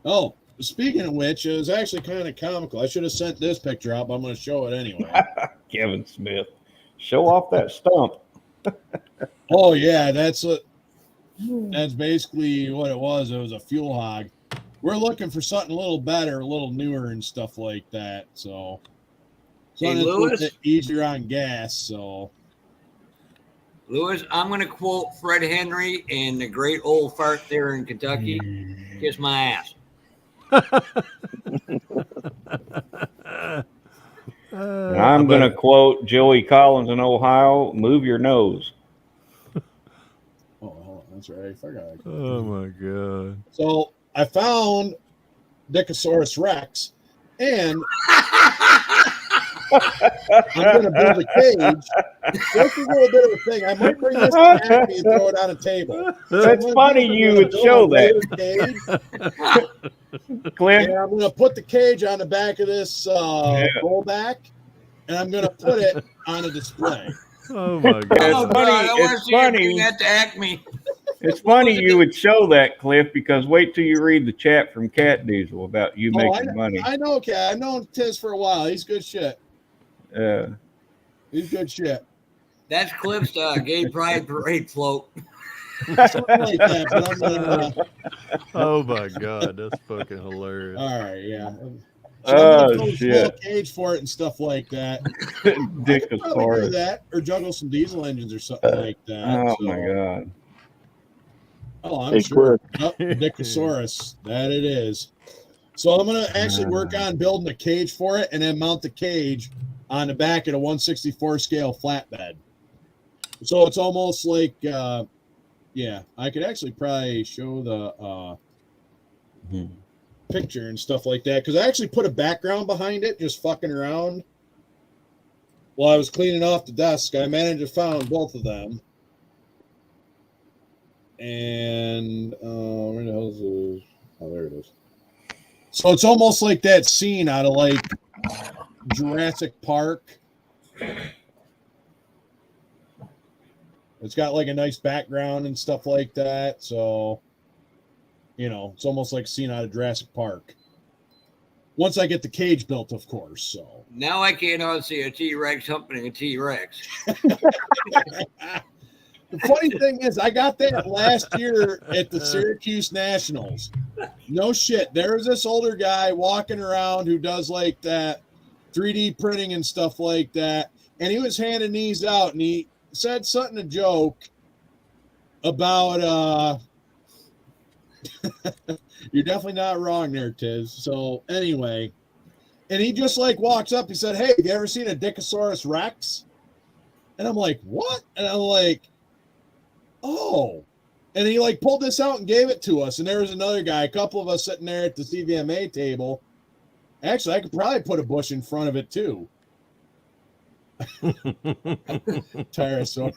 Oh, speaking of which, it was actually kind of comical. I should have sent this picture out, but I'm going to show it anyway. Kevin Smith, show off that stump. Oh yeah, that's basically what it was. It was a fuel hog. We're looking for something a little better, a little newer and stuff like that. So something that's a little bit easier on gas. So Lewis, I'm going to quote Fred Henry and the great old fart there in Kentucky. Kiss my ass. And I'm going to quote Joey Collins in Ohio, move your nose. Oh, that's right. I forgot. Oh, my God. So I found Dickosaurus Rex, and I'm going to build a cage. This is a little bit of a thing. I might bring this to Acme and throw it on a table. That's funny you would show that. Clint. And I'm going to put the cage on the back of this rollback, and I'm going to put it on a display. Oh my God! Oh God! I want to see you bring that to Acme. It's funny you would show that, Cliff, because wait till you read the chat from Cat Diesel about you making money. I know Cat. I've known Tiz for a while. He's good shit. Yeah. He's good shit. That's Cliff's gay pride parade float. Something like that, but oh my God, that's fucking hilarious. All right, yeah. So I'm gonna build a small cage for it and stuff like that. Dick I could probably do that, or juggle some diesel engines or something like that. Oh my God. Oh, I'm sure. Oh, Dickosaurus, that it is. So I'm gonna actually work on building a cage for it, and then mount the cage on the back of a 1/64 scale flatbed. So it's almost like, yeah, I could actually probably show the picture and stuff like that, because I actually put a background behind it, just fucking around. While I was cleaning off the desk, I managed to find both of them. And where the hell is it? Oh, there it is. So it's almost like that scene out of like Jurassic Park. It's got like a nice background and stuff like that. So, you know, it's almost like a scene out of Jurassic Park. Once I get the cage built, of course. So now I can't unsee a T-Rex humping a T-Rex. The funny thing is, I got that last year at the Syracuse Nationals. No shit. There was this older guy walking around who does like that 3D printing and stuff like that. And he was handing these out, and he said something, a joke about, you're definitely not wrong there, Tiz. So anyway, and he just like walks up. He said, "Hey, have you ever seen a Dickosaurus Rex?" And I'm like, "What?" And I'm like, "Oh." And he like pulled this out and gave it to us. And there was another guy, a couple of us sitting there at the CVMA table. Actually, I could probably put a bush in front of it too. Pterosaur.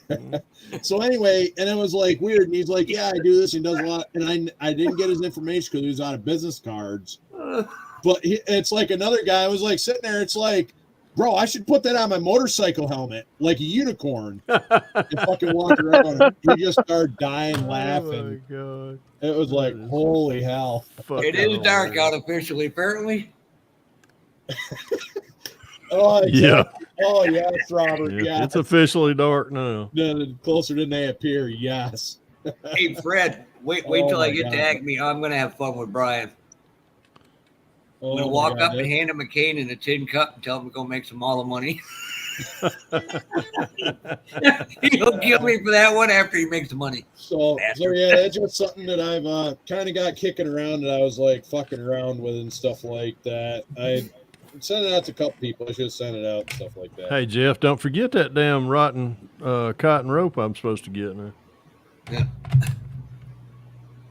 So anyway, and it was like weird. And he's like, "Yeah, I do this." And he does a lot. And I didn't get his information because he was out of business cards. But it's like another guy was like sitting there. It's like, bro, I should put that on my motorcycle helmet like a unicorn and fucking walk around. We just started dying laughing. Oh my God. It was like, holy hell. It is dark out officially, apparently. Oh, exactly. Yeah. Oh, yes, Robert. Yeah. It's officially dark now. The closer than they appear, yes. Hey, Fred, wait till I get to Acme. I'm going to have fun with Brian. I'm going to walk up and hand him a cane and a tin cup and tell him to go make some all the money. He'll kill me for that one after he makes the money. So yeah, that's just something that I've kind of got kicking around that I was like fucking around with and stuff like that. I sent it out to a couple people. I should have sent it out and stuff like that. Hey, Jeff, don't forget that damn rotten cotton rope I'm supposed to get now. Yeah.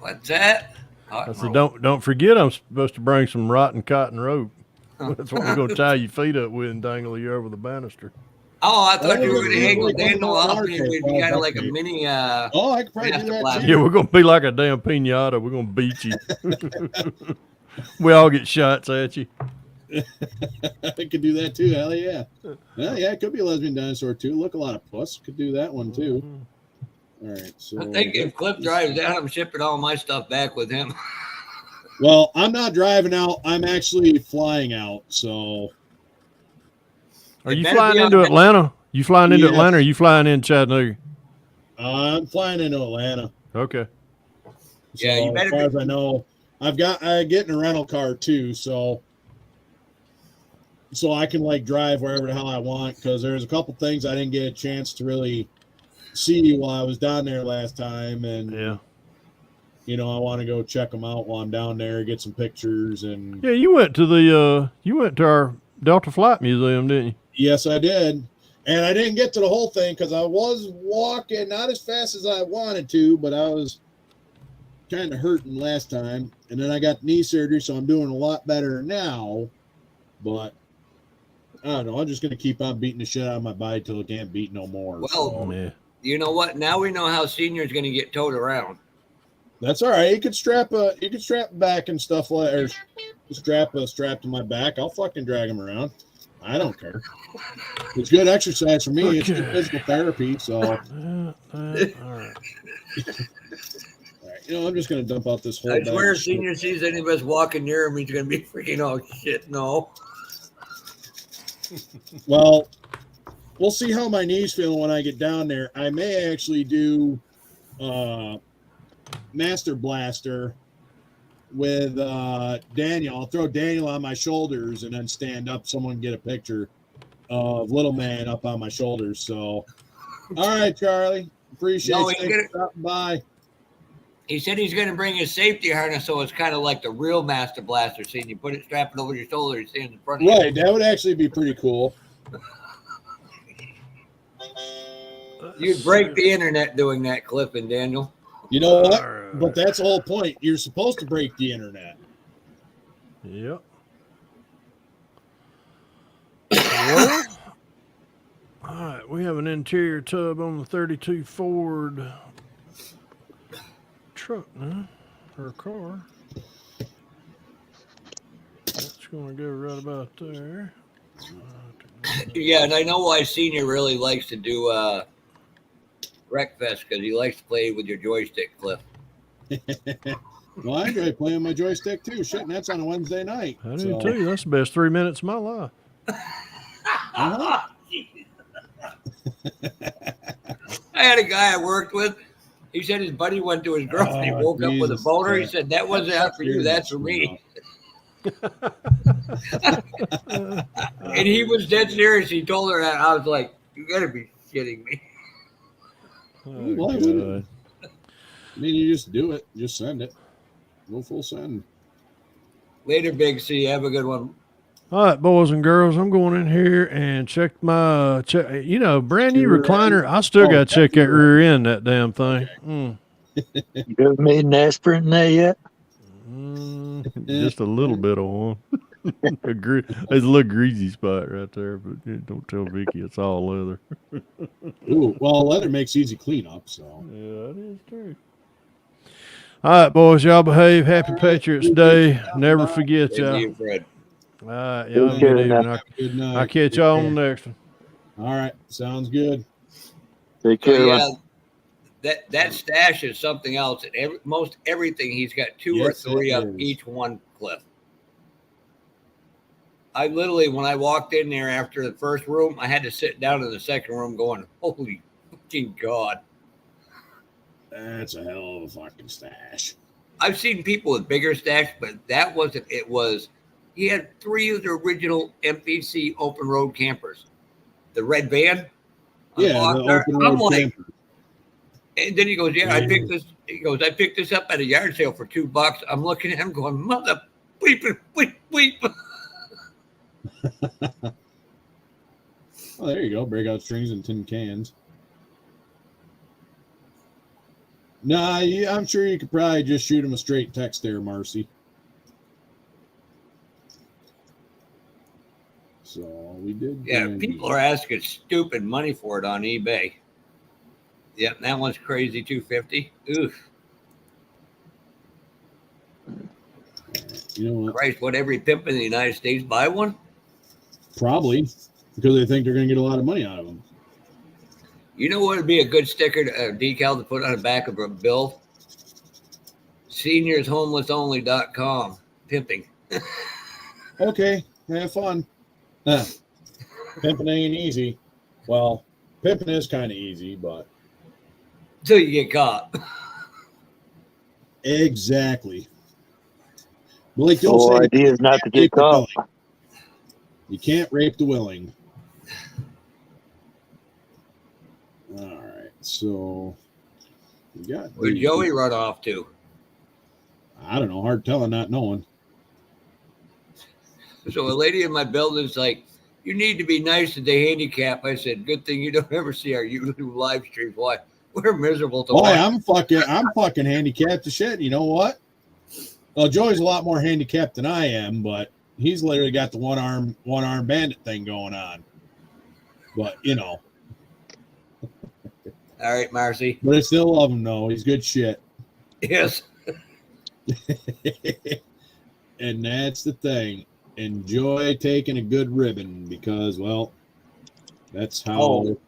What's that? I said, don't forget I'm supposed to bring some rotten cotton rope. That's what we're going to tie your feet up with and dangle you over the banister. Oh, I thought you were going to hang with Daniel off and we'd be kind of like a mini. I could probably do that too. Yeah, we're going to be like a damn piñata. We're going to beat you. We all get shots at you. I could do that too. Hell yeah. Well, yeah, it could be a lesbian dinosaur too. Look, a lot of puss could do that one too. All right. So I think if Cliff drives down, I'm shipping all my stuff back with him. Well, I'm not driving out. I'm actually flying out. So, are you flying into Atlanta? You flying into Atlanta, or are you flying in Chattanooga? I'm flying into Atlanta. Okay. So, yeah, you better. As far as I know, I get in a rental car too, so I can like drive wherever the hell I want, because there's a couple things I didn't get a chance to really see while I was down there last time, and you know, I want to go check them out while I'm down there, get some pictures. And yeah, you went to our Delta Flight Museum, didn't you? Yes, I did. And I didn't get to the whole thing because I was walking not as fast as I wanted to, but I was kind of hurting last time. And then I got knee surgery, so I'm doing a lot better now. But I don't know. I'm just going to keep on beating the shit out of my body till it can't beat no more. Well, so. Yeah. You know what? Now we know how Senior's going to get towed around. That's all right. You could strap back and stuff like, or strap a strap to my back. I'll fucking drag him around. I don't care. It's good exercise for me. It's good physical therapy. So, all right. You know, I'm just gonna dump out this whole. I swear, if Senior sees any of us walking near him, he's gonna be freaking out. Shit, no. Well, we'll see how my knees feel when I get down there. I may actually do Master Blaster with Daniel. I'll throw Daniel on my shoulders and then stand up. Someone can get a picture of little man up on my shoulders. So, all right, Charlie. Appreciate you stopping by. He said he's going to bring his safety harness, so it's kind of like the real Master Blaster scene. You put it, strap it over your shoulder, you stand in front of you. Right, that would actually be pretty cool. You'd break the internet doing that, Cliff and Daniel. You know what? But that's the whole point. You're supposed to break the internet. Yep. Well, all right, we have an interior tub on the 32 Ford truck now, or car. That's going to go right about there. Yeah, and I know why Senior really likes to do Wreckfest, because he likes to play with your joystick, Cliff. Well, I enjoy playing my joystick too. Shit, and that's on a Wednesday night. I do too. That's the best 3 minutes of my life. I had a guy I worked with. He said his buddy went to his girlfriend. He woke up with a boner. He said, "That wasn't out for you. That's for me." And he was dead serious. He told her that. I was like, "You got to be shitting me." Why wouldn't? I mean, you just do it. Just send it. Go full send. Later, Big C. Have a good one. All right, boys and girls, I'm going in here and check my you know, brand new recliner. I still got to check that rear end, that damn thing. You haven't made an aspirin in there yet? Just a little bit of one. There's a little greasy spot right there, but don't tell Vicky it's all leather. Ooh, well, leather makes easy cleanup, so. Yeah, that is true. All right, boys, y'all behave. Happy Patriots Day. Never forget y'all. All right, y'all good evening. Good night. I'll catch y'all on the next one. All right, sounds good. Take care. Yeah, that stash is something else. And most everything, he's got two or three of each one, Cliff. I literally, when I walked in there after the first room, I had to sit down in the second room going, holy fucking God. That's a hell of a fucking stash. I've seen people with bigger stash, but that wasn't, it was, he had three of the original MPC open road campers. The red van. Yeah, the open road camper. And then he goes, yeah, I picked this. He goes, I picked this up at a yard sale for $2. I'm looking at him going, mother bleep. Oh, there you go. Breakout strings and tin cans. Nah, I'm sure you could probably just shoot him a straight text there, Marcy. So we did. Yeah, people are asking stupid money for it on eBay. Yep, that one's crazy, $250. Oof. You know what? Christ, would every pimp in the United States buy one? Probably, because they think they're going to get a lot of money out of them. You know what would be a good sticker, decal to put on the back of a bill? SeniorsHomelessOnly.com. Pimping. Okay, have fun. Pimping ain't easy. Well, pimping is kind of easy, but... Until you get caught. Exactly. Like the whole idea is not to get caught. You can't rape the willing. All right, so we got. Where'd Joey run off to? I don't know. Hard telling, not knowing. So a lady in my building's like, "You need to be nice to the handicap." I said, "Good thing you don't ever see our YouTube live streams. Why? We're miserable to watch." I'm fucking handicapped to shit. You know what? Well, Joey's a lot more handicapped than I am, but he's literally got the one arm bandit thing going on. But you know. All right, Marcy. But I still love him though. He's good shit. Yes. And that's the thing. Enjoy taking a good ribbon because, well, that's how. Oh,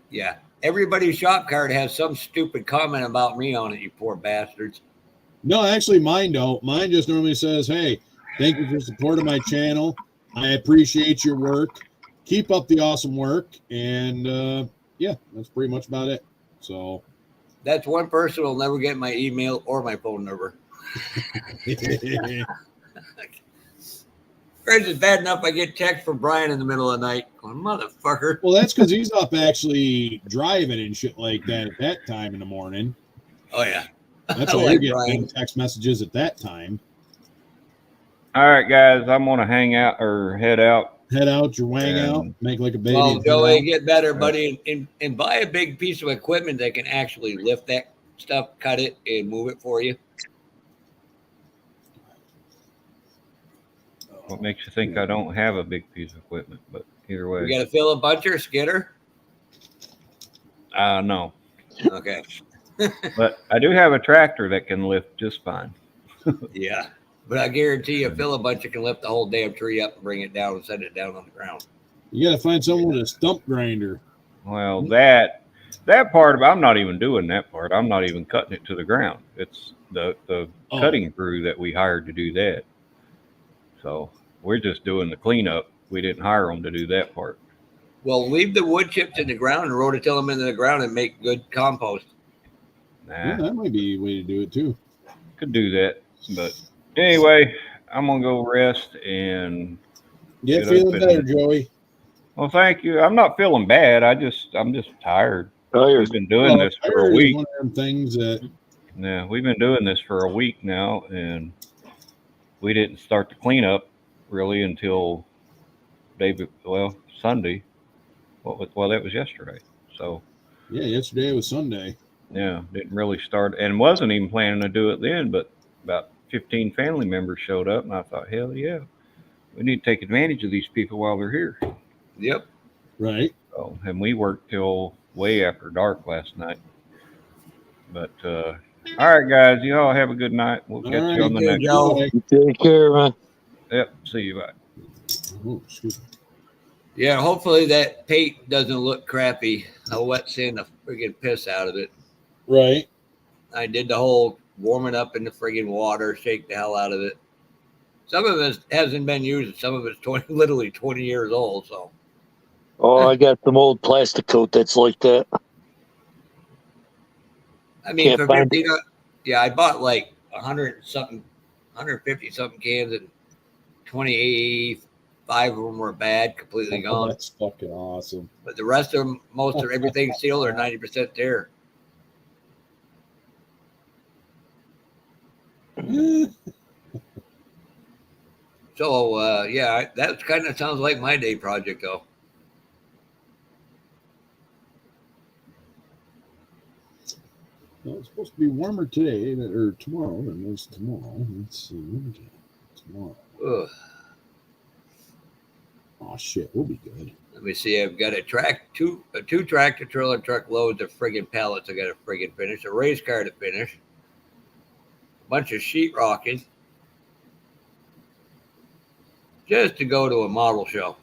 yeah. Everybody's shop card has some stupid comment about me on it, you poor bastards. No, actually, mine don't. Mine just normally says, hey, thank you for supporting my channel. I appreciate your work. Keep up the awesome work. And, yeah, that's pretty much about it. So that's one person who'll never get my email or my phone number. It's bad enough I get text from Brian in the middle of the night going, motherfucker. Well, that's because he's up actually driving and shit like that at that time in the morning. Oh, yeah. That's why you get text messages at that time. All right, guys, I'm going to hang out or head out. Head out, your wang out, make like a baby. Well, Joey, get better, buddy, and buy a big piece of equipment that can actually lift that stuff, cut it, and move it for you. What makes you think I don't have a big piece of equipment? But either way. You got a filibuster, skidder? No. Okay. But I do have a tractor that can lift just fine. Yeah. But I guarantee you a filibuster can lift the whole damn tree up and bring it down and set it down on the ground. You got to find someone with a stump grinder. Well, that part of I'm not even doing that part. I'm not even cutting it to the ground. It's the cutting crew that we hired to do that. So we're just doing the cleanup. We didn't hire them to do that part. Well, leave the wood chips in the ground and rototill them into the ground and make good compost. Nah, yeah, that might be a way to do it too. Could do that. But anyway, I'm going to go rest and get feeling better, Joey. Well, thank you. I'm not feeling bad. I'm just tired. We've been doing this for a week. One of them things that... Yeah, we've been doing this for a week now, and we didn't start the cleanup really until Sunday. Well, that was yesterday. So yeah, yesterday was Sunday. Yeah, didn't really start, and wasn't even planning to do it then. But about 15 family members showed up, and I thought, hell yeah, we need to take advantage of these people while they're here. Yep. Right. So, and we worked till way after dark last night. But all right, guys, you all have a good night. We'll catch you on the next one. Take care, man. Yep. See you. Bye. Oh, excuse me. Yeah, hopefully that paint doesn't look crappy. I'll wet sand the friggin' piss out of it. Right. I did the whole warm it up in the friggin' water, shake the hell out of it. Some of it hasn't been used. Some of it's literally 20 years old. So. Oh, I got some old plastic coat that's like that. I mean, for 15, yeah, I bought like 150 something cans, and 25 of them were bad, completely gone. That's fucking awesome. But the rest of them, most of everything sealed or 90% there. So, yeah, that kind of sounds like my day project, though. Well, it's supposed to be warmer today or tomorrow than it is tomorrow. Let's see. Tomorrow. Ugh. Oh shit, we'll be good. Let me see. I've got two tractor trailer truck loads of friggin' pallets I got to friggin' finish. A race car to finish. A bunch of sheetrocking. Just to go to a model show.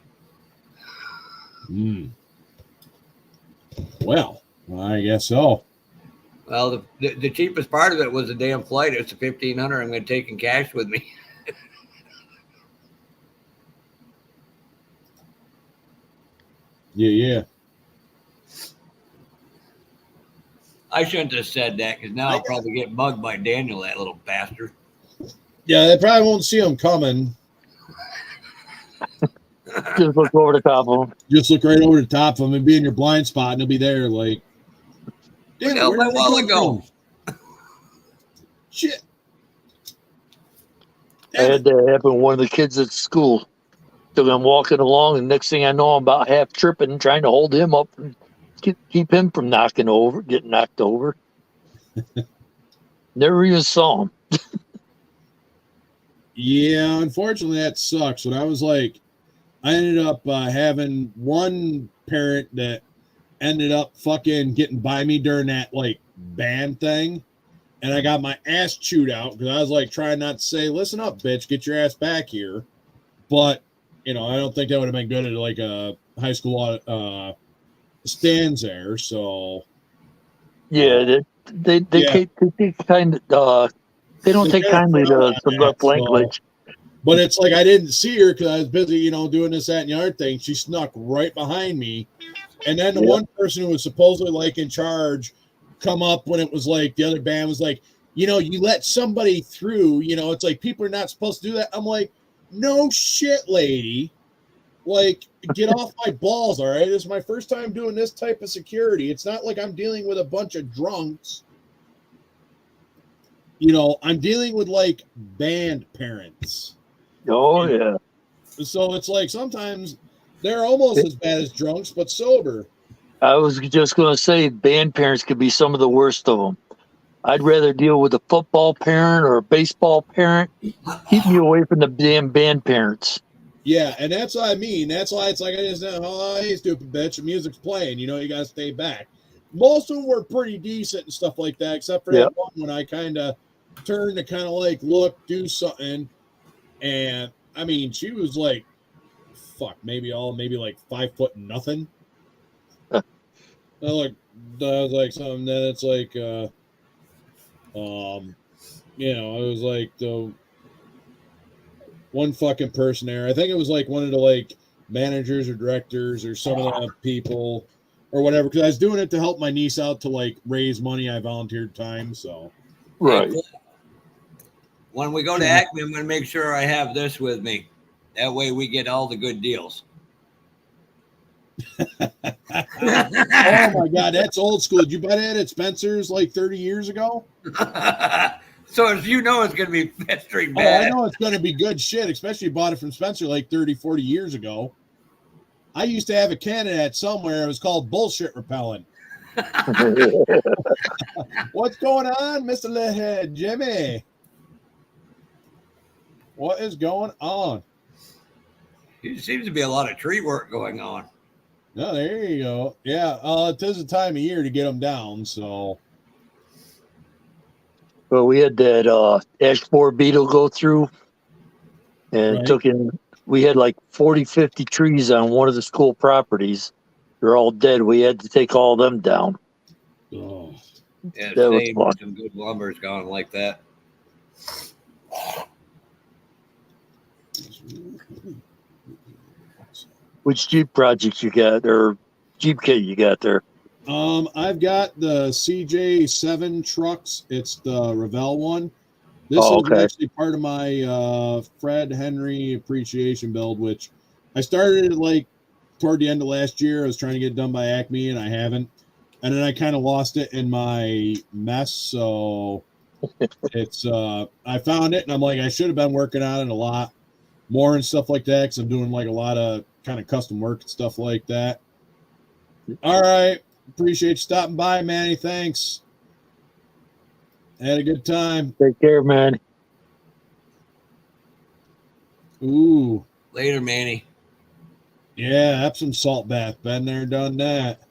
Well, I guess so. Well, the cheapest part of it was the damn flight. It's a $1,500 I'm going to take in cash with me. Yeah. I shouldn't have said that because now I'll probably get mugged by Daniel, that little bastard. Yeah, they probably won't see him coming. Just look over the top of him. Just look right over the top of him and be in your blind spot, and he'll be there like. Where the hell my wallet go? Shit. I had that happen with one of the kids at school. So I'm walking along, and next thing I know, I'm about half tripping, trying to hold him up and keep him from getting knocked over. Never even saw him. Yeah, unfortunately, that sucks. But I was like, I ended up having one parent that ended up fucking getting by me during that like band thing. And I got my ass chewed out because I was like trying not to say, listen up, bitch, get your ass back here. But, I don't think that would have been good at like a high school stands there. So, Yeah, they take kind of they don't take kindly to some rough language. But it's like I didn't see her because I was busy, doing this, that, and the other thing. She snuck right behind me. And then the one person who was supposedly like in charge come up when it was like the other band was like, you let somebody through, it's like people are not supposed to do that. I'm like, no shit, lady. Like, get off my balls, all right? This is my first time doing this type of security. It's not like I'm dealing with a bunch of drunks. I'm dealing with like band parents. Oh, yeah. So it's like sometimes they're almost as bad as drunks, but sober. I was just going to say band parents could be some of the worst of them. I'd rather deal with a football parent or a baseball parent. Keep me away from the damn band parents. Yeah, and that's what I mean. That's why it's like, I just hey, stupid bitch, the music's playing. You got to stay back. Most of them were pretty decent and stuff like that, except for that one when I kind of turned to kind of like look, do something. And, I mean, she was like, maybe like 5 foot nothing. I was like something that it's like, it was like the one fucking person there. I think it was like one of the like managers or directors or some of the people or whatever, because I was doing it to help my niece out to like raise money. I volunteered time, so right. When we go to Acme, I'm going to make sure I have this with me. That way we get all the good deals. Oh my god, that's old school. Did you buy that at Spencer's like 30 years ago? So if it's going to be festering bad. I know it's going to be good shit, especially you bought it from Spencer like 30, 40 years ago. I used to have a can of that somewhere. It was called bullshit repellent. What's going on, Mr. Leadhead? Jimmy? What is going on? There seems to be a lot of tree work going on. Oh, there you go. Yeah, it is a time of year to get them down, so. Well, we had that ash borer beetle go through and took in, we had like 40, 50 trees on one of the school properties. They're all dead. We had to take all of them down. Oh. Yeah, that was fun. Some good lumber's gone like that. Which Jeep projects you got, or Jeep kit you got there? I've got the CJ7 trucks. It's the Revell one. This is actually part of my Fred Henry appreciation build, which I started it like toward the end of last year. I was trying to get it done by Acme, and I haven't. And then I kind of lost it in my mess. So it's I found it, and I'm like, I should have been working on it a lot more and stuff like that, because I'm doing like a lot of kind of custom work and stuff like that. All right. Appreciate you stopping by, Manny. Thanks. Had a good time. Take care, man. Ooh. Later, Manny. Yeah, Epsom salt bath. Been there, done that.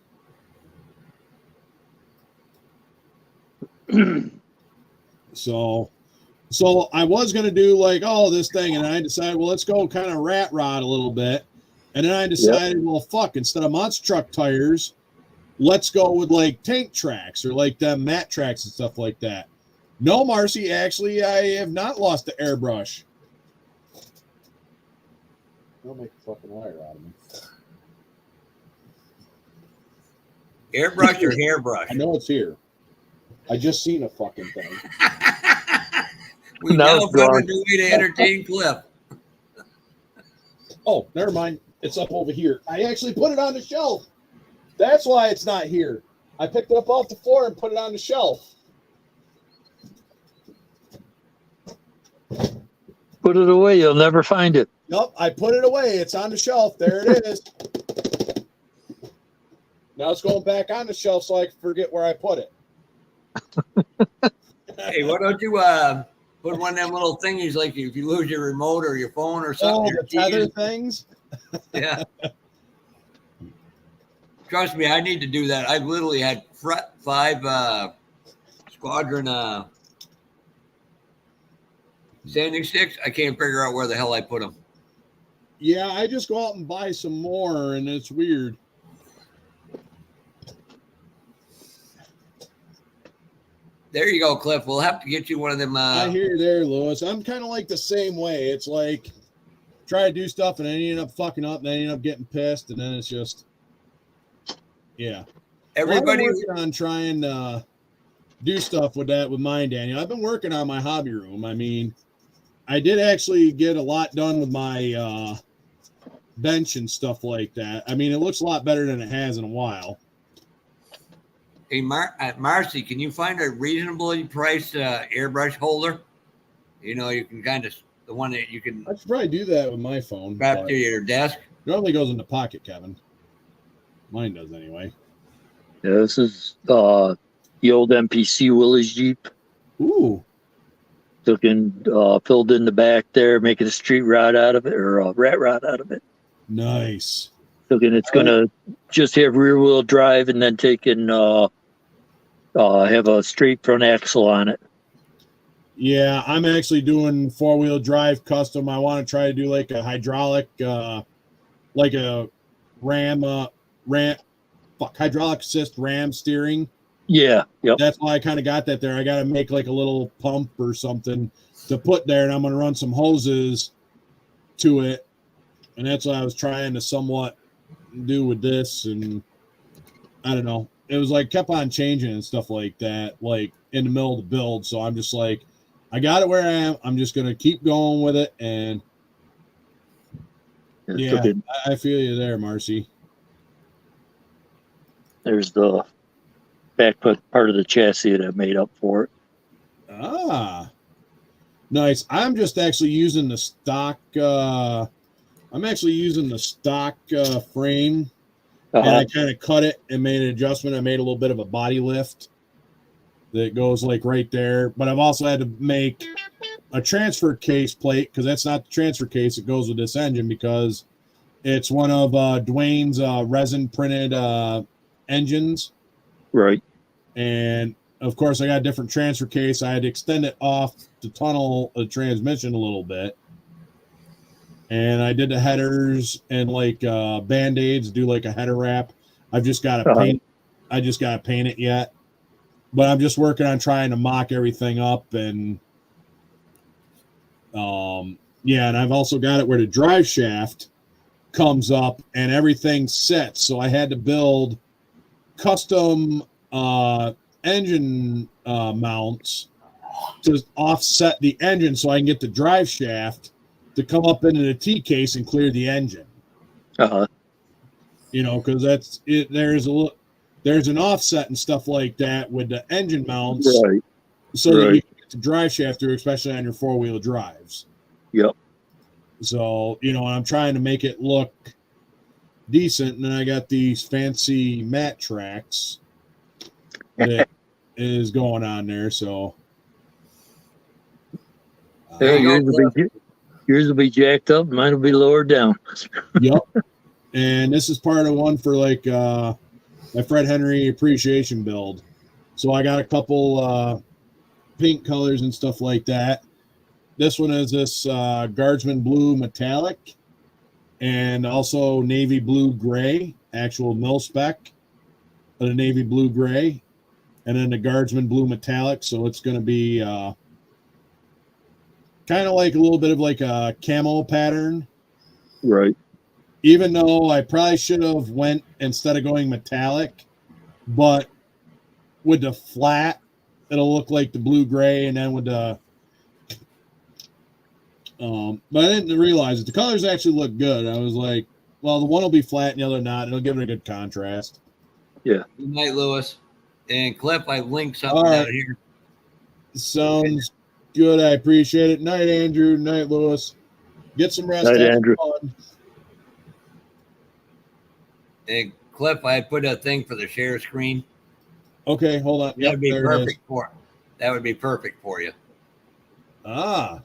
So I was going to do like, this thing, and I decided, well, let's go kind of rat rod a little bit. And then I decided, well, fuck, instead of monster truck tires, let's go with like tank tracks or like the mat tracks and stuff like that. No, Marcy, actually, I have not lost the airbrush. Don't make a fucking liar out of me. Airbrush or hairbrush? I know it's here. I just seen a fucking thing. We now found a new way to entertain Cliff. Oh, never mind. It's up over here. I actually put it on the shelf. That's why it's not here. I picked it up off the floor and put it on the shelf. Put it away. You'll never find it. Nope, I put it away. It's on the shelf. There it is. Now it's going back on the shelf so I can forget where I put it. Hey, why don't you Put one of them little thingies like if you lose your remote or your phone or something. Oh, the tether things? Yeah. Trust me, I need to do that. I've literally had 5 squadron sanding sticks. I can't figure out where the hell I put them. Yeah, I just go out and buy some more, and it's weird. There you go, Cliff. We'll have to get you one of them. I hear you there, Lewis. I'm kind of like the same way. It's like try to do stuff, and then you end up fucking up, and then you end up getting pissed, and then it's just, yeah. Everybody working on trying to do stuff with that with mine, Daniel. I've been working on my hobby room. I mean, I did actually get a lot done with my bench and stuff like that. I mean, it looks a lot better than it has in a while. Hey, Marcy, can you find a reasonably priced airbrush holder? You know, you can kind of, the one that you can. I should probably do that with my phone. Strap to your desk. It normally goes in the pocket, Kevin. Mine does anyway. Yeah, this is the old MPC Willys Jeep. Ooh. Took in, filled in the back there, making a street rod out of it, or a rat rod out of it. Nice. Thinking it's gonna just have rear wheel drive and then taking have a straight front axle on it. Yeah, I'm actually doing 4-wheel drive custom. I want to try to do like a hydraulic, like a hydraulic assist ram steering. Yeah, yep. That's why I kind of got that there. I got to make like a little pump or something to put there, and I'm going to run some hoses to it. And that's what I was trying to somewhat do with this. And I don't know. It was like kept on changing and stuff like that, like in the middle of the build. So I'm just like, I got it where I am. I'm just going to keep going with it. And yeah, I feel you there, Marcy. There's the back part of the chassis that I made up for it. Ah, nice. I'm just actually using the stock. I'm actually using the stock frame, and I kind of cut it and made an adjustment. I made a little bit of a body lift that goes like right there. But I've also had to make a transfer case plate because that's not the transfer case. It goes with this engine because it's one of Dwayne's resin printed engines. Right. And of course, I got a different transfer case. I had to extend it off to tunnel the transmission a little bit. And I did the headers and like band-aids, do like a header wrap. I've just got to paint. I just got to paint it yet. But I'm just working on trying to mock everything up. And yeah, and I've also got it where the drive shaft comes up and everything sets. So I had to build custom engine mounts to offset the engine so I can get the drive shaft to come up into the T case and clear the engine. You know, because that's it. There's an offset and stuff like that with the engine mounts, right. So that you can get the drive shaft through, especially on your 4-wheel drives. Yep. So you know, I'm trying to make it look decent, and then I got these fancy mat tracks that is going on there. So yours will be jacked up, mine will be lowered down. Yep. And this is part of one for like my Fred Henry appreciation build. So I got a couple pink colors and stuff like that. This one is this Guardsman Blue Metallic and also Navy Blue Gray, actual mil spec of the Navy Blue Gray. And then the Guardsman Blue Metallic. So it's going to be kind of like a little bit of like a camo pattern. Right. Even though I probably should have went instead of going metallic, but with the flat, it'll look like the blue gray, and then with the but I didn't realize it. The colors actually look good. I was like, well, the one will be flat and the other not. It'll give it a good contrast. Yeah. Good night, Lewis. And Cliff, I linked something out here. Sounds good. I appreciate it. Night, Andrew. Night, Lewis. Get some rest. Night, Andrew. And Cliff, I put a thing for the share screen. Okay, hold on. That would be perfect for you. Ah.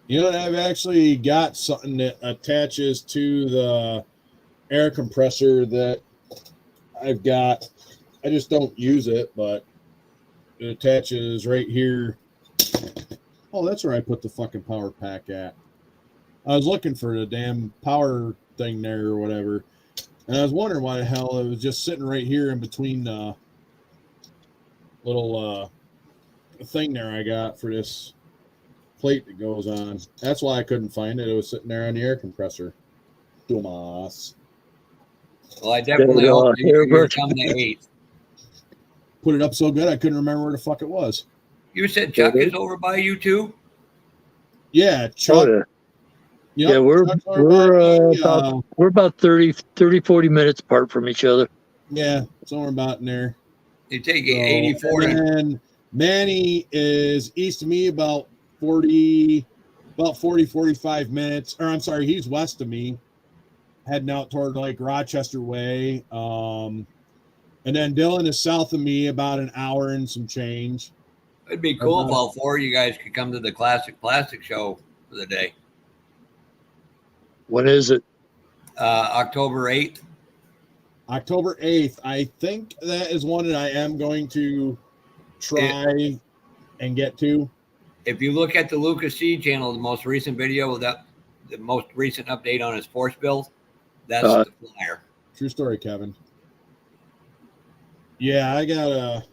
You know, I've actually got something that attaches to the air compressor that I've got. I just don't use it, but it attaches right here. Oh, that's where I put the fucking power pack at. I was looking for the damn power thing there or whatever. And I was wondering why the hell it was just sitting right here in between the little thing there I got for this plate that goes on. That's why I couldn't find it. It was sitting there on the air compressor. Dumas. Well, I definitely hope that you're coming to 8. Put it up so good I couldn't remember where the fuck it was. You said Chuck is over by you too? Yeah, Chuck. Oh, yeah. Yep, Yeah, we're about 30, 40 minutes apart from each other. Yeah, somewhere about in there. You take 80, 40. And Manny is east of me about 40, 45 minutes. Or I'm sorry, he's west of me, heading out toward like Rochester way. And then Dylan is south of me about an hour and some change. It'd be cool if all 4 of you guys could come to the Classic Plastic Show for the day. When is it? October 8th. October 8th. I think that is one that I am going to try and get to. If you look at the Lucas C channel, the most recent video, the most recent update on his force build, that's the flyer. True story, Kevin. Yeah, I got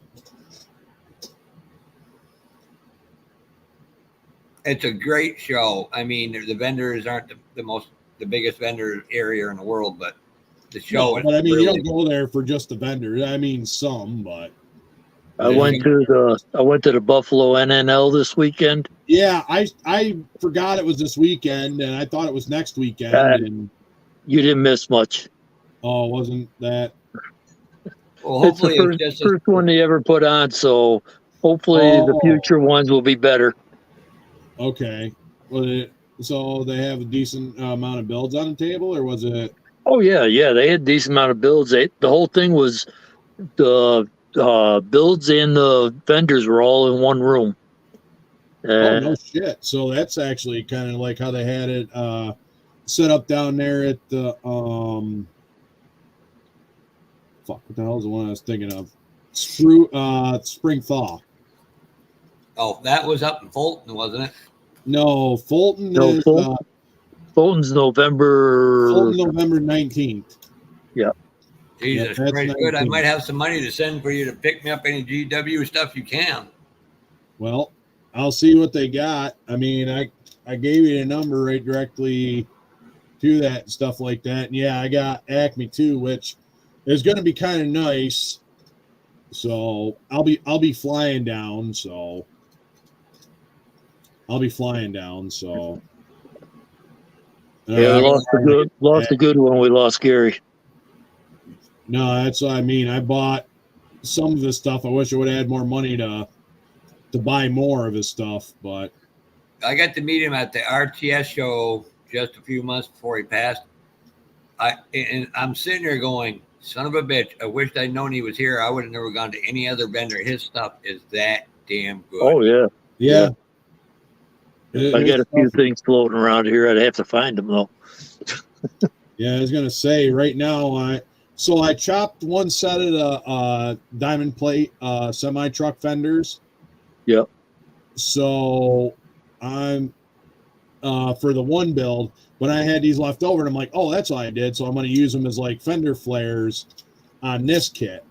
It's a great show. I mean, the vendors aren't the biggest vendor area in the world, but the show. No, but I mean, really, you don't go there for just the vendors. I mean, some, but I went to the Buffalo NNL this weekend. Yeah, I forgot it was this weekend, and I thought it was next weekend. And you didn't miss much. Oh, wasn't that? Well, hopefully it's the first one they ever put on, so hopefully the future ones will be better. Okay. So they have a decent amount of builds on the table, or was it? Oh yeah, they had a decent amount of builds. The whole thing was the builds and the vendors were all in one room. Oh no shit! So that's actually kind of like how they had it set up down there at the fuck. What the hell is the one I was thinking of? Spring Thaw. Oh, that was up in Fulton, wasn't it? No, Fulton. No, is, Fulton's November. Fulton, November 19th. Yeah. Jesus Christ, good. I might have some money to send for you to pick me up any GW stuff you can. Well, I'll see what they got. I mean, I gave you a number right directly to that and stuff like that. And yeah, I got Acme too, which is going to be kind of nice. So I'll be flying down. So Yeah, lost a good one. We lost Gary. No, that's what I mean. I bought some of his stuff. I wish I would have had more money to buy more of his stuff, but I got to meet him at the RTS show just a few months before he passed. I'm sitting there going, son of a bitch, I wished I'd known he was here. I would have never gone to any other vendor. His stuff is that damn good. Oh, yeah. Yeah. I got a few things floating around here. I'd have to find them, though. Yeah, I was going to say right now, I chopped one set of the diamond plate semi-truck fenders. Yep. So I'm for the one build, when I had these left over, and I'm like, oh, that's what I did. So I'm going to use them as like fender flares on this kit.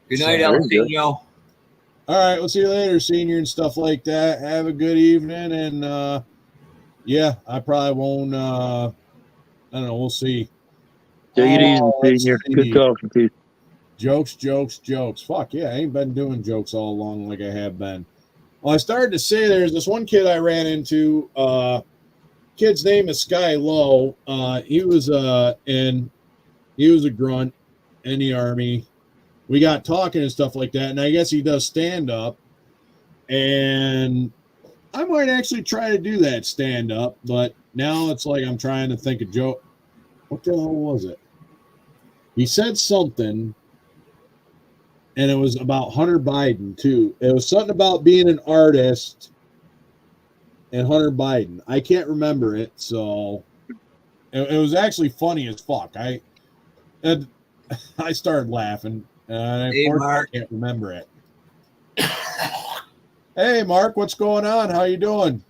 Good night, Alcino. All right, we'll see you later, senior, and stuff like that. Have a good evening, and yeah, I probably won't. I don't know. We'll see. Take it easy, senior. Good talking to you. Jokes. Fuck yeah, I ain't been doing jokes all along like I have been. Well, I started to say there's this one kid I ran into. Kid's name is Sky Low. He was a grunt in the Army. We got talking and stuff like that, and I guess he does stand up. And I might actually try to do that stand up, but now it's like I'm trying to think of joke. What the hell was it? He said something. and it was about Hunter Biden too. It was something about being an artist and Hunter Biden. I can't remember it, so it was actually funny as fuck. I started laughing. Hey, Unfortunately, Mark. I can't remember it. Hey, Mark, what's going on? How you doing?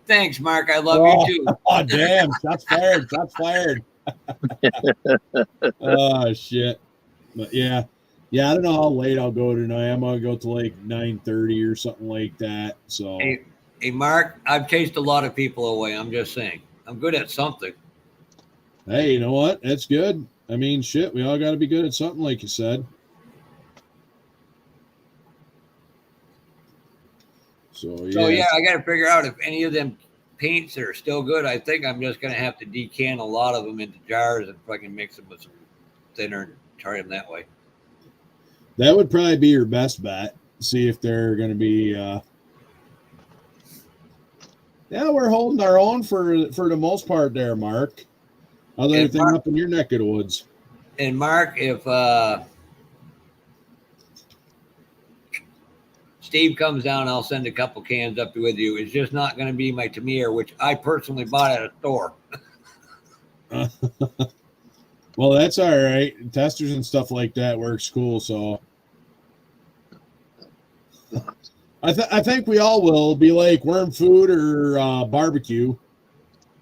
Thanks, Mark. I love you too. Oh, damn. Shots fired. Shots fired. Oh, shit. But yeah. Yeah, I don't know how late I'll go tonight. I'm going to go to like 9:30 or something like that. So, Hey, Mark, I've chased a lot of people away. I'm just saying. I'm good at something. hey, you know what? That's good. I mean, shit, we all got to be good at something, like you said. So yeah, I got to figure out if any of them paints are still good. I think I'm just going to have to decant a lot of them into jars and fucking mix them with some thinner and try them that way. that would probably be your best bet. See if they're going to be. Yeah, we're holding our own for the most part there, Mark. How's everything up in your neck of the woods? And Mark, if Steve comes down, I'll send a couple cans up with you. It's just not going to be my Tamir, which I personally bought at a store. Well, that's all right. Testers and stuff like that works cool. So I think we all will be like worm food or barbecue,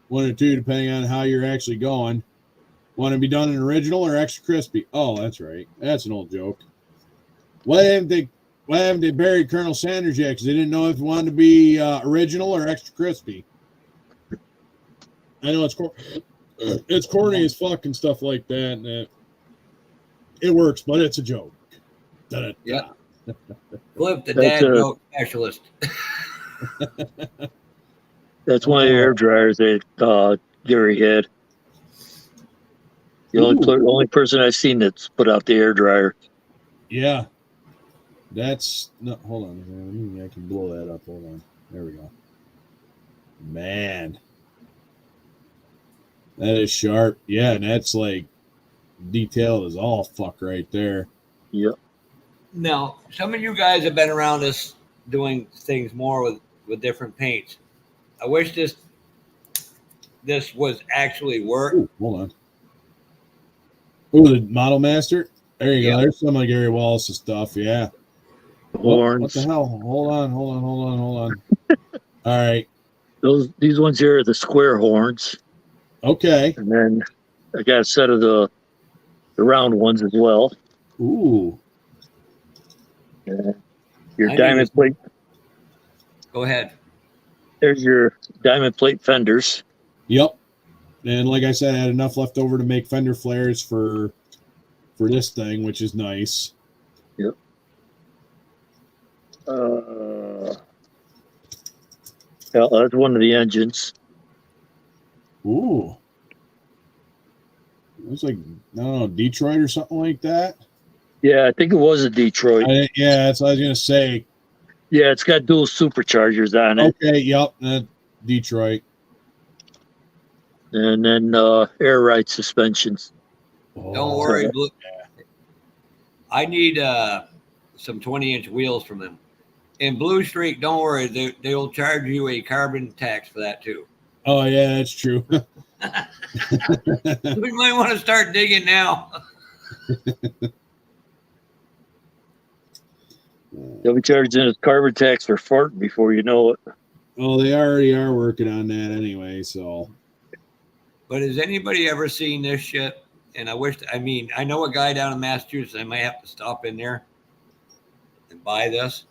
one or two, depending on how you're actually going. Want to be done in original or extra crispy? Oh, that's right. That's an old joke. Why haven't they buried Colonel Sanders yet? Because they didn't know if it wanted to be original or extra crispy. I know it's corny as fuck and stuff like that. And it works, but it's a joke. Yeah. Flip the dad joke specialist. That's one of the air dryers that Gary had. The only person I've seen that's put out the air dryer. Yeah. That's no. Hold on. I can blow that up. Hold on. There we go. Man, that is sharp. Yeah, and that's like detailed as all fuck right there. Yep. Now, some of you guys have been around us doing things more with different paints. I wish this was actually work. Ooh, hold on. Oh, the Model Master. There you go. There's some of Gary Wallace's stuff. Yeah. Horns. What the hell? Hold on. All right. These ones here are the square horns. Okay. And then I got a set of the round ones as well. Ooh. Your diamond plate. Go ahead. There's your diamond plate fenders. Yep. And like I said, I had enough left over to make fender flares for this thing, which is nice. Yep. That's one of the engines. Ooh. It was like, I don't know, Detroit or something like that. Yeah, I think it was a Detroit. Yeah, that's what I was going to say. Yeah, it's got dual superchargers on it. Okay, yep, Detroit. And then air ride suspensions. Don't worry. I need some 20-inch wheels from them. In Blue Streak, don't worry. They'll charge you a carbon tax for that, too. Oh, yeah, that's true. We might want to start digging now. They'll be charging a carbon tax for farting before you know it. Well, they already are working on that anyway, so. But has anybody ever seen this shit? And I know a guy down in Massachusetts. I might have to stop in there and buy this.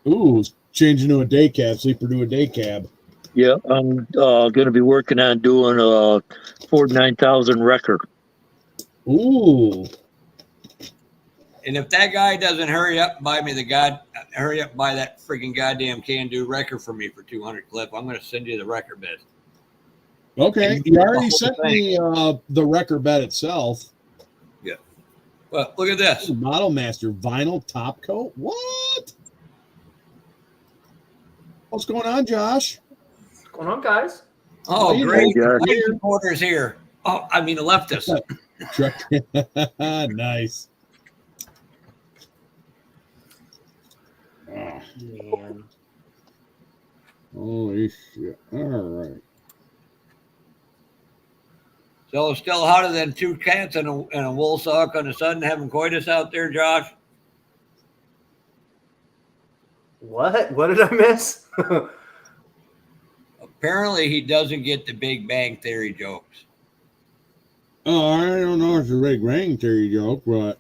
Ooh, changing to a day cab, sleeper to a day cab. Yeah, I'm going to be working on doing a Ford 9000 wrecker. Ooh. And if that guy doesn't hurry up and buy that freaking goddamn can-do wrecker for me for 200 clip, I'm going to send you the wrecker bed. Okay, you already sent me the wrecker bed itself. Yeah. Well, look at this. Model Master vinyl top coat. What? What's going on, Josh? What's going on, guys? Oh, you great. know, White supporters here. Oh, I mean, the leftists. Truck. Nice. Oh, Man. holy shit. All right. So still hotter than two cats and a wool sock on the sun having coitus out there, Josh? What? What did I miss? Apparently he doesn't get the Big Bang Theory jokes. Oh, I don't know if it's a Big Bang Theory joke, but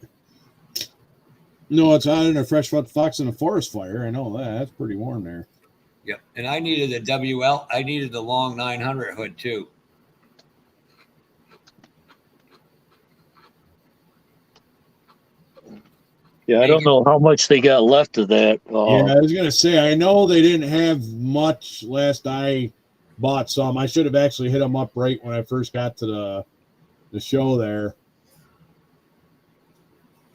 no, it's hotter than a fresh fox in a forest fire. I know that. That's pretty warm there. Yep. And I needed I needed the long 900 hood too. Yeah, I don't know how much they got left of that. Yeah, I was gonna say I know they didn't have much last I bought some. I should have actually hit them up right when I first got to the show there.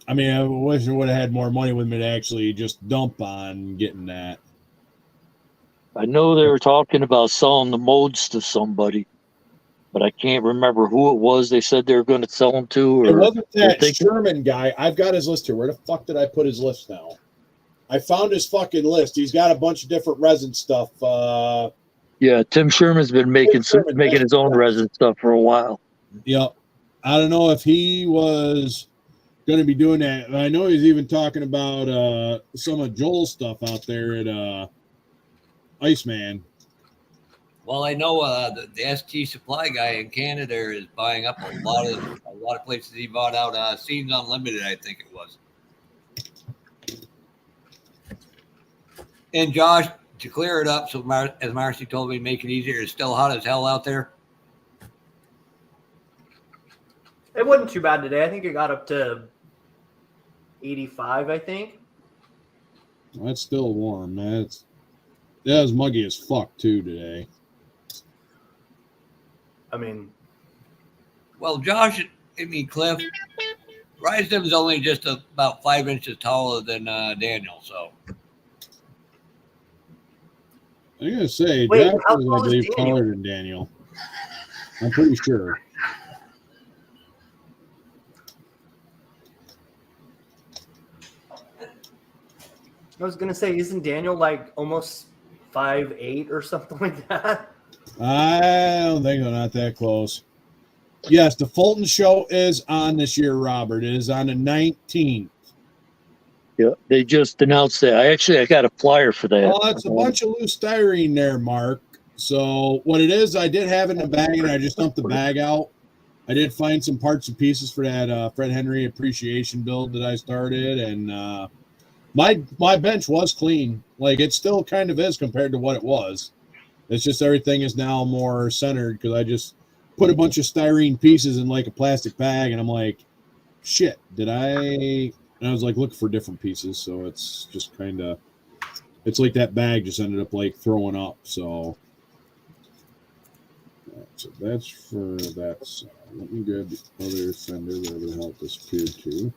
I mean, I wish I would have had more money with me to actually just dump on getting that. I know they were talking about selling the modes to somebody, but I can't remember who it was. They said they were going to sell them to. It Or wasn't that Sherman guy. I've got his list here. Where the fuck did I put his list now? I found his fucking list. He's got a bunch of different resin stuff. Yeah, Tim Sherman's been making his own resin stuff for a while. Yep. I don't know if he was going to be doing that. I know he's even talking about some of Joel's stuff out there at Iceman. Well, I know the ST Supply guy in Canada is buying up a lot of places he bought out. Scenes Unlimited, I think it was. And Josh, to clear it up, so as Marcy told me, make it easier. It's still hot as hell out there. It wasn't too bad today. I think it got up to 85, I think. That's still warm, man. It was muggy as fuck, too, today. I mean... Well, Josh, Cliff, Rysdam's only just about 5 inches taller than Daniel, so... I'm going to say, Wait, Josh how was, tall I is believe, Daniel? taller than Daniel. I'm pretty sure. I was going to say, isn't Daniel like almost 5'8" or something like that? I don't think so. Not that close. Yes, the Fulton show is on this year, Robert. It is on the 19th. Yeah, they just announced that. I got a flyer for that. Oh, it's a bunch of loose styrene there, Mark. So what it is, I did have it in the bag, and I just dumped the bag out. I did find some parts and pieces for that Fred Henry appreciation build that I started, and my bench was clean. Like, it still kind of is compared to what it was. It's just everything is now more centered because I just put a bunch of styrene pieces in like a plastic bag, and I'm like, shit, did I? And I was like looking for different pieces, so it's just kind of, it's like that bag just ended up like throwing up. So that's for that side. Let me grab the other fender where the hell it disappeared to.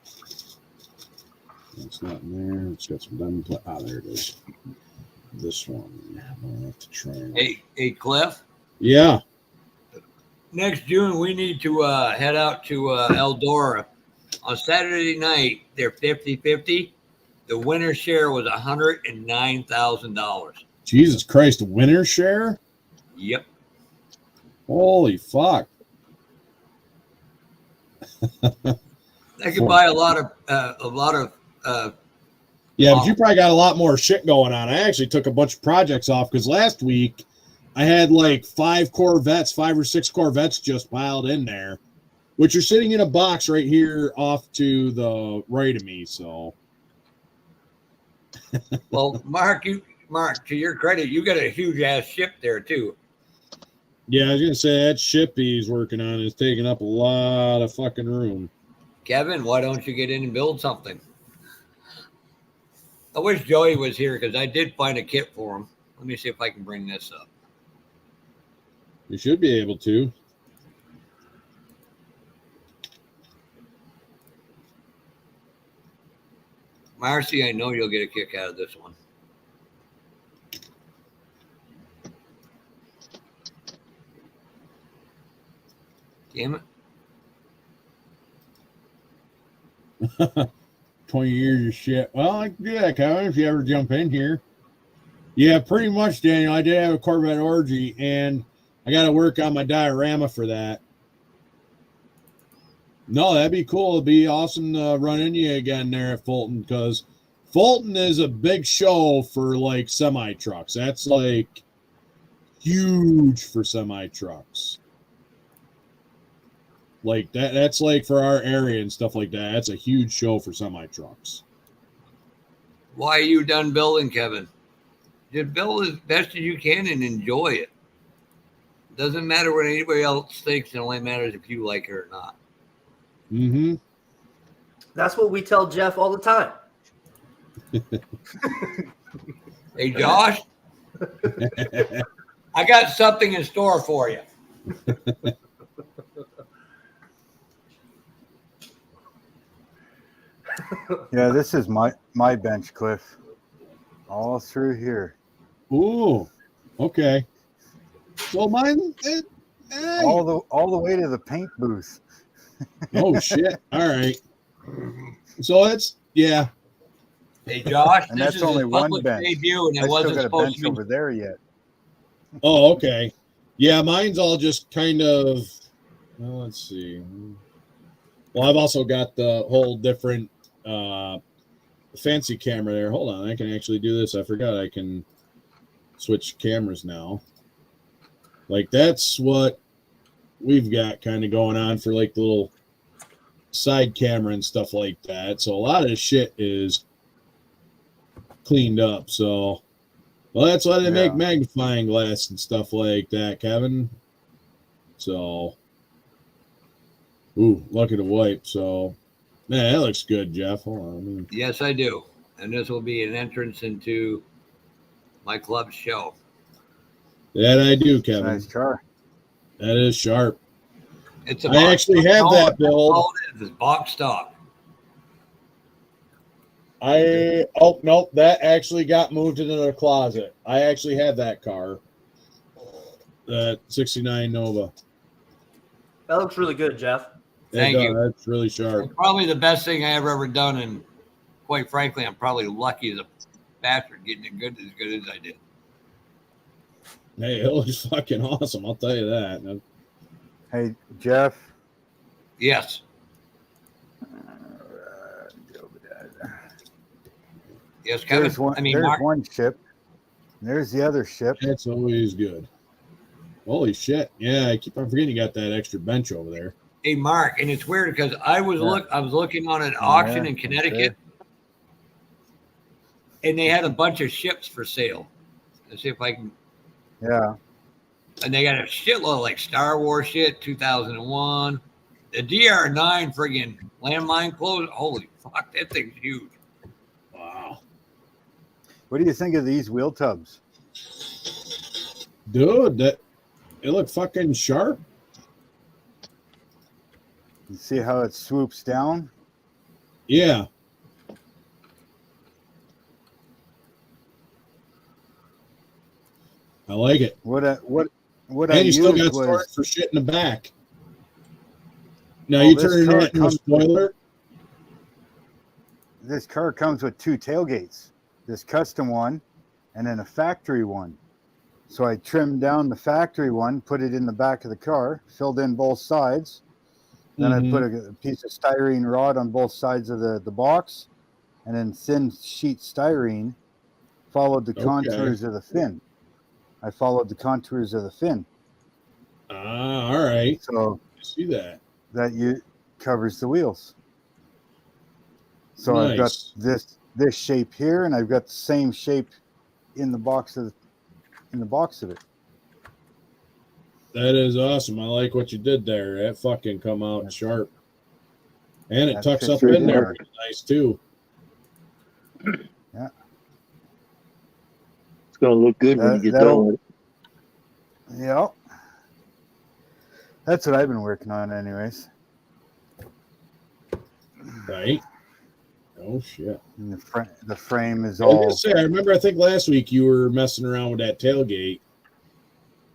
That's not in there. It's got some diamond plate. Ah, there it is. This one. I'll have to try. Hey, Cliff. Yeah. Next June, we need to head out to Eldora. On Saturday night, they're 50-50. The winner's share was $109,000. Jesus Christ, the winner's share? Yep. Holy fuck. I could buy a lot of yeah, but you probably got a lot more shit going on. I actually took a bunch of projects off because last week I had like 5 or 6 Corvettes just piled in there, which are sitting in a box right here off to the right of me. So, well, Mark, to your credit, you got a huge ass ship there too. Yeah, I was gonna say that ship he's working on is taking up a lot of fucking room. Kevin, why don't you get in and build something? I wish Joey was here because I did find a kit for him. Let me see if I can bring this up. You should be able to. Marcy, I know you'll get a kick out of this one. Damn it. 20 years of shit. Well, I can do that, Kevin, if you ever jump in here. Yeah, pretty much, Daniel. I did have a Corvette orgy, and I got to work on my diorama for that. No, that'd be cool. It'd be awesome to run into you again there at Fulton, because Fulton is a big show for like semi trucks. That's like huge for semi trucks. Like that's like for our area and stuff like that. That's a huge show for semi trucks. Why are you done building, Kevin? Just build as best as you can and enjoy it. Doesn't matter what anybody else thinks. It only matters if you like it or not. Mm-hmm. That's what we tell Jeff all the time. Hey, Josh, I got something in store for you. Yeah, this is my bench, Cliff. All through here. Ooh, okay. So mine, all the way to the paint booth. Oh shit! All right. So it's yeah. Hey, Josh, and this that's is only his one public bench. debut, and I it still wasn't got a supposed bench to be over there yet. Oh, okay. Yeah, mine's all just kind of. Well, let's see. Well, I've also got the whole different fancy camera there. Hold on, I can actually do this. I forgot I can switch cameras now. Like that's what we've got kind of going on for like the little side camera and stuff like that. So a lot of the shit is cleaned up. So, well, that's why they make magnifying glass and stuff like that, Kevin. So, ooh, lucky to wipe. So, man, that looks good, Jeff. Hold on. Yes, I do. And this will be an entrance into my club show. That I do, Kevin. Nice car. That is sharp. It's a I actually have that build. It's box stock. Oh nope, that actually got moved into the closet. I actually have that car. That 69 Nova. That looks really good, Jeff. Thank you. That's really sharp. It's probably the best thing I ever done, and quite frankly, I'm probably lucky as a bastard getting it good as I did. Hey, it looks fucking awesome. I'll tell you that. Hey, Jeff. Yes. Yes, Kevin. There's one ship. There's the other ship. That's always good. Holy shit! Yeah, I keep on forgetting you got that extra bench over there. Hey, Mark, and it's weird because I was looking on an auction in Connecticut, and they had a bunch of ships for sale. Let's see if I can. Yeah. And they got a shitload of like Star Wars shit, 2001. The DR9 friggin' landmine clothes. Holy fuck, that thing's huge. Wow. What do you think of these wheel tubs? Dude, it looked fucking sharp. You see how it swoops down? Yeah. I like it. What and I you still got used storage for shit in the back. Now Well, you this turn car it into a spoiler. This car comes with two tailgates. This custom one and then a factory one. So I trimmed down the factory one, put it in the back of the car, filled in both sides. Then I put a piece of styrene rod on both sides of the box, and then thin sheet styrene followed the contours of the fin. I followed the contours of the fin. Ah, all right. So I see that. That covers the wheels. So Nice. I've got this shape here, and I've got the same shape in the box of it. That is awesome. I like what you did there. That fucking come out sharp. And it tucks up in there nice too. Yeah. It's gonna look good when you get done with it. Yeah. That's what I've been working on anyways. Right. Oh shit. And the frame is I was all gonna say, I remember I think last week you were messing around with that tailgate.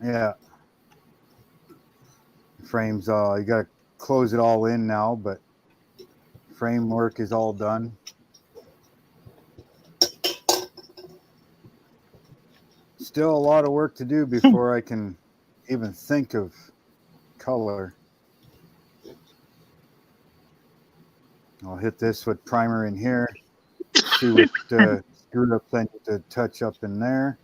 yeah. Frames, you got to close it all in now, but framework is all done. Still a lot of work to do before I can even think of color. I'll hit this with primer in here. See what screw ups I need to touch up in there.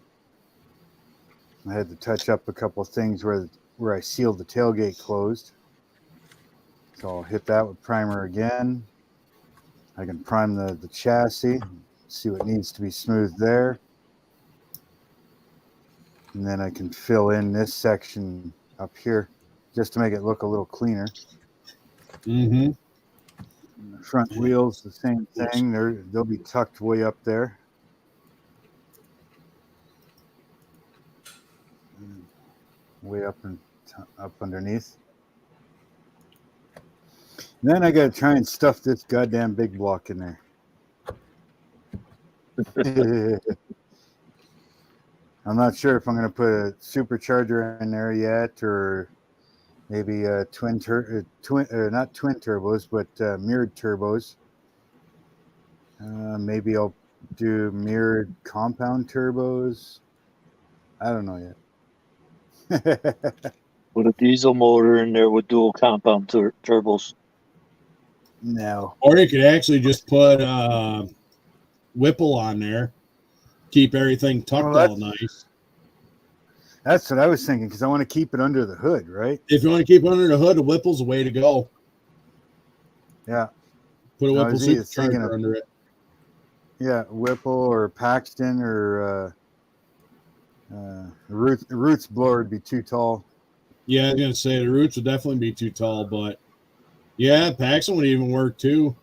I had to touch up a couple of things where I sealed the tailgate closed. So I'll hit that with primer again. I can prime the chassis, see what needs to be smoothed there. And then I can fill in this section up here just to make it look a little cleaner. Mm-hmm. The front wheels, the same thing. They'll be tucked way up there. Way up and up underneath. And then I got to try and stuff this goddamn big block in there. I'm not sure if I'm going to put a supercharger in there yet, or maybe not twin turbos, but mirrored turbos. Maybe I'll do mirrored compound turbos. I don't know yet. Put a diesel motor in there with dual compound turbos. No. Or you could actually just put Whipple on there. Keep everything tucked all nice. That's what I was thinking, because I want to keep it under the hood, right? If you want to keep it under the hood, a Whipple's the way to go. Yeah. Put a Whipple supercharger under it. Yeah, Whipple or Paxton or Roots blower would be too tall. Yeah, I was going to say the Roots would definitely be too tall, but yeah, Paxton would even work too.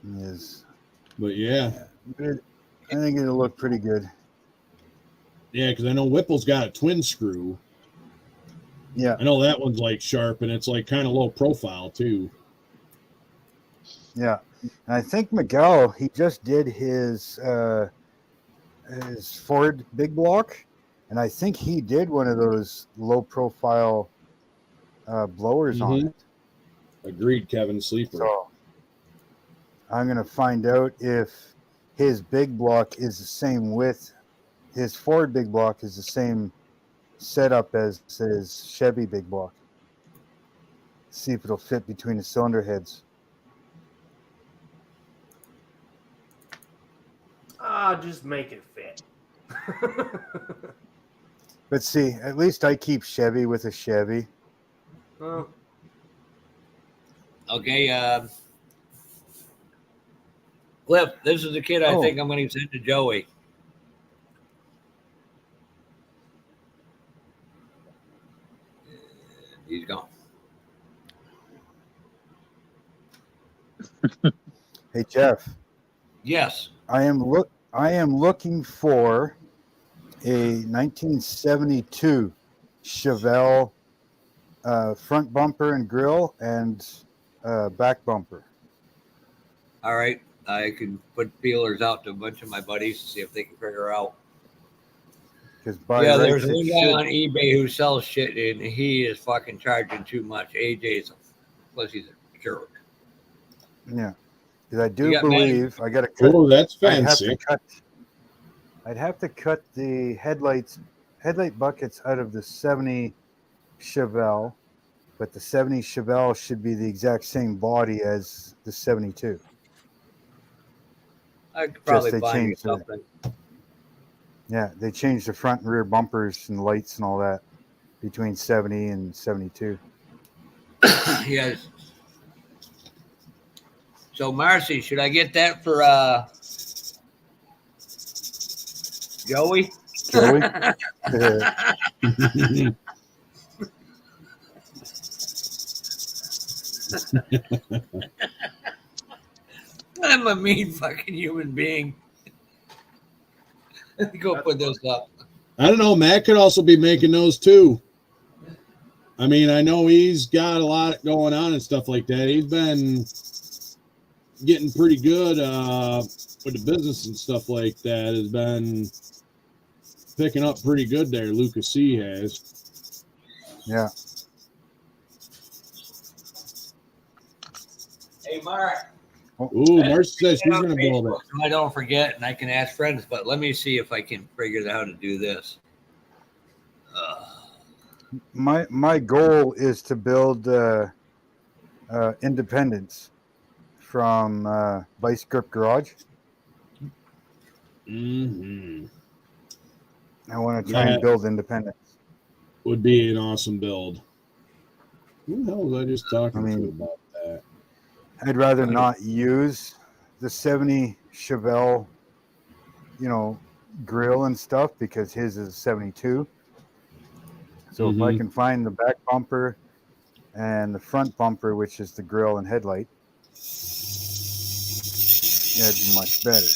Yes. But yeah. I think it'll look pretty good. Yeah, because I know Whipple's got a twin screw. Yeah. I know that one's like sharp, and it's like kind of low profile too. Yeah. And I think Miguel, he just did his Ford big block, and I think he did one of those low profile blowers on it. Agreed, Kevin Sleeper. So I'm going to find out if his big block is the same width. His Ford big block is the same setup as his Chevy big block. See if it'll fit between the cylinder heads. Just make it fit. But see, at least I keep Chevy with a Chevy. Oh. Okay, Cliff, this is the kid I think I'm going to send to Joey. He's gone. Hey, Jeff. Yes. I am looking for a 1972 Chevelle front bumper and grille and back bumper. All right. I can put feelers out to a bunch of my buddies to see if they can figure out. There's one guy on eBay who sells shit, and he is fucking charging too much. AJ's plus he's a jerk. Yeah, because I do believe I got to cut. Oh, that's fancy. I'd have to cut the headlight buckets out of the 70 Chevelle, but the 70 Chevelle should be the exact same body as the 72. I could probably find you something. Yeah, they changed the front and rear bumpers and lights and all that between 70 and 72. Yes. So, Marcy, should I get that for Joey? Joey? I'm a mean fucking human being. Go put those up. I don't know. Matt could also be making those too. I mean, I know he's got a lot going on and stuff like that. He's been getting pretty good with the business and stuff like that. Has been picking up pretty good there. Lucas C has. Yeah. Hey, Mark. Ooh, Marcia says she's going to build it. So I don't forget, and I can ask friends, but let me see if I can figure out how to do this. My goal is to build Independence from Vice Grip Garage. Mm-hmm. I want to try and build Independence. Would be an awesome build. Who the hell was I just talking to about that? I'd rather not use the 70 Chevelle, grill and stuff because his is 72. So if I can find the back bumper and the front bumper, which is the grill and headlight, that'd be much better.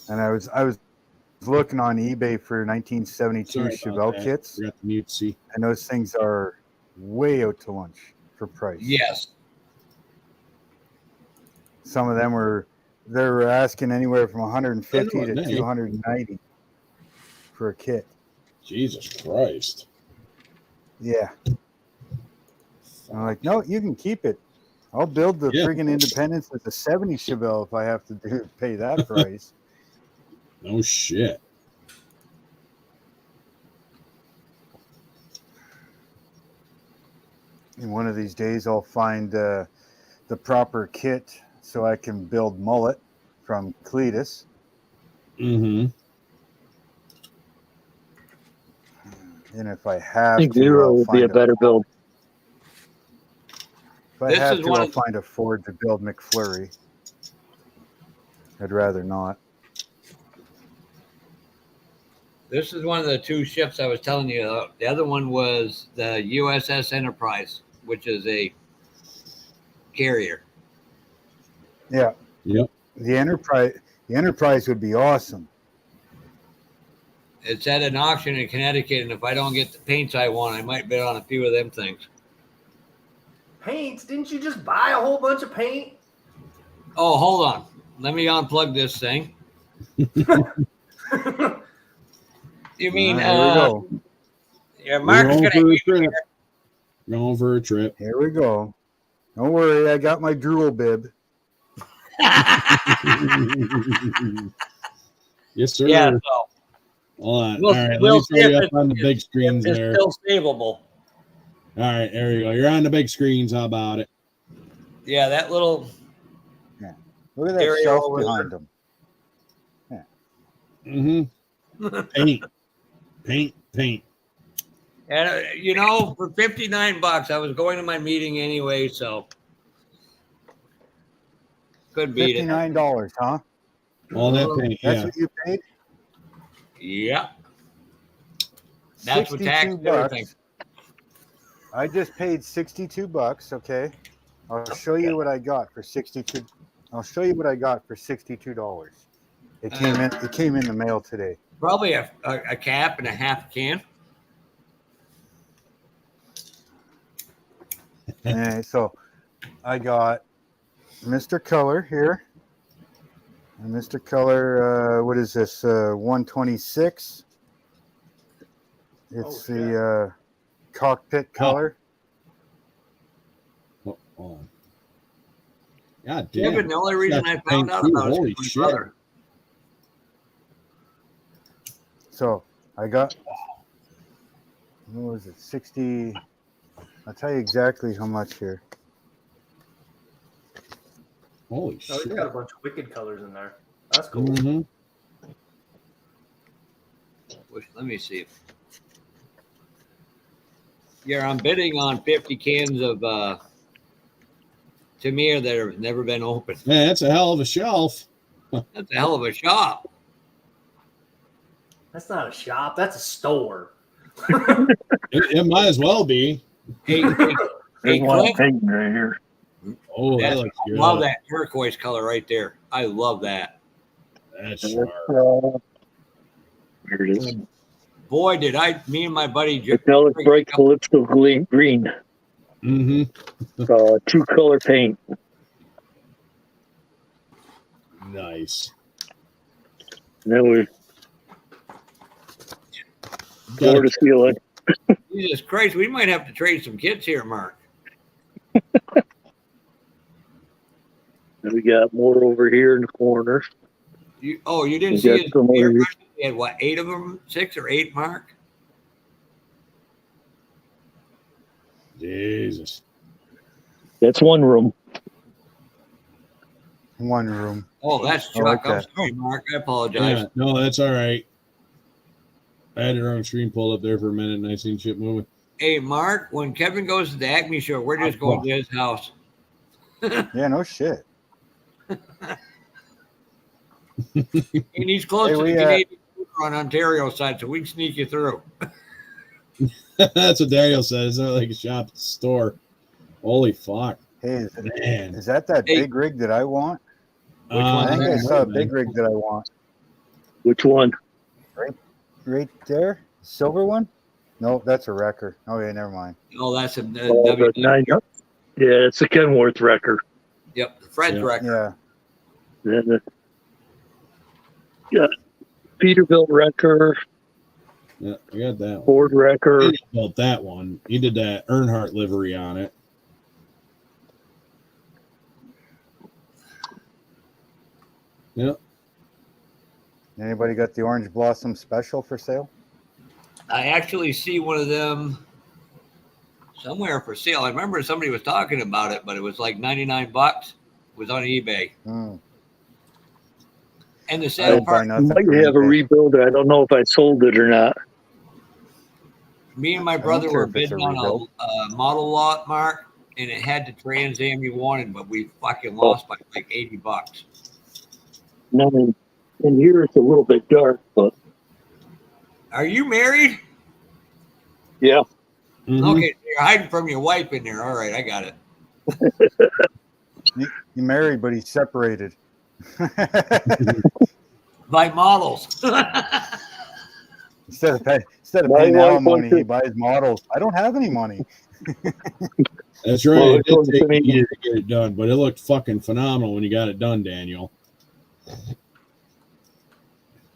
And I was looking on eBay for 1972 Chevelle kits. Forgot the mute C. And those things are way out to lunch for price. Yes. Some of them they're asking anywhere from 150 to 290 for a kit. Jesus Christ. Yeah. I'm like, no, you can keep it. I'll build the friggin' Independence with the 70 Chevelle if I have to pay that price. No shit. And one of these days I'll find the proper kit so I can build Mullet from Cletus. Mm-hmm. And if I have I think to, Zero would be a better build. If I have to, I'll find a Ford to build McFlurry. I'd rather not. This is one of the two ships I was telling you about. The other one was the USS Enterprise, which is a carrier. Yeah. Yep. The Enterprise would be awesome. It's at an auction in Connecticut, and if I don't get the paints I want, I might bid on a few of them things. Paints? Didn't you just buy a whole bunch of paint? Oh, hold on. Let me unplug this thing. You mean, here we go. Yeah, Mark's going to going for a trip. Here we go. Don't worry, I got my drool bib. Yes, sir. Yeah, so. Hold on. All right, let me throw you up on the big screens it's there. Still savable. All right, there you go. You're on the big screens. How about it? Yeah, that little. Yeah. Look at that shelf behind them. Yeah. Mm-hmm. Paint. And for $59, I was going to my meeting anyway, so could beat it. $59, huh? All that paint. That's what you paid? Yeah. That's what tax and everything. I just paid $62. Okay, I'll show you what I got for $62. I'll show you what I got for $62. It came in the mail today. Probably a cap and a half can. And so I got Mr. Color here. And Mr. Color, what is this? 126. It's the cockpit color. Oh. God damn. Yeah, but the only reason I found out about it is my brother. So I got, what was it, 60? I'll tell you exactly how much here. Holy shit. You got a bunch of wicked colors in there. That's cool. Mm-hmm. Let me see. Yeah, I'm bidding on 50 cans of Tamir that have never been opened. Man, that's a hell of a shelf. That's a hell of a shop. That's not a shop. That's a store. It might as well be. Hey, Cliff. Right here. Oh, that looks good. I love that turquoise color right there. I love that. That's sharp. Here it is. Boy, did me and my buddy Metallic bright Calypso green. Mm-hmm. 2-color paint. Nice. And then we floor to ceiling. Jesus Christ, we might have to trade some kits here, Mark. And we got more over here in the corner. You didn't We see got his some over here. He had what, 8 of them? 6 or 8, Mark? Jesus. That's one room. One room. Oh, that's I like Chuck. I'm that. sorry, Mark. I apologize. Yeah, no, that's all right. I had the wrong screen pulled up there for a minute and I seen shit moving. Hey, Mark, when Kevin goes to the Acme show, we're just going to his house. Yeah, no shit. And he's close Hey, to the we, Canadian border on Ontario side, so we can sneak you through. That's what Daniel said. It's not like a shop, it's a store. Holy fuck. Hey, Man. is that Hey. big rig that I want? Which one? I think I don't saw a know, big man. rig that I want. Which one? Right there? Silver one? No, that's a wrecker. Okay, never mind. Oh, that's a The 9. Yeah, it's a Kenworth wrecker. Yep, the Fred's Yeah. record. Yeah. Then got Peterbilt wrecker, Yeah, I got that one. Ford wrecker. He built that one. He did that Earnhardt livery on it. Yep. Anybody got the Orange Blossom Special for sale? I actually see one of them somewhere for sale. I remember somebody was talking about it, but it was like $99. It was on eBay. Hmm. And the I sale don't buy part, nothing Might from have a eBay. rebuilder. I don't know if I sold it or not. me and my don't brother care were if it's a bidding on rebuild. a model lot, Mark, and it had the Trans Am you wanted, but we fucking lost by like $80. No, in here it's a little bit dark, but Are you married? yeah. Mhm. Okay, you're hiding from your wife in there. All right, I got it. He married, but he's separated. By models. Instead of My paying wife alimony, wants he to- buys models. I don't have any money. That's right. Well, It did according take to me- a year to get it done, but it looked fucking phenomenal when you got it done, Daniel.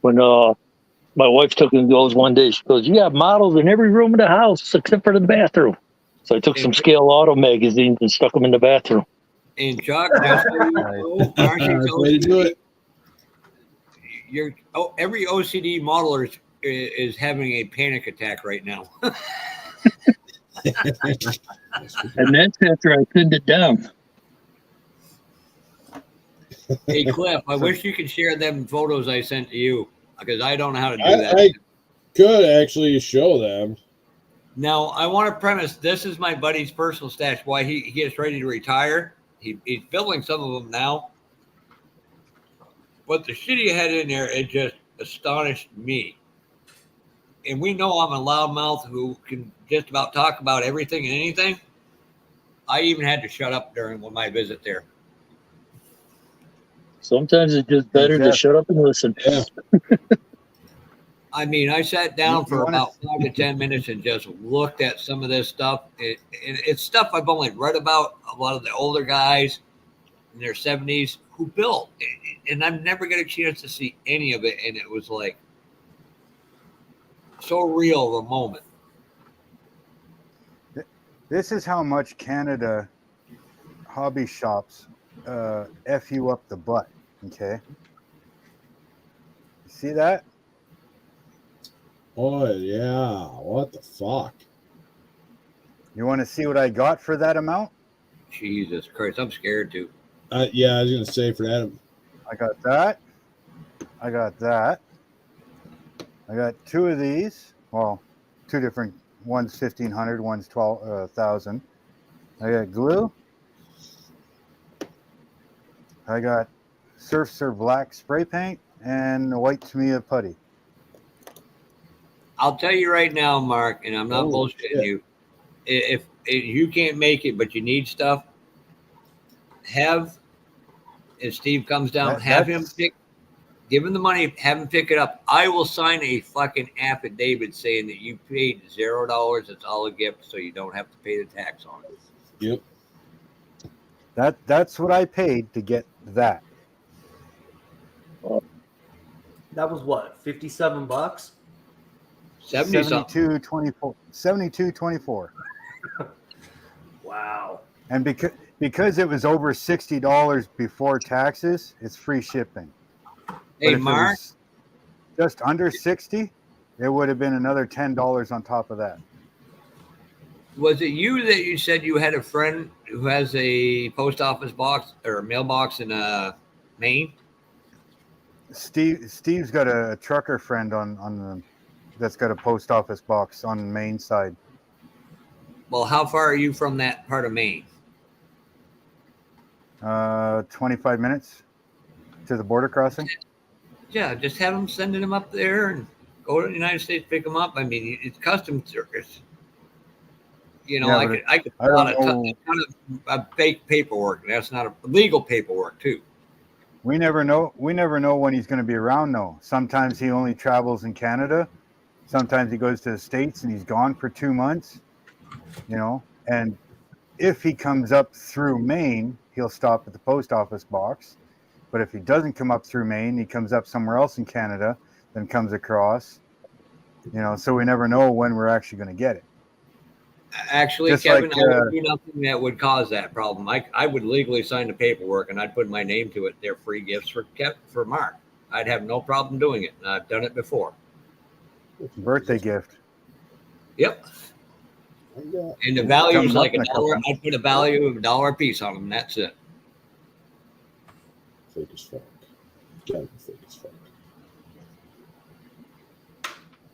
When my wife took and goes one day, she goes, "You have models in every room in the house except for the bathroom." So I took some Scale Auto magazines and stuck them in the bathroom. And Chuck, just so you know, Marcy's Way to do OCD, every OCD modeler is having a panic attack right now. And that's after I pinned it down. Hey, Cliff, I wish you could share them photos I sent to you because I don't know how to do I that. could actually show them. Now, I want to premise this is my buddy's personal stash. Why he gets ready to retire. He's building some of them now. But the shit he had in there, it just astonished me. And we know I'm a loudmouth who can just about talk about everything and anything. I even had to shut up during my visit there. Sometimes it's just better to Jeff. shut up and listen. Yeah. I mean, I sat down You for wanna- about 5 to 10 minutes and just looked at some of this stuff. It's stuff I've only read about, a lot of the older guys in their 70s who built. And I've never got a chance to see any of it. And it was like so real of a moment. This is how much Canada hobby shops F you up the butt. Okay. You see that? Oh, yeah. What the fuck? You want to see what I got for that amount? Jesus Christ, I'm scared too. Yeah, I was going to say for that. I got that. I got that. I got 2 of these. Well, 2 different. One's 1,500. One's 12,000. I got glue. I got Surfer black spray paint and white Tamiya putty. I'll tell you right now, Mark, and I'm not Oh, bullshitting shit. you. If you can't make it, but you need stuff, if Steve comes down, have him give him the money, have him pick it up. I will sign a fucking affidavit saying that you paid $0. It's all a gift, so you don't have to pay the tax on it. Yep. That's what I paid to get that. That was what, 57 bucks? 70 something. 72.24. 72.24. Wow. And because it was over $60 before taxes, it's free shipping. Hey, But if Mark, it was just under 60, it would have been another $10 on top of that. was it you that you said you had a friend who has a post office box or a mailbox in Maine? Steve's got a trucker friend that's got a post office box on the Maine side. Well, how far are you from that part of Maine? 25 minutes to the border crossing. Yeah, just have them sending them up there and go to the United States, pick them up. I mean, it's customs service. You know, Yeah, I could pull out a ton of fake paperwork. That's not a legal paperwork too. We never know when he's going to be around though. Sometimes he only travels in Canada. Sometimes he goes to the States and he's gone for 2 months, you know, and if he comes up through Maine, he'll stop at the post office box. But if he doesn't come up through Maine, he comes up somewhere else in Canada, then comes across, you know, so we never know when we're actually going to get it. Actually, Just Kevin, like, I would do nothing that would cause that problem. I would legally sign the paperwork and I'd put my name to it. They're free gifts for Mark. I'd have no problem doing it. And I've done it before. Birthday gift. Yep. And the value is like $1. I'd put a value of $1 a piece on them. And that's it. Fake as fuck. Gotta be fake as fuck.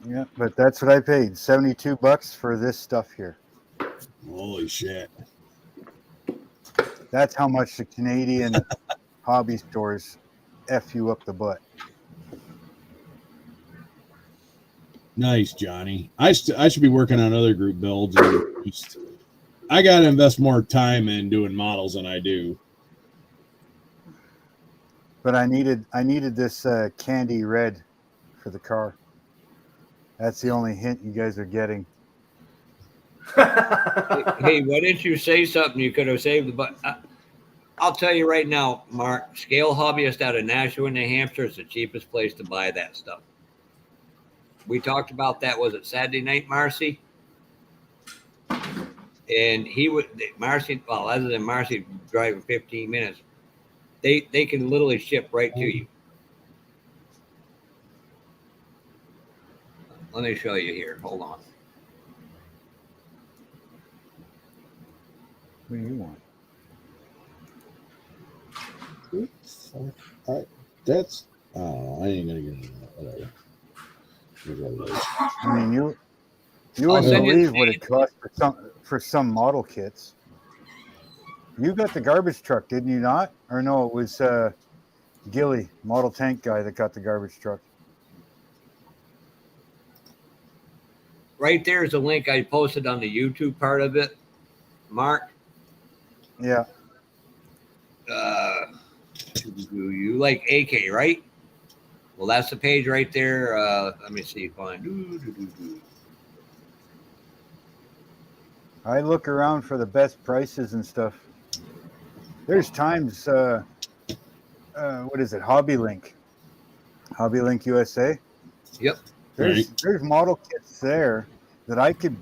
Yeah, but that's what I paid. $72 for this stuff here. Holy shit. That's how much the Canadian hobby stores F you up the butt. Nice, Johnny. I should be working on other group builds. I got to invest more time in doing models than I do. But I needed this candy red for the car. That's the only hint you guys are getting. Hey, why didn't you say something? You could have saved the butt. I'll tell you right now, Mark, Scale Hobbyist out of Nashua, New Hampshire is the cheapest place to buy that stuff. We talked about that. Was it Saturday night, Marcy? And Marcy, well, other than Marcy driving 15 minutes, they can literally ship right to you. Let me show you here. Hold on. What do you want? That's I ain't gonna get into that. Whatever. I mean, you wouldn't believe what it cost for some model kits. You got the garbage truck, didn't you not? Or no, it was Gilly, model tank guy, that got the garbage truck. Right there is a link I posted on the YouTube part of it, Mark. Yeah. You like AK, right? Well, that's the page right there. Let me see. Fine. I look around for the best prices and stuff. There's times, what is it? HobbyLink USA. Yep. There's model kits there that I could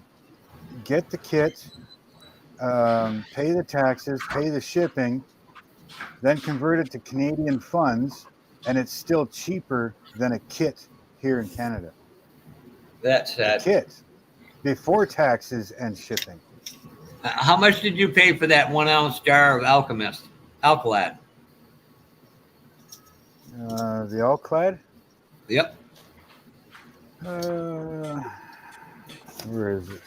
get the kit, pay the taxes, pay the shipping, then convert it to Canadian funds, and it's still cheaper than a kit here in Canada. That's that. Kit before taxes and shipping. How much did you pay for that 1 ounce jar of Alcalad? The Alclad? Yep. Where is it?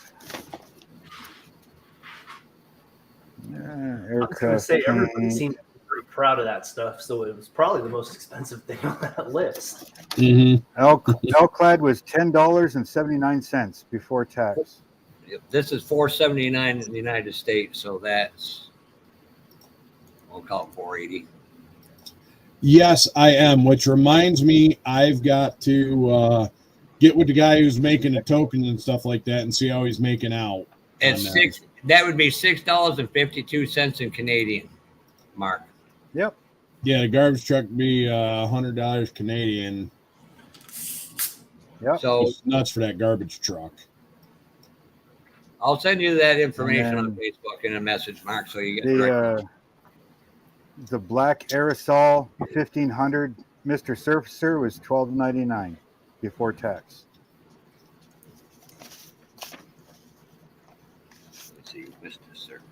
I was going to say everybody seemed to be pretty proud of that stuff, so it was probably the most expensive thing on that list. Mm-hmm. Alclad was $10.79 before tax. Yep. This is $4.79 in the United States, so that's, we'll call it $4.80. Yes, I am. Which reminds me, I've got to get with the guy who's making the tokens and stuff like that, and see how he's making out. It's six. That would be $6.52 in Canadian, Mark. Yep. Yeah, the garbage truck would be $100 Canadian. Yep. So It's nuts for that garbage truck. I'll send you that information on then Facebook in a message, Mark, so you get direct. The black aerosol 1500 Mr. Surfacer was $12.99 before tax. Let's see, Mr. Service.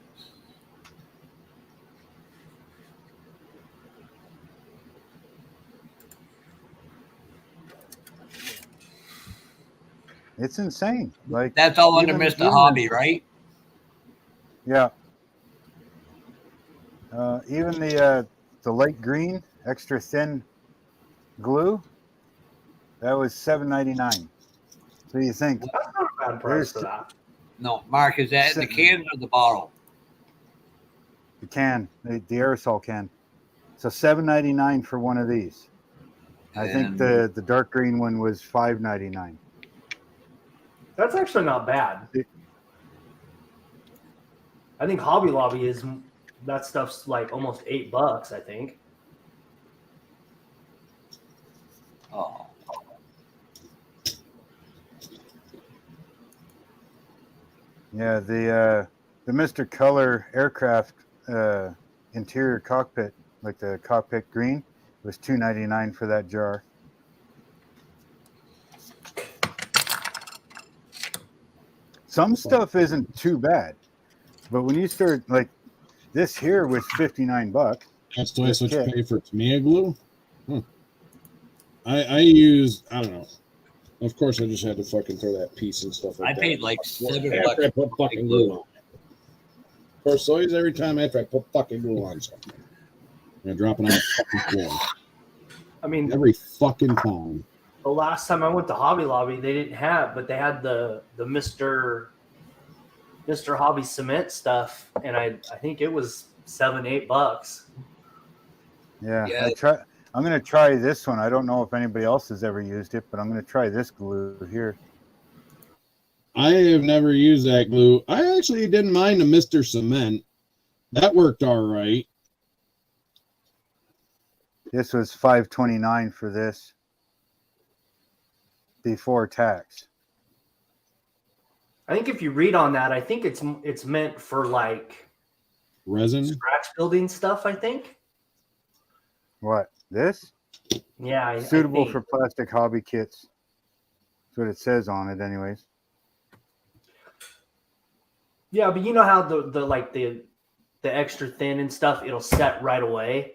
It's insane. Like That's all under even- Mr. even Hobby, right? Yeah. Even the light green, extra thin glue, that was $7.99. So you think Well, that's not a bad price for that. No, Mark, is that the can or the bottle? the can, the aerosol can. So $7.99 for one of these. I think And the dark green one was $5.99. That's actually not bad. I think Hobby Lobby is that stuff's like almost $8, I think. oh, Yeah, the Mr. Color aircraft interior cockpit, like the cockpit green, was $2.99 for that jar. Some stuff isn't too bad, but when you start like this here was $59. That's twice what This you kit. pay for Tamiya glue. I use, I don't know. Of course, I just had to fucking throw that piece and stuff like I that. paid like $7 after I put for fucking glue. glue on it. Of course, so every time after I put fucking glue on something, I drop it on the fucking floor. I mean, Every fucking time. the last time I went to Hobby Lobby, they didn't have, but they had the Mr. Hobby cement stuff, and I think it was $7-8. Yeah, Yeah. I'm gonna try this one. I don't know if anybody else has ever used it, but I'm gonna try this glue here. I have never used that glue. I actually didn't mind the Mr. Cement. That worked all right. This was $5.29 for this before tax. I think if you read on that, I think it's meant for like Resin. scratch building stuff. I think. What, this? Yeah, Suitable I think. for plastic hobby kits. That's what it says on it, anyways. Yeah, but you know how the extra thin and stuff, it'll set right away.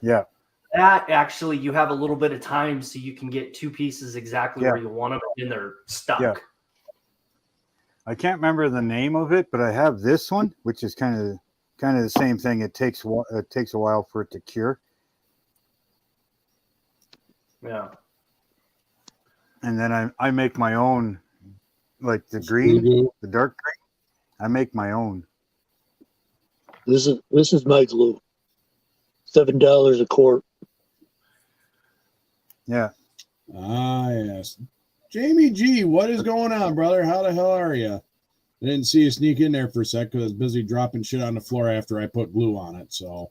Yeah. That actually, you have a little bit of time, so you can get two pieces exactly where you want them, and they're stuck. Yeah. I can't remember the name of it, but I have this one, which is kind of the same thing. It takes a while for it to cure. Yeah. And then I make my own, like the green, the dark green. I make my own. This is my glue. $7 a quart. Yeah. Ah, yes. Jamie G, what is going on, brother? How the hell are you? I didn't see you sneak in there for a sec because I was busy dropping shit on the floor after I put glue on it. So.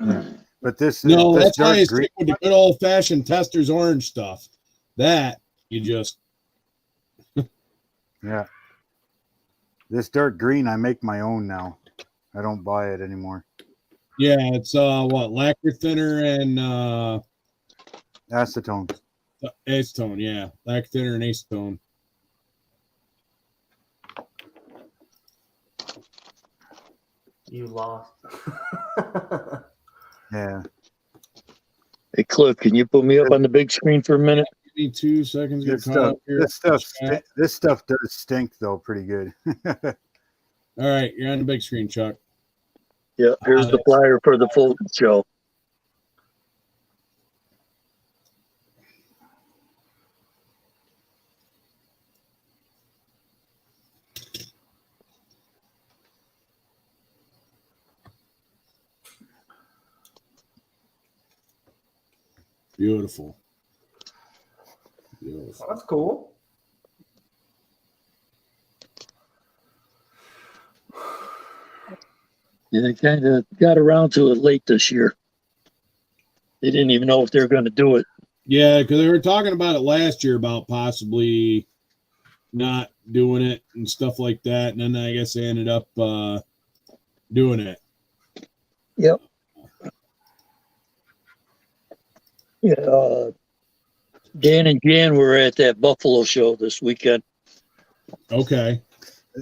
Yeah. But this that's dark how you green stick with the good old fashioned Tester's orange stuff. That you just. Yeah. This dark green, I make my own now. I don't buy it anymore. Yeah, it's what, lacquer thinner and Acetone. acetone, yeah. Lacquer thinner and acetone. You lost. Yeah. Hey, Cliff, can you put me up on the big screen for a minute? Give me 2 seconds. This stuff does stink though pretty good. All right, you're on the big screen, Chuck. Yeah, here's the flyer for the full show. Beautiful. Beautiful. That's cool. Yeah, I kind of got around to it late this year. They didn't even know if they were going to do it. Yeah, because they were talking about it last year about possibly not doing it and stuff like that, and then I guess they ended up doing it. Yep. Yeah. Dan and Jan were at that Buffalo show this weekend. Okay.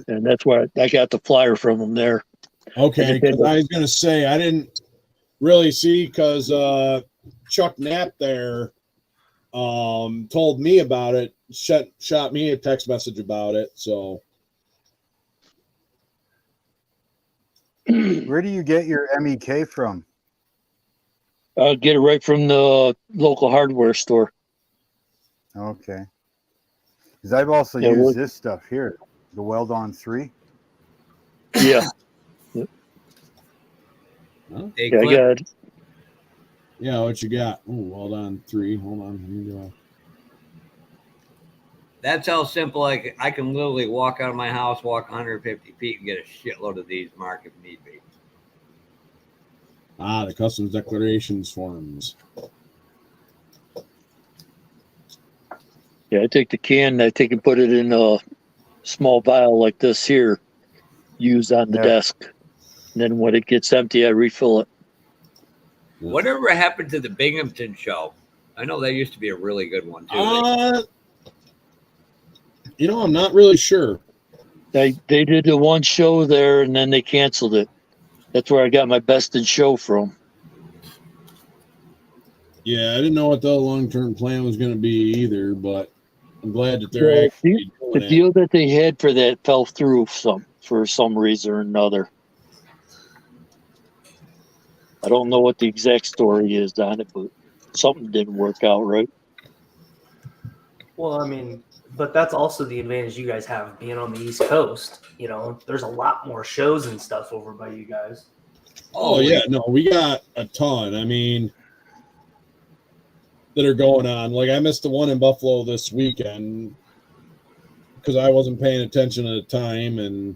And that's why I got the flyer from them there. Okay, because I was going to say, I didn't really see because Chuck Knapp there told me about it, shot me a text message about it. So, Where do you get your MEK from? I'll get it right from the local hardware store. Okay. Because I've also used this stuff here, the Weld-On 3. Yeah. huh? Hey, Yeah, I Cliff, got it. Yeah, what you got? Oh, Weld-On 3. Hold on. Let me go. that's how simple I can literally walk out of my house, walk 150 feet, and get a shitload of these, Mark, if need be. The customs declarations forms. Yeah, I take the can, I take and put it in a small vial like this here, used on the desk. And then when it gets empty, I refill it. Whatever happened to the Binghamton show? I know that used to be a really good one too. I'm not really sure. They did the one show there and then they canceled it. That's where I got my best in show from. Yeah, I didn't know what the long-term plan was going to be either, but I'm glad that they're actually doing the deal that they had for that fell through for some reason or another. I don't know what the exact story is on it, but something didn't work out right. Well, I mean, but that's also the advantage you guys have being on the East Coast. You know, there's a lot more shows and stuff over by you guys. Oh yeah, no, we got a ton. I mean, that are going on. Like I missed the one in Buffalo this weekend because I wasn't paying attention at the time. And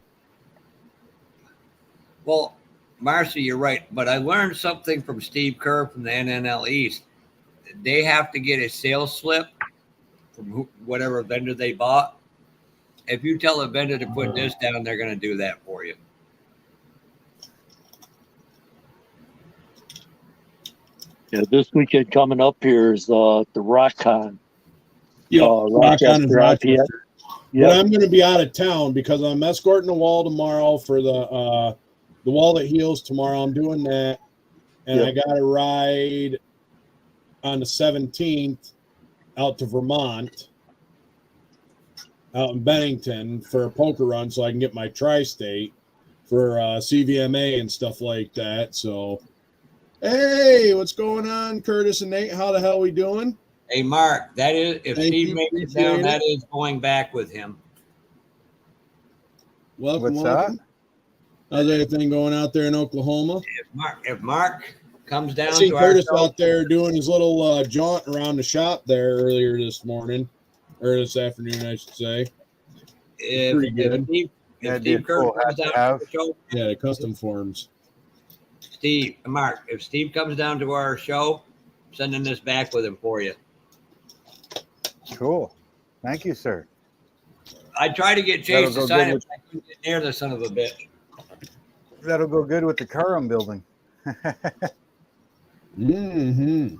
Well, Marcy, you're right, but I learned something from Steve Kerr from the NNL East. They have to get a sales slip from whatever vendor they bought. If you tell a vendor to put this down, they're going to do that for you. Yeah, this weekend coming up here is the RockCon. Yeah, RockCon is Rochester. Yep. But I'm going to be out of town because I'm escorting the wall tomorrow for the wall that heals tomorrow. I'm doing that, and I got a ride on the 17th out to Vermont, out in Bennington for a poker run, so I can get my tri-state for CVMA and stuff like that. So, hey, what's going on, Curtis and Nate? How the hell we doing? Hey, Mark, that is if Steve makes it down, that is going back with him. Welcome, What's welcome. How's everything going out there in Oklahoma? If Mark comes down, I seen to Curtis our show, out there doing his little jaunt around the shop there earlier this morning, or this afternoon, I should say. Pretty good. If Steve Kerr comes down to the show, yeah, the custom forms. Mark, if Steve comes down to our show, I'm sending this back with him for you. Cool. Thank you, sir. I tried to get Chase to sign it, but I couldn't get near the son of a bitch. That'll go good with the car I'm building. Mm-hmm.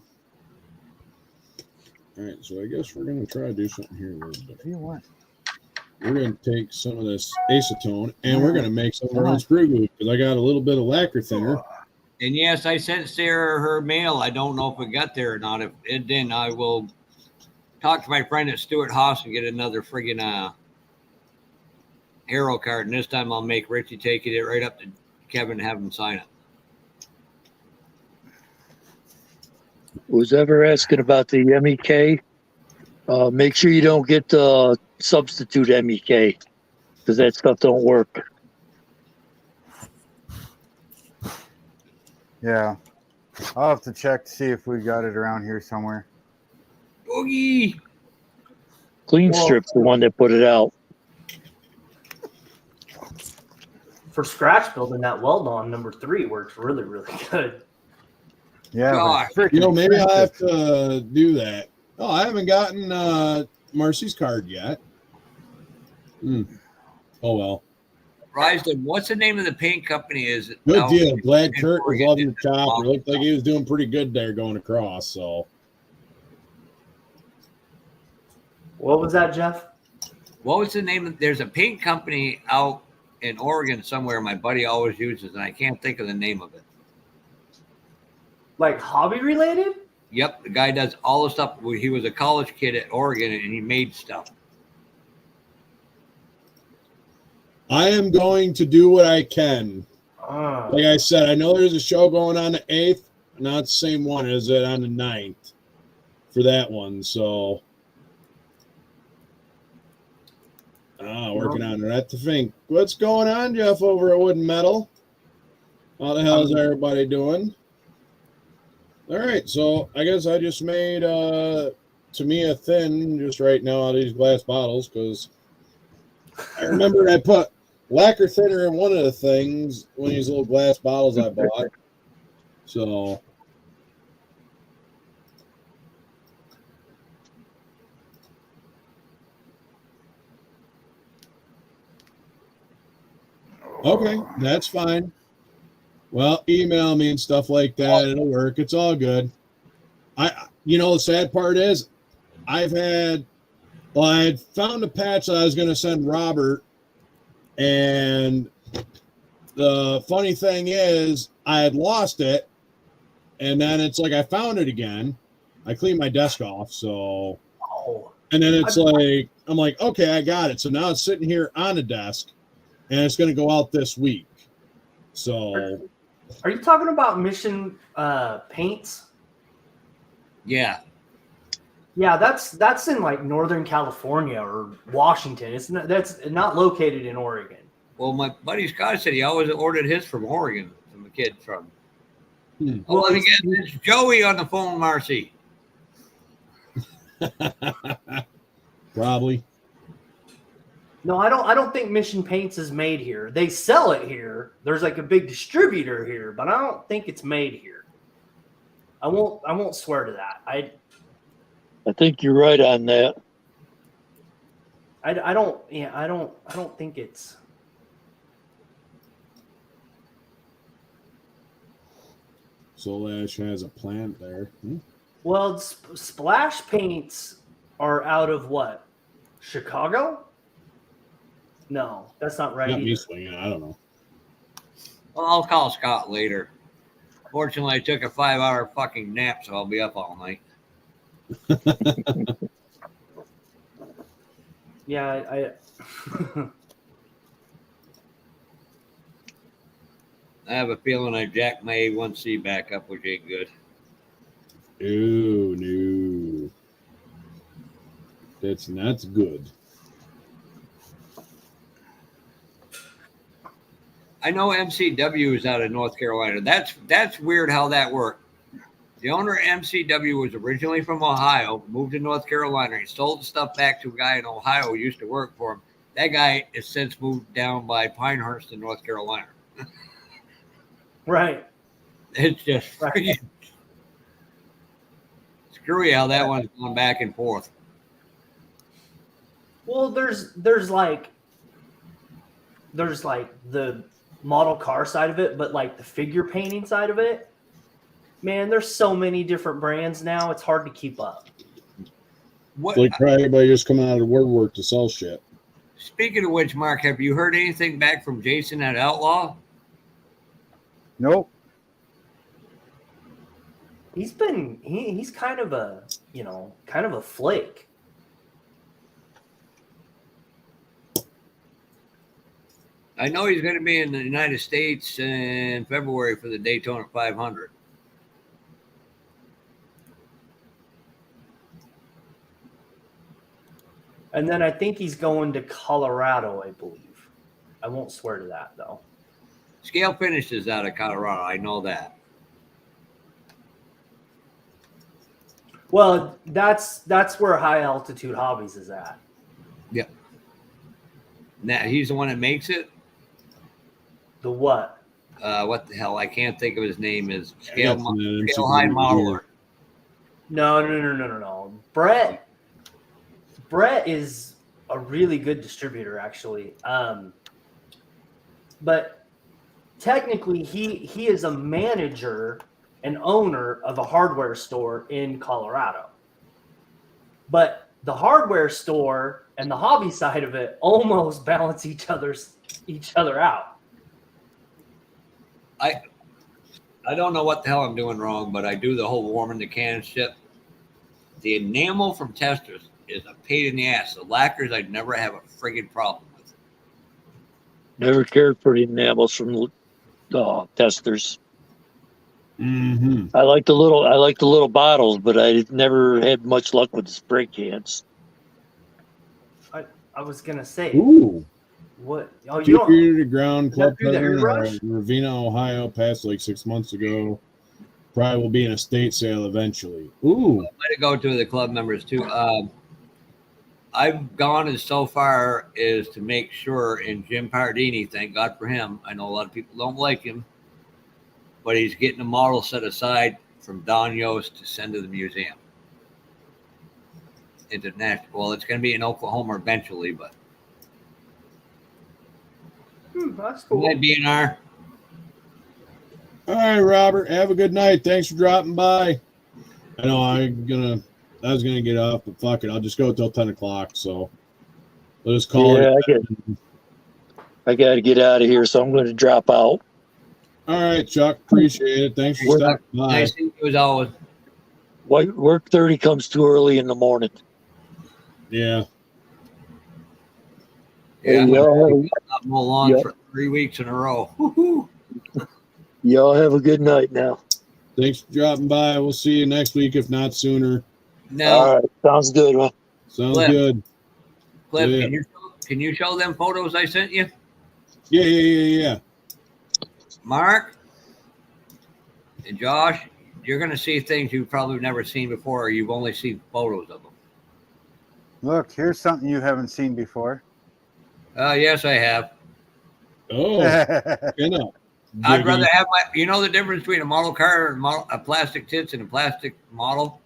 All right, so I guess we're going to try to do something here a little bit. What do you want? We're going to take some of this acetone, and we're going to make some of our own sprue glue, because I got a little bit of lacquer thinner. And yes, I sent Sarah her mail. I don't know if it got there or not. If it didn't, I will talk to my friend at Stuart Haas and get another friggin' hero card. And this time I'll make Richie take it right up to Kevin and have him sign it. Who's ever asking about the MEK, make sure you don't get the substitute MEK because that stuff don't work. Yeah. I'll have to check to see if we got it around here somewhere. Boogie! Clean Strip's the one that put it out. For scratch building, that Weld-On number 3 works really, really good. Yeah, God. but it's You know, freaking maybe I'll have expensive. to do that. Oh, I haven't gotten Marcy's card yet. Oh well. Rysden, what's the name of the paint company? Is it Good out deal. Glad in Kurt was Oregon? loving the chopper. Looked like he was doing pretty good there going across. So What was that, Jeff? What was the name of? There's a paint company out in Oregon somewhere. My buddy always uses, and I can't think of the name of it. Like hobby related? Yep, the guy does all the stuff. He was a college kid at Oregon, and he made stuff. I am going to do what I can. Like I said, I know there's a show going on the 8th. Not the same one as it on the 9th for that one. So working on it. I have to think. What's going on, Jeff, over at Wood and Metal? How the hell is everybody doing? All right, so I guess I just made Tamiya thin just right now out of these glass bottles because I remember I put lacquer thinner in one of the things, one of these little glass bottles I bought. So okay, that's fine. Well, email me and stuff like that. It'll work. It's all good. The sad part is I had found a patch that I was going to send Robert. And the funny thing is I had lost it. And then it's like I found it again. I cleaned my desk off. So, and then it's like, I'm like, okay, I got it. So now it's sitting here on the desk and it's going to go out this week. So, are you talking about Mission paints? Yeah. Yeah, that's in like Northern California or Washington. That's not located in Oregon. Well, my buddy Scott said he always ordered his from Oregon, from a kid from. Well, Let me get this Joey on the phone, Marcy. Probably. No, I don't think Mission Paints is made here. They sell it here. There's like a big distributor here, but I don't think it's made here. I won't swear to that. I think you're right on that. I don't think it's. Solash has a plant there. Well, Splash Paints are out of what? Chicago? No, that's not right. Not me either. swinging. I don't know. Well, I'll call Scott later. Fortunately, I took a 5-hour fucking nap, so I'll be up all night. Yeah, I have a feeling I jacked my A1C back up, which ain't good. Oh, no. That's not good. I know MCW is out of North Carolina. That's weird how that worked. The owner of MCW was originally from Ohio, moved to North Carolina. He sold the stuff back to a guy in Ohio who used to work for him. That guy has since moved down by Pinehurst in North Carolina. right. It's just freaking screwy how that one's gone back and forth. Well, there's like the model car side of it, but like the figure painting side of it, man, there's so many different brands now. It's hard to keep up. What? Like probably everybody just coming out of the woodwork to sell shit. Speaking of which, Mark, have you heard anything back from Jason at Outlaw? Nope. He's kind of a flake. I know he's going to be in the United States in February for the Daytona 500. And then I think he's going to Colorado, I believe. I won't swear to that, though. Scale finishes out of Colorado. I know that. Well, that's where High Altitude Hobbies is at. Yep. Now he's the one that makes it. The what? what the hell? I can't think of his name. Is I got some Scale High Modeler. No. Brett is a really good distributor, actually. But technically, he is a manager and owner of a hardware store in Colorado. But the hardware store and the hobby side of it almost balance each other out. I don't know what the hell I'm doing wrong, but I do the whole warming the can shit. The enamel from testers is a pain in the ass. The lacquers I'd never have a friggin' problem with. Never cared for the enamels from testers. Mm-hmm. I like the little bottles, but I never had much luck with the spray cans. I was gonna say, Ooh. what? Oh, you Two don't year to ground Is club that through the president airbrush? Ravenna, Ohio, passed like 6 months ago. Probably will be in a state sale eventually. Ooh. Way to go to the club members too. I've gone as so far as to make sure, and Jim Pardini, thank God for him. I know a lot of people don't like him, but he's getting a model set aside from Don Yost to send to the museum. International. Well, it's going to be in Oklahoma eventually, but that's cool. might be in our. All right, Robert. Have a good night. Thanks for dropping by. I know I was gonna get off, but fuck it. I'll just go till 10 o'clock. So let us call it. I got to get out of here, so I'm going to drop out. All right, Chuck. Appreciate it. Thanks for stopping by. Nice to meet you as always. Work 30 comes too early in the morning. Yeah. Yeah, Hey, I'm mow lawn for 3 weeks in a row. Woo-hoo. Y'all have a good night now. Thanks for dropping by. We'll see you next week, if not sooner. Now, all right, sounds good. Huh? Sounds good. Cliff, Yeah. can you show them photos I sent you? Yeah. Mark and Josh, you're going to see things you've probably never seen before, or you've only seen photos of them. Look, here's something you haven't seen before. Yes, I have. Oh, I'd rather have you know the difference between a model car and a plastic tits and a plastic model?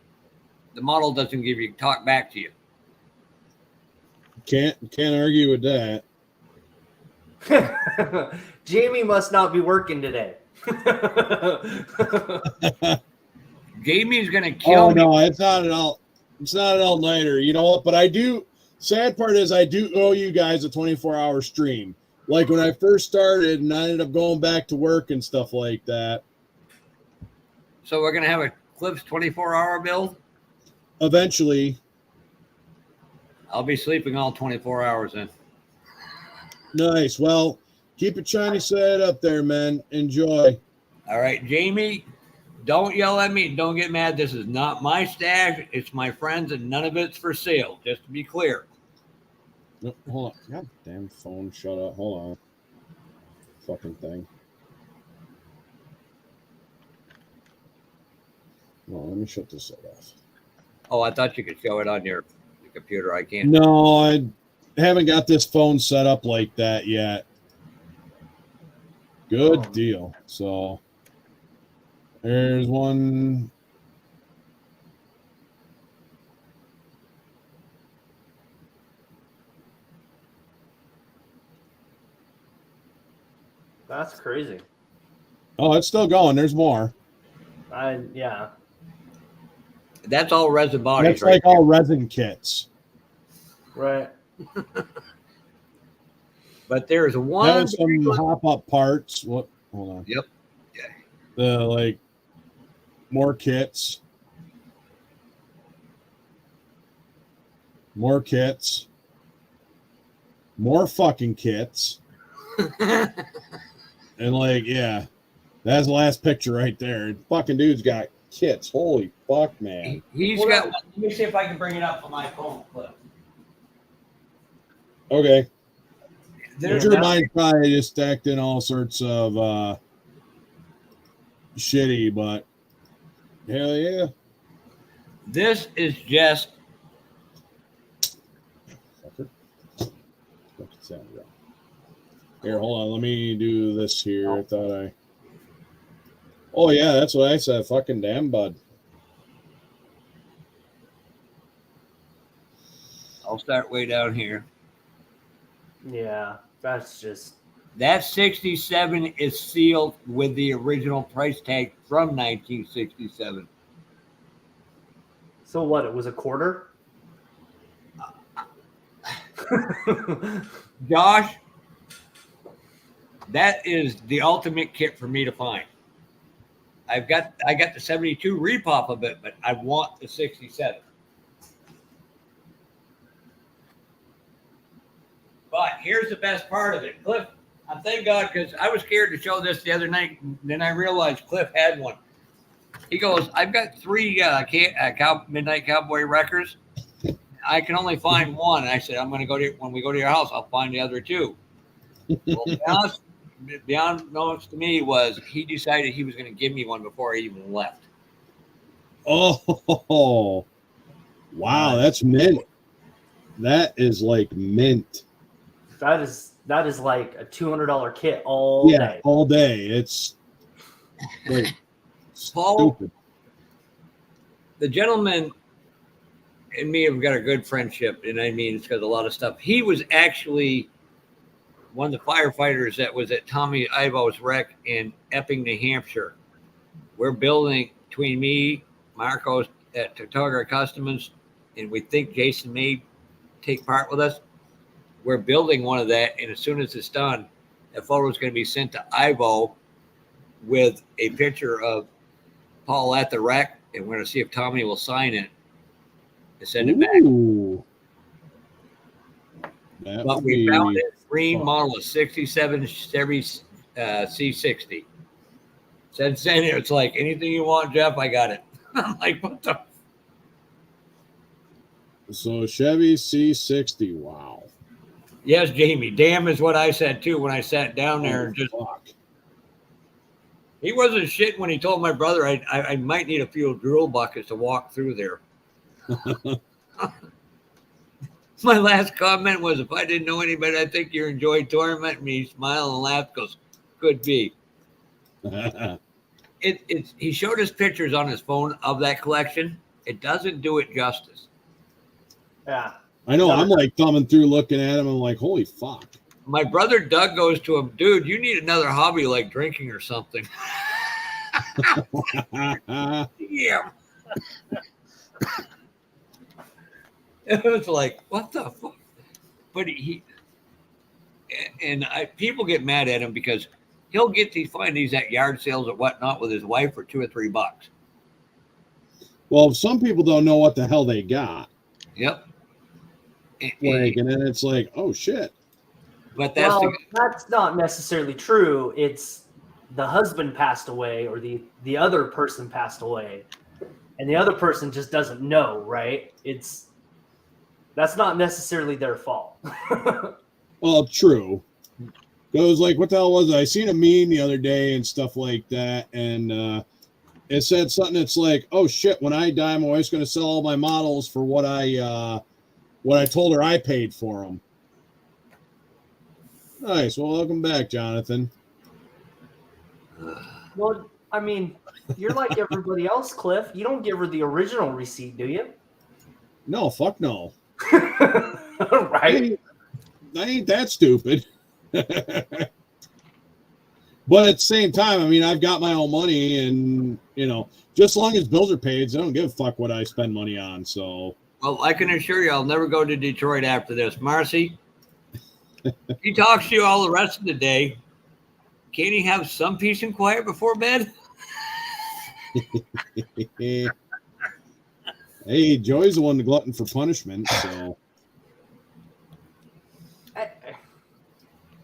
The model doesn't talk back to you. Can't argue with that. Jamie must not be working today. Jamie's gonna kill me. No, it's not at all. It's not an all-nighter. You know what? But I do. Sad part is I do owe you guys a 24-hour stream. Like when I first started, and I ended up going back to work and stuff like that. So we're gonna have a Cliff's 24-hour build. Eventually, I'll be sleeping all 24 hours in. Nice. Well, keep it shiny side up there, man. Enjoy. All right, Jamie. Don't yell at me. Don't get mad. This is not my stash. It's my friends, and none of it's for sale. Just to be clear. No, hold on. God damn phone. Shut up. Hold on. Fucking thing. Well, let me shut this off. Oh, I thought you could show it on your computer. I can't. No, I haven't got this phone set up like that yet. Good deal. So there's one. That's crazy. Oh, it's still going. There's more. Yeah. That's all resin bodies. That's like all resin kits. Right. But there's one. That was some hop-up parts. What? Hold on. Yep. Yeah. More kits. More kits. More fucking kits. And yeah. That's the last picture right there. Fucking dude's got kits. Holy fuck, man. He's got one. Let me see if I can bring it up on my phone clip. Okay. There's Your mind probably just stacked in all sorts of shitty, but hell yeah. This is just. Here, hold on. Let me do this here. I thought I. Oh yeah, that's what I said. Fucking damn, bud. I'll start way down here. Yeah, that's just. That 67 is sealed with the original price tag from 1967. So what? It was a quarter. Josh, that is the ultimate kit for me to find. I got the 72 repop of it, but I want the 67. But here's the best part of it, Cliff. I thank God, because I was scared to show this the other night. Then I realized Cliff had one. He goes, "I've got 3 Midnight Cowboy records. I can only find one." And I said, "I'm going to go to when we go to your house. I'll find the other 2." Well, unbeknownst to me was he decided he was going to give me one before I even left. Oh, wow, that's mint. That is like mint. That is like a $200 kit all day. All day. It's like Paul, stupid. the gentleman and me have got a good friendship, and I mean it's because a lot of stuff. He was actually one of the firefighters that was at Tommy Ivo's wreck in Epping, New Hampshire. We're building between me, Marcos at Tartaga Customs, and we think Jason may take part with us. We're building one of that, and as soon as it's done, that photo is going to be sent to Ivo with a picture of Paul at the wreck, and we're going to see if Tommy will sign it and send it back. But we found it, green model of 67 Chevy C60. Said send it. It's like, anything you want, Jeff, I got it. I'm like, what the? So Chevy C60, wow. Yes, Jamie. Damn is what I said too when I sat down there and just. Fuck. He wasn't shit when he told my brother I might need a few drill buckets to walk through there. My last comment was, if I didn't know anybody, I think you enjoyed tormenting me. Smile and laugh, goes, could be. He showed us pictures on his phone of that collection. It doesn't do it justice. Yeah. I know. I'm like thumbing through looking at him. I'm like, holy fuck. My brother Doug goes to him, dude, you need another hobby like drinking or something. Yeah. It was like, what the fuck? But people get mad at him because he'll find these at yard sales or whatnot with his wife for $2 or $3. Well, some people don't know what the hell they got. Yep. And then it's like, oh shit. But that's not necessarily true. It's the husband passed away or the other person passed away, and the other person just doesn't know, right? That's not necessarily their fault. Well, true. It was like, what the hell was it? I seen a meme the other day and stuff like that, and it said something that's like, oh shit, when I die, my wife's going to sell all my models for what I told her I paid for them. Nice. Well, welcome back, Jonathan. Well, I mean, you're like everybody else, Cliff. You don't give her the original receipt, do you? No, fuck no. Right? I ain't that stupid. But at the same time, I mean, I've got my own money, and just as long as bills are paid, I don't give a fuck what I spend money on. So, well, I can assure you, I'll never go to Detroit after this. Marcy, he talks to you all the rest of the day. Can't he have some peace and quiet before bed? Hey, Joey's the one, the glutton for punishment. So,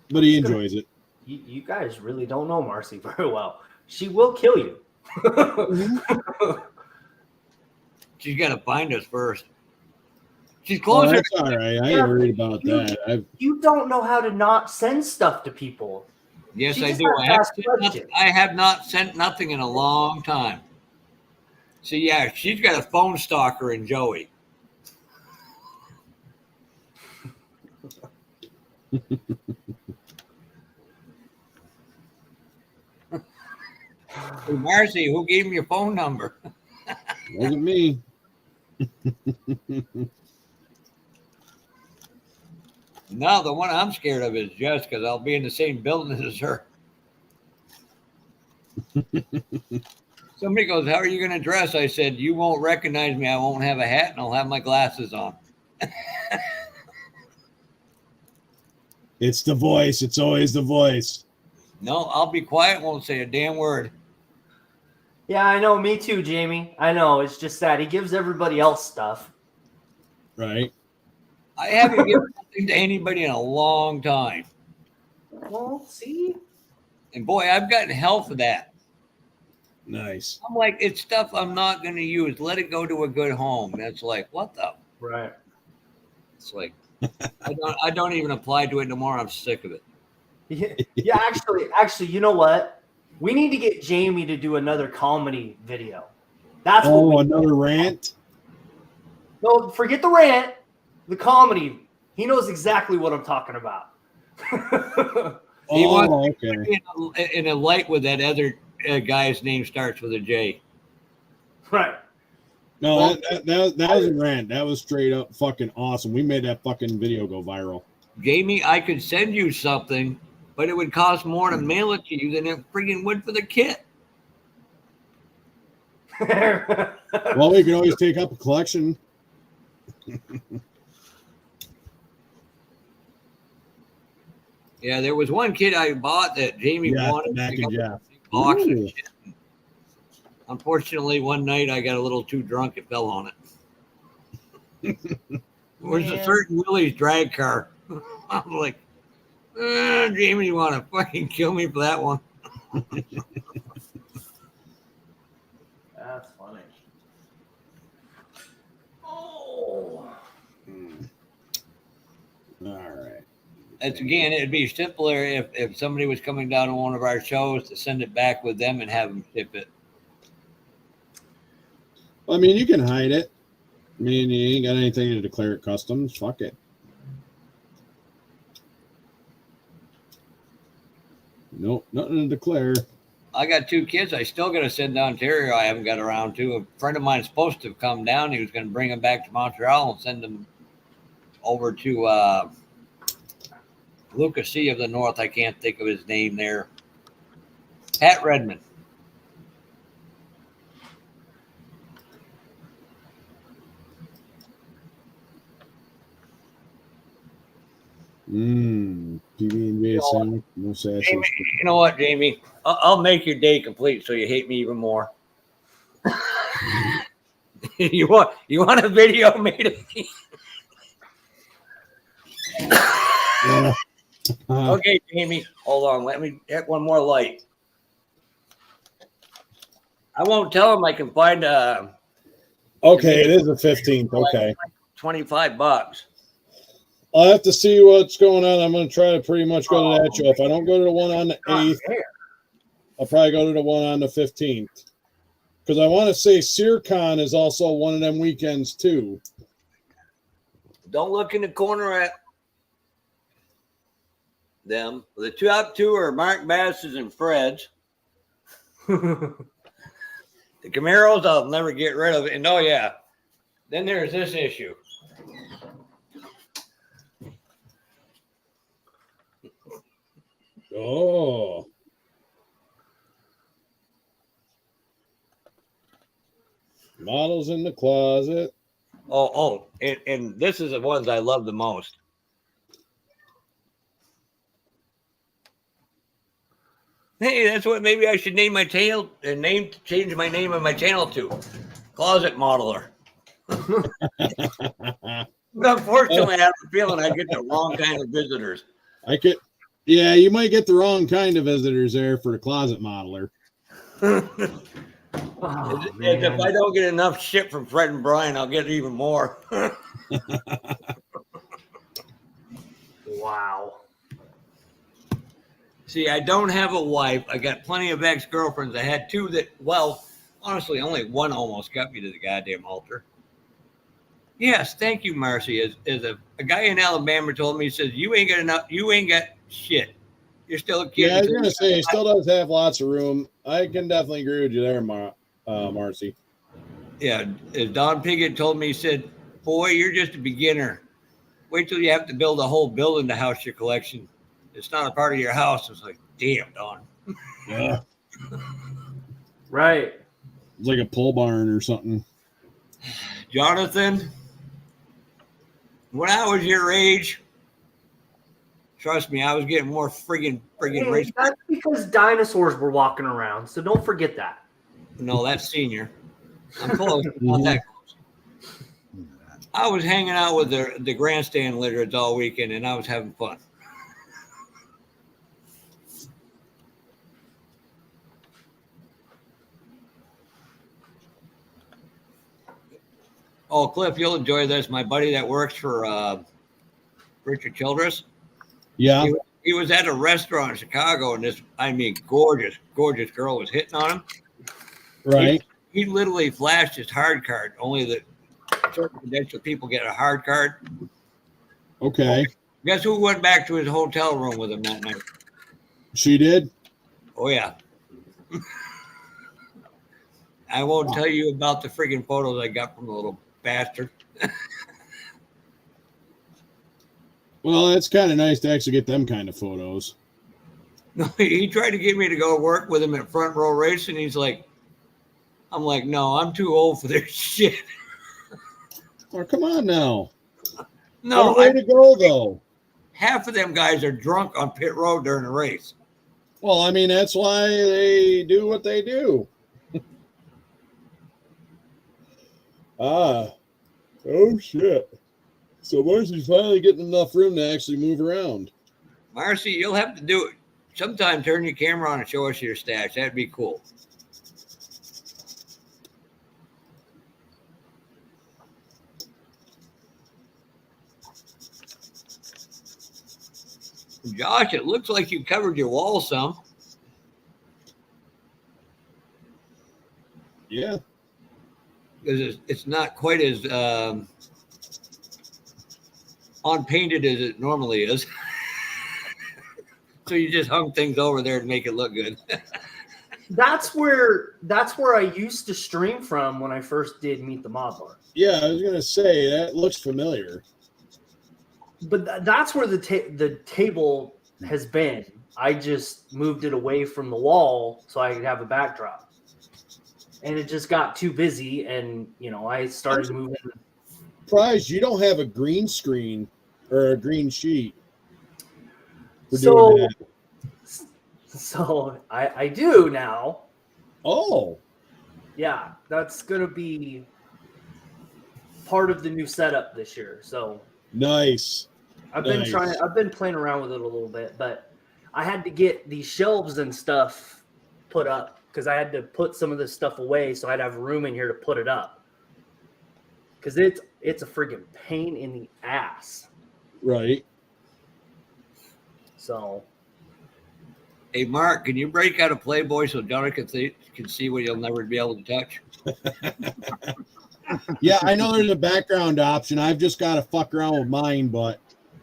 but he enjoys it. You guys really don't know Marcy very well. She will kill you. She's got to find us first. She's closer. Oh, that's all right. I ain't worried about that. You don't know how to not send stuff to people. Yes, She I just do. has to ask questions. I have not sent nothing in a long time. So, yeah, she's got a phone stalker in Joey. Hey, Marcy, who gave me your phone number? Wasn't me. No, the one I'm scared of is Jess because I'll be in the same building as her. Somebody goes, "How are you going to dress?" I said, "You won't recognize me. I won't have a hat and I'll have my glasses on." It's the voice. It's always the voice. No, I'll be quiet. Won't say a damn word. Yeah, I know. Me too, Jamie. I know. It's just that he gives everybody else stuff. Right. I haven't given something to anybody in a long time. Well, see? And boy, I've gotten hell for that. Nice. I'm like, it's stuff I'm not going to use. Let it go to a good home. That's like, what the? Right. It's like, I don't even apply to it no more. I'm sick of it. Yeah, actually, you know what? We need to get Jamie to do another comedy video. That's another rant? No, forget the rant. The comedy. He knows exactly what I'm talking about. He wants okay. to be in a light with that other guy's name starts with a J. Right. No, that was a rant. That was straight up fucking awesome. We made that fucking video go viral. Jamie, I could send you something, but it would cost more to mail it to you than it freaking would for the kit. Well, we could always take up a collection. Yeah, there was one kit I bought that Jamie wanted. Mac and Jeff. Box of shit. Unfortunately, one night I got a little too drunk and fell on it. It was a certain Willie's drag car. I'm like, Jamie, you want to fucking kill me for that one? That's funny. Oh. All right. Again, it'd be simpler if somebody was coming down to one of our shows to send it back with them and have them ship it. I mean, you can hide it. I mean, you ain't got anything to declare it customs. Fuck it. Nope, nothing to declare. I got 2 kids. I still got to send to Ontario. I haven't got around to. A friend of mine is supposed to have come down. He was going to bring them back to Montreal and send them over to Lucas C of the North. I can't think of his name there. Pat Redmond. PB&J sandwich, no sausage. Jamie, you know what, Jamie? I'll make your day complete so you hate me even more. You want a video made of me? Okay, Jamie, hold on. Let me get one more light. I won't tell him I can find Okay, it is the 15th. Okay. $25. I'll have to see what's going on. I'm going to try to pretty much go to that show. If I don't go to the one on the 8th, I'll probably go to the one on the 15th. Because I want to say SearCon is also one of them weekends, too. Don't look in the corner at them. The top 2 are Mark Bass's and Fred's. The Camaros, I'll never get rid of it. And then there's this issue. Oh. Models in the closet. And this is the ones I love the most. Hey, that's what maybe I should name my channel and change my name of my channel to Closet Modeler. Unfortunately, I have a feeling I get the wrong kind of visitors. Yeah, you might get the wrong kind of visitors there for the Closet Modeler. If I don't get enough shit from Fred and Brian, I'll get even more. Wow. See, I don't have a wife. I got plenty of ex-girlfriends. I had 2 that, well, honestly, only one almost got me to the goddamn altar. Yes, thank you, Marcy. As a guy in Alabama told me, he says, you ain't got enough, you ain't got shit. You're still a kid. Yeah, I was going to say, he still does have lots of room. I can definitely agree with you there, Marcy. Yeah, as Don Piggott told me, he said, boy, you're just a beginner. Wait till you have to build a whole building to house your collection. It's not a part of your house. It's like, damn, Don. Yeah. Right. It's like a pole barn or something. Jonathan, when I was your age, trust me, I was getting more friggin' race. That's because dinosaurs were walking around, so don't forget that. No, that's senior. I'm close. Not that close. I was hanging out with the grandstand lizards all weekend, and I was having fun. Oh, Cliff, you'll enjoy this. My buddy that works for Richard Childress. Yeah. He was at a restaurant in Chicago, and this, I mean, gorgeous girl was hitting on him. Right. He literally flashed his hard card. Only the certain credential people get a hard card. Okay. Guess who went back to his hotel room with him that night? She did? Oh, yeah. I won't tell you about the friggin' photos I got from the little bastard. Well, it's kind of nice to actually get them kind of photos. No, he tried to get me to go work with him at Front Row Racing. He's like, I'm like, no, I'm too old for this shit. Oh, come on now. No, way to go, though. Half of them guys are drunk on pit road during the race. Well, I mean, that's why they do what they do. Oh, shit. So Marcy's finally getting enough room to actually move around. Marcy, you'll have to do it. Sometime turn your camera on and show us your stash. That'd be cool. Josh, it looks like you covered your wall some. Yeah. Because it's not quite as unpainted as it normally is. So you just hung things over there to make it look good. That's where I used to stream from when I first did Meet the Modeler. Yeah, I was gonna say that looks familiar. But that's where the table has been. I just moved it away from the wall so I could have a backdrop. And it just got too busy, and I started moving. Surprised you don't have a green screen or a green sheet. So I do now. Oh. Yeah, that's gonna be part of the new setup this year. So nice. I've been playing around with it a little bit, but I had to get these shelves and stuff put up because I had to put some of this stuff away so I'd have room in here to put it up. Because it's a friggin' pain in the ass. Right. So. Hey, Mark, can you break out a Playboy so Donna can see what you'll never be able to touch? Yeah, I know there's a background option. I've just got to fuck around with mine, but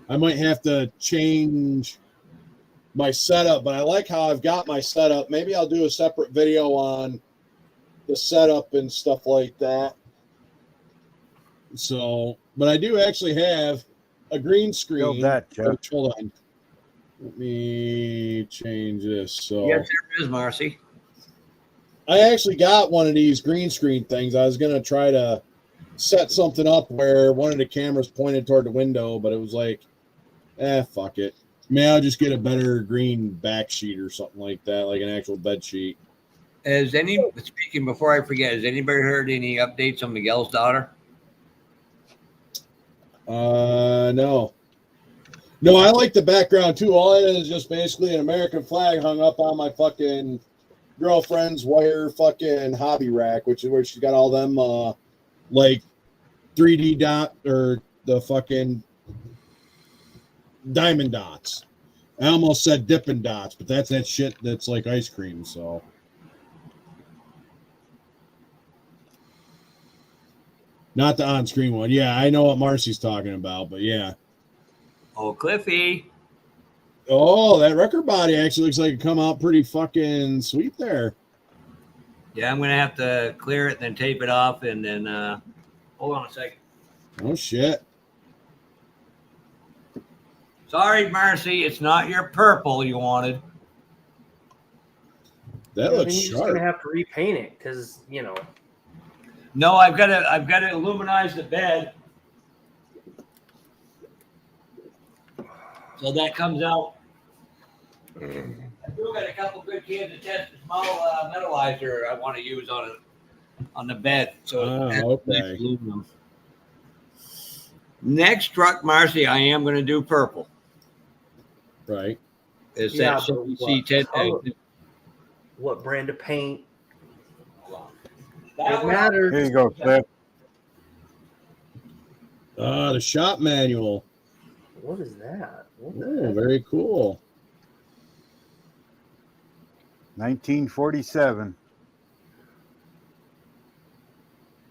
I might have to change my setup. But I like how I've got my setup. Maybe I'll do a separate video on the setup and stuff like that. So, but I do actually have a green screen. Build that, Jeff. Hold on. Let me change this. So yes, there is, Marcy. I actually got one of these green screen things. I was going to try to set something up where one of the cameras pointed toward the window, but it was like, fuck it. Maybe I'll just get a better green back sheet or something like that, like an actual bed sheet. Speaking before I forget, has anybody heard any updates on Miguel's daughter? No. No, I like the background too. All it is just basically an American flag hung up on my fucking girlfriend's wire fucking hobby rack, which is where she's got all them like 3D dot or the fucking diamond dots. I almost said Dippin' Dots, but that's that shit that's like ice cream, so. Not the on-screen one. Yeah, I know what Marcy's talking about, but yeah. Oh, Cliffy. Oh, that record body actually looks like it come out pretty fucking sweet there. Yeah, I'm gonna have to clear it and then tape it off, and then hold on a second. Oh shit. Sorry, Marcy, it's not your purple you wanted. That Then looks you're just gonna sharp. have to repaint it because No, I've got to illuminize the bed. So that comes out. I still got a couple good cans of test a small metalizer I want to use on the bed. So okay. aluminum. Next truck, Marcy, I am going to do purple. Right. Is Yeah, that but CT10? what brand of paint? That It one, matters. Here you go, Cliff. The shop manual. What is that? What the Oh, heck? very cool. 1947.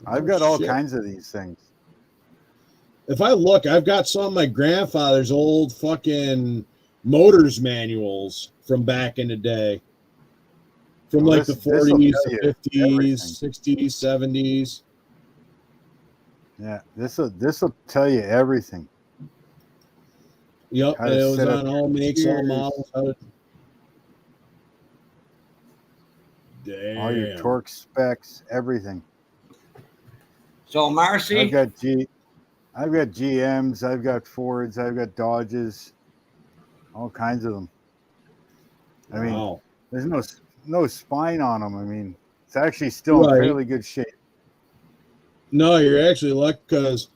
I've got all kinds of these things. If I look, I've got some of my grandfather's old fucking motors manuals from back in the day. From Well, like the this'll 40s, tell you 50s, everything. 60s, 70s. Yeah, this'll tell you everything. Yep, How and to it was set up on all makes, all gears. models. How to... All your Damn. torque specs, everything. So Marcy, I've got GMs, I've got Fords, I've got Dodges, all kinds of them. I mean, Wow. there's no spine on them. I mean, it's actually still in Right. fairly good shape. No, you're actually lucky because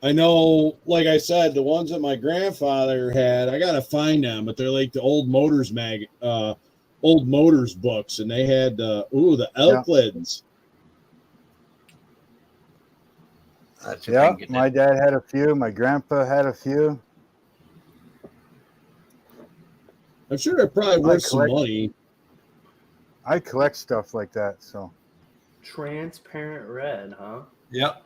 I know, like I said, the ones that my grandfather had, I gotta find them, but they're like the old motors old motors books, and they had the Elklids. that's Yeah, my dad had a few. My grandpa had a few. I'm sure they're probably worth some money. I collect stuff like that, so. Transparent red, huh? Yep.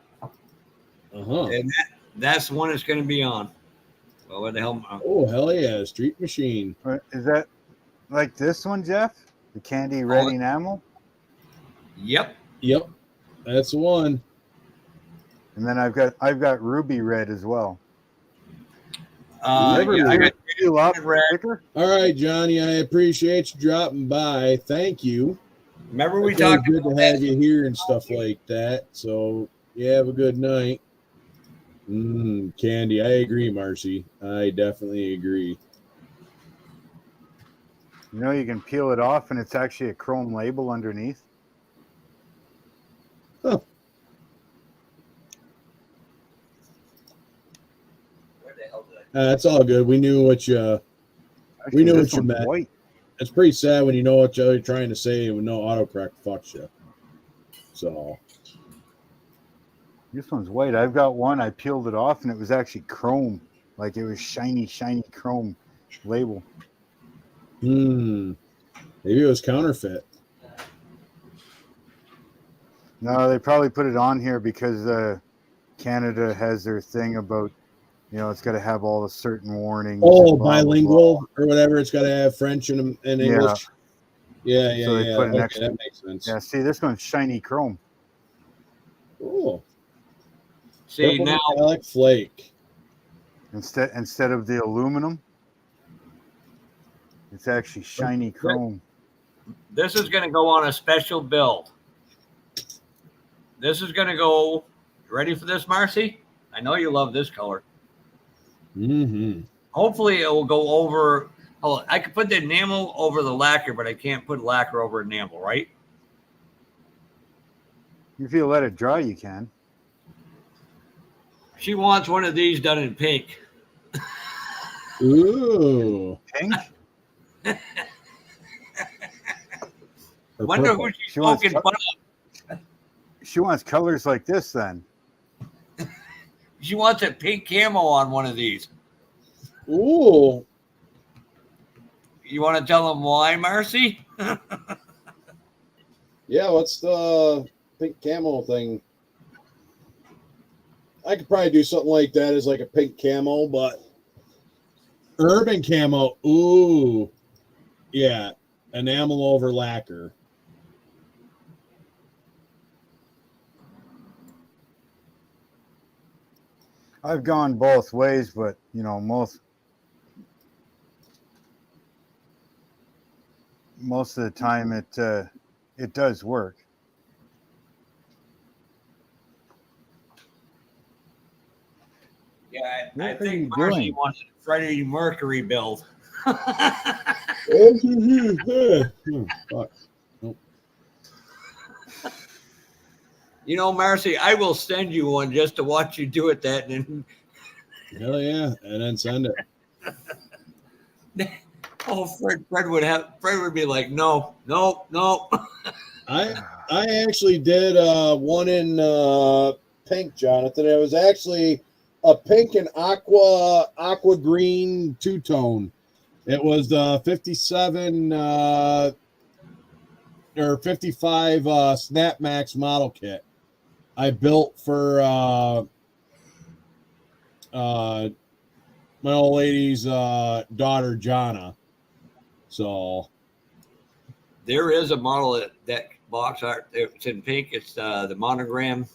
And that's the one that's going to be on. Well, what the hell? Oh, hell yeah. Street Machine. Is that like this one, Jeff? The candy red enamel? Yep. Yep. That's the one. And then I've got ruby red as well. I got red. All right, Johnny, I appreciate you dropping by. Thank you. Remember we talked talked good about to have you here and stuff like that. So, yeah, have a good night. Candy, I agree, Marcy. I definitely agree. You know, you can peel it off and it's actually a chrome label underneath. Huh. That's all good. We knew what you meant. White. It's pretty sad when you know what you're trying to say and no autocorrect fucks you. So this one's white. I've got one. I peeled it off and it was actually chrome, like it was shiny chrome label. Maybe it was counterfeit. No, they probably put it on here because Canada has their thing about, you know, it's got to have all the certain warnings. Oh, bilingual or whatever. It's got to have French and English. Yeah. So they put an extra. That makes sense. Yeah, see, this one's shiny chrome. Cool. See, Purple now metallic flake. Instead of the aluminum, it's actually shiny chrome. This is going to go on a special build. This is going to go. Ready for this, Marcy? I know you love this color. Hopefully it will go over. Oh, I could put the enamel over the lacquer, but I can't put lacquer over enamel, right? If you let it dry, you can. She wants one of these done in pink. Ooh. Pink? Wonder who she's smoking fun of. She wants colors like this then. She wants a pink camo on one of these. Ooh. You want to tell them why, Marcy? Yeah, what's the pink camo thing? I could probably do something like that as like a pink camo, but Urban camo. Ooh. Yeah. Enamel over lacquer. I've gone both ways, but you know, most of the time it does work. Yeah, I What are think you Marcy doing? wanted a Freddie Mercury build. Fuck. You know, Marcy, I will send you one just to watch you do it. That and Hell yeah, and then send it. oh, Fred would be like, no. I actually did one in pink, Jonathan. It was actually a pink and aqua green two-tone. It was the 57 or 55 Snap Max model kit I built for my old lady's daughter, Jonna. So There is a model that box art. It's in pink. It's the monogram.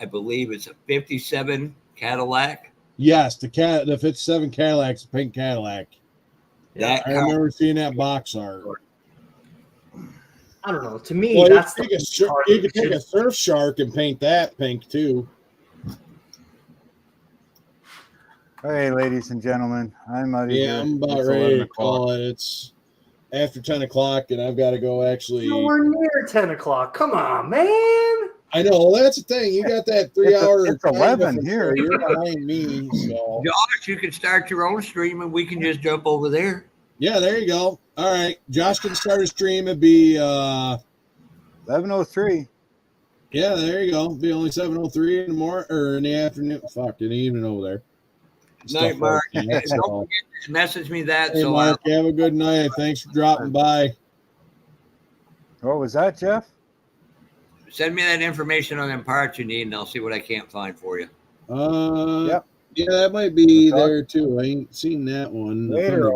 I believe it's a 57 Cadillac. yes, the 57 Cadillac's a pink Cadillac. That I remember seeing that box art. I don't know. To me, Well, that's you could take a Surf Shark and paint that pink too. Hey, ladies and gentlemen, I'm out of here. Yeah, I'm about It's ready 11 to call it. It's after 10 o'clock, and I've got to go actually. Nowhere near 10 o'clock. Come on, man. I know. That's the thing. You got that 3 hour. It's 11 here. You're behind me. So. Josh, you can start your own stream and we can just jump over there. Yeah, there you go. All right. Josh can start a stream. It'd be 11:03. Yeah, there you go. It'd be only 7:03 in the morning or in the afternoon. Fuck, in the evening over there. Night, Mark. Like Don't forget to message me that. Hey, so Mark, have a good night. Thanks for dropping by. What was that, Jeff? send me that information on them parts you need, and I'll see what I can't find for you. Yep. Yeah, that might be there too. I ain't seen that one. Later.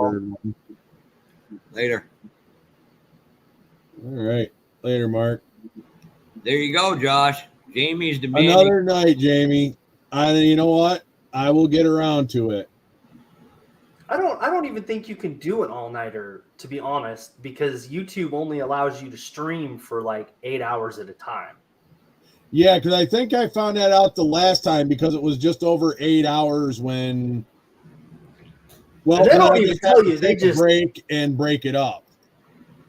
Later. All right. Later, Mark. There you go, Josh. Jamie's demanding. Another night, Jamie. You know what? I will get around to it. I don't even think you can do an all-nighter, to be honest, because YouTube only allows you to stream for like 8 hours at a time. Yeah, because I think I found that out the last time because it was just over 8 hours when. Well, they don't even tell you. They just break it up.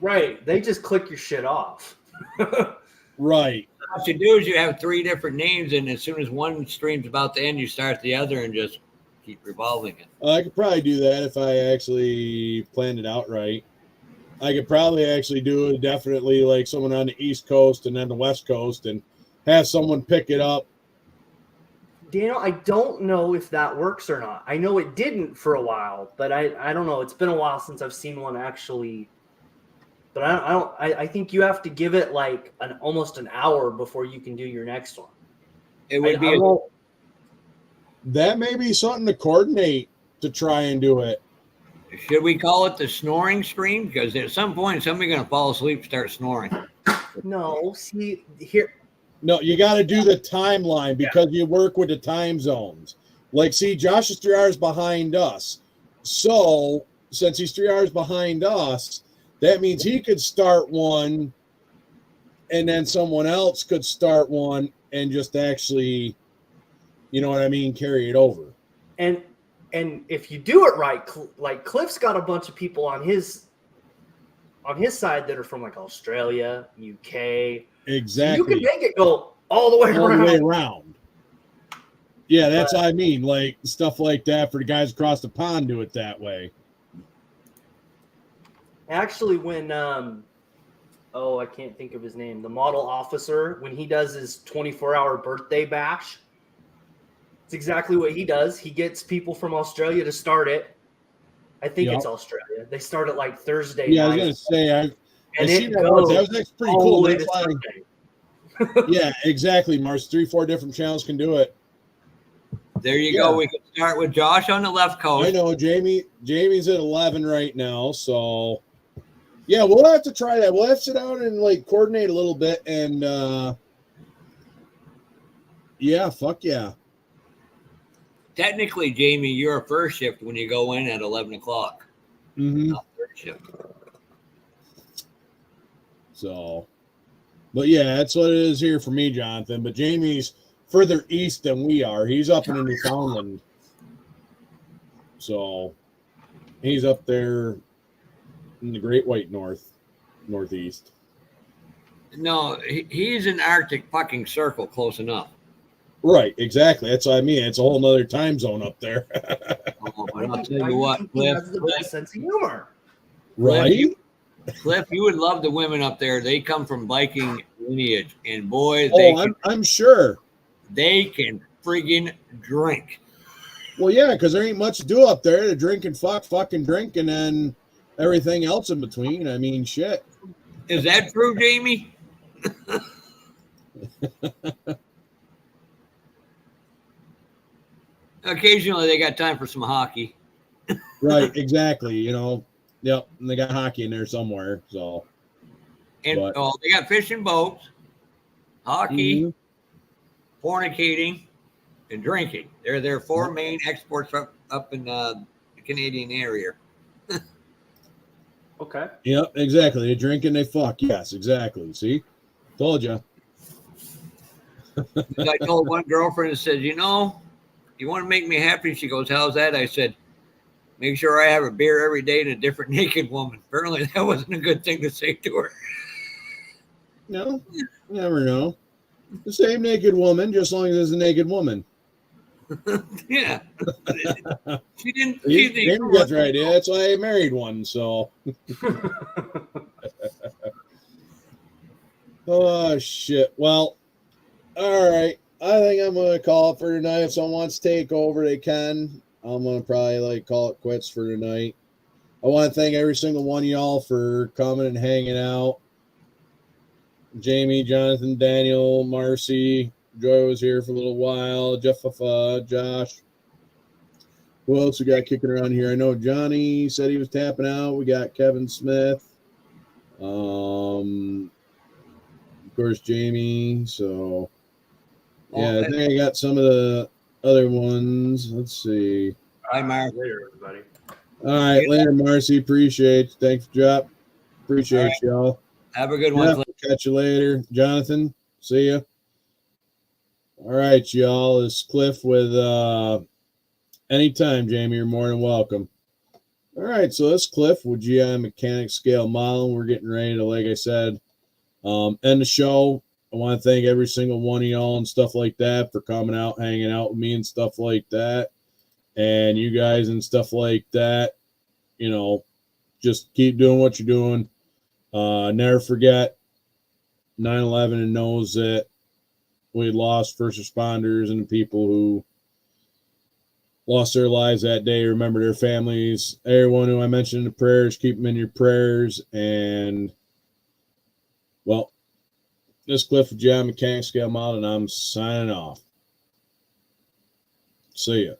Right. They just click your shit off. Right. What you do is you have 3 different names, and as soon as one stream's about to end, you start the other and just keep revolving it. I could probably do that if I actually planned it out right. I could probably actually do it definitely like someone on the East Coast and then the West Coast and have someone pick it up. Daniel, I don't know if that works or not. I know it didn't for a while, but I don't know. It's been a while since I've seen one actually. But I think you have to give it like almost an hour before you can do your next one. It would be that may be something to coordinate to try and do it. Should we call it the snoring stream? Because at some point, somebody's going to fall asleep and start snoring. No, see here. No, you got to do the timeline because you work with the time zones. Like, see, Josh is 3 hours behind us. So, since he's 3 hours behind us, that means he could start one and then someone else could start one and just actually, you know what I mean, carry it over. And if you do it right, like Cliff's got a bunch of people on his side that are from like Australia, UK. Exactly. So you can make it go all the way around. Yeah, that's what I mean. Like stuff like that for the guys across the pond do it that way. Actually, when I can't think of his name, the model officer, when he does his 24-hour birthday bash, it's exactly what he does. He gets people from Australia to start it. I think it's Australia. They start it like Thursday night. I was gonna say I see that goes that was pretty cool. That's why, yeah, exactly, Mars. 3-4 different channels can do it. There you go. We can start with Josh on the left coast. I know Jamie's at 11 right now, so yeah, we'll have to try that. We'll have to sit down and like coordinate a little bit, and yeah, fuck yeah. Technically, Jamie, you're a first shift when you go in at 11 o'clock. Mm-hmm. Not third shift. So, but yeah, that's what it is here for me, Jonathan. But Jamie's further east than we are. He's up in Newfoundland. So he's up there in the Great White Northeast. No, he's in Arctic fucking Circle, close enough. Right, exactly. That's what I mean. It's a whole nother time zone up there. Oh, but I'll tell you what, Cliff, That's the best sense of humor. Right? Cliff, you would love the women up there. They come from Viking lineage, and boy, I'm sure. they can friggin' drink. Well, yeah, because there ain't much to do up there to drink and fucking drink, and then everything else in between. I mean, shit. Is that true, Jamie? Occasionally, they got time for some hockey. Right, exactly. You know, yep. And they got hockey in there somewhere. So, And they got fishing boats, hockey, fornicating, and drinking. They're their four main exports up in the Canadian area. Okay. Yep, exactly. They drink and they fuck. Yes, exactly. See, told you. I told one girlfriend and said, you want to make me happy? She goes, how's that? I said, make sure I have a beer every day and a different naked woman. Apparently, that wasn't a good thing to say to her. No, you never know. The same naked woman, just as long as it's a naked woman. Yeah. She didn't. That's right. Yeah, that's why I married one. So. Oh shit. Well, all right. I think I'm gonna call it for tonight. If someone wants to take over, they can. I'm gonna probably call it quits for tonight. I want to thank every single one of y'all for coming and hanging out. Jamie, Jonathan, Daniel, Marcy, Joy was here for a little while. Jeff, Josh. Who else we got kicking around here? I know Johnny said he was tapping out. We got Kevin Smith. Of course, Jamie. So, yeah, I think I got some of the other ones. Let's see. Hi, Mark. Later, everybody. All right, later, Marcy. Appreciate you. Thanks for drop. Appreciate y'all. Have a good one. Catch you later. Jonathan, see ya. All right, y'all. It's Cliff with anytime, Jamie. You're more than welcome. All right, so this Cliff with GI Mechanic Scale Model. We're getting ready to, like I said, end the show. I want to thank every single one of y'all and stuff like that for coming out, hanging out with me and stuff like that. And you guys and stuff like that, just keep doing what you're doing. Never forget 9/11 and knows that we lost first responders and the people who lost their lives that day. Remember their families. Everyone who I mentioned in the prayers, keep them in your prayers. And, well, this is Cliff with John Mechanic Scale Model, and I'm signing off. See ya.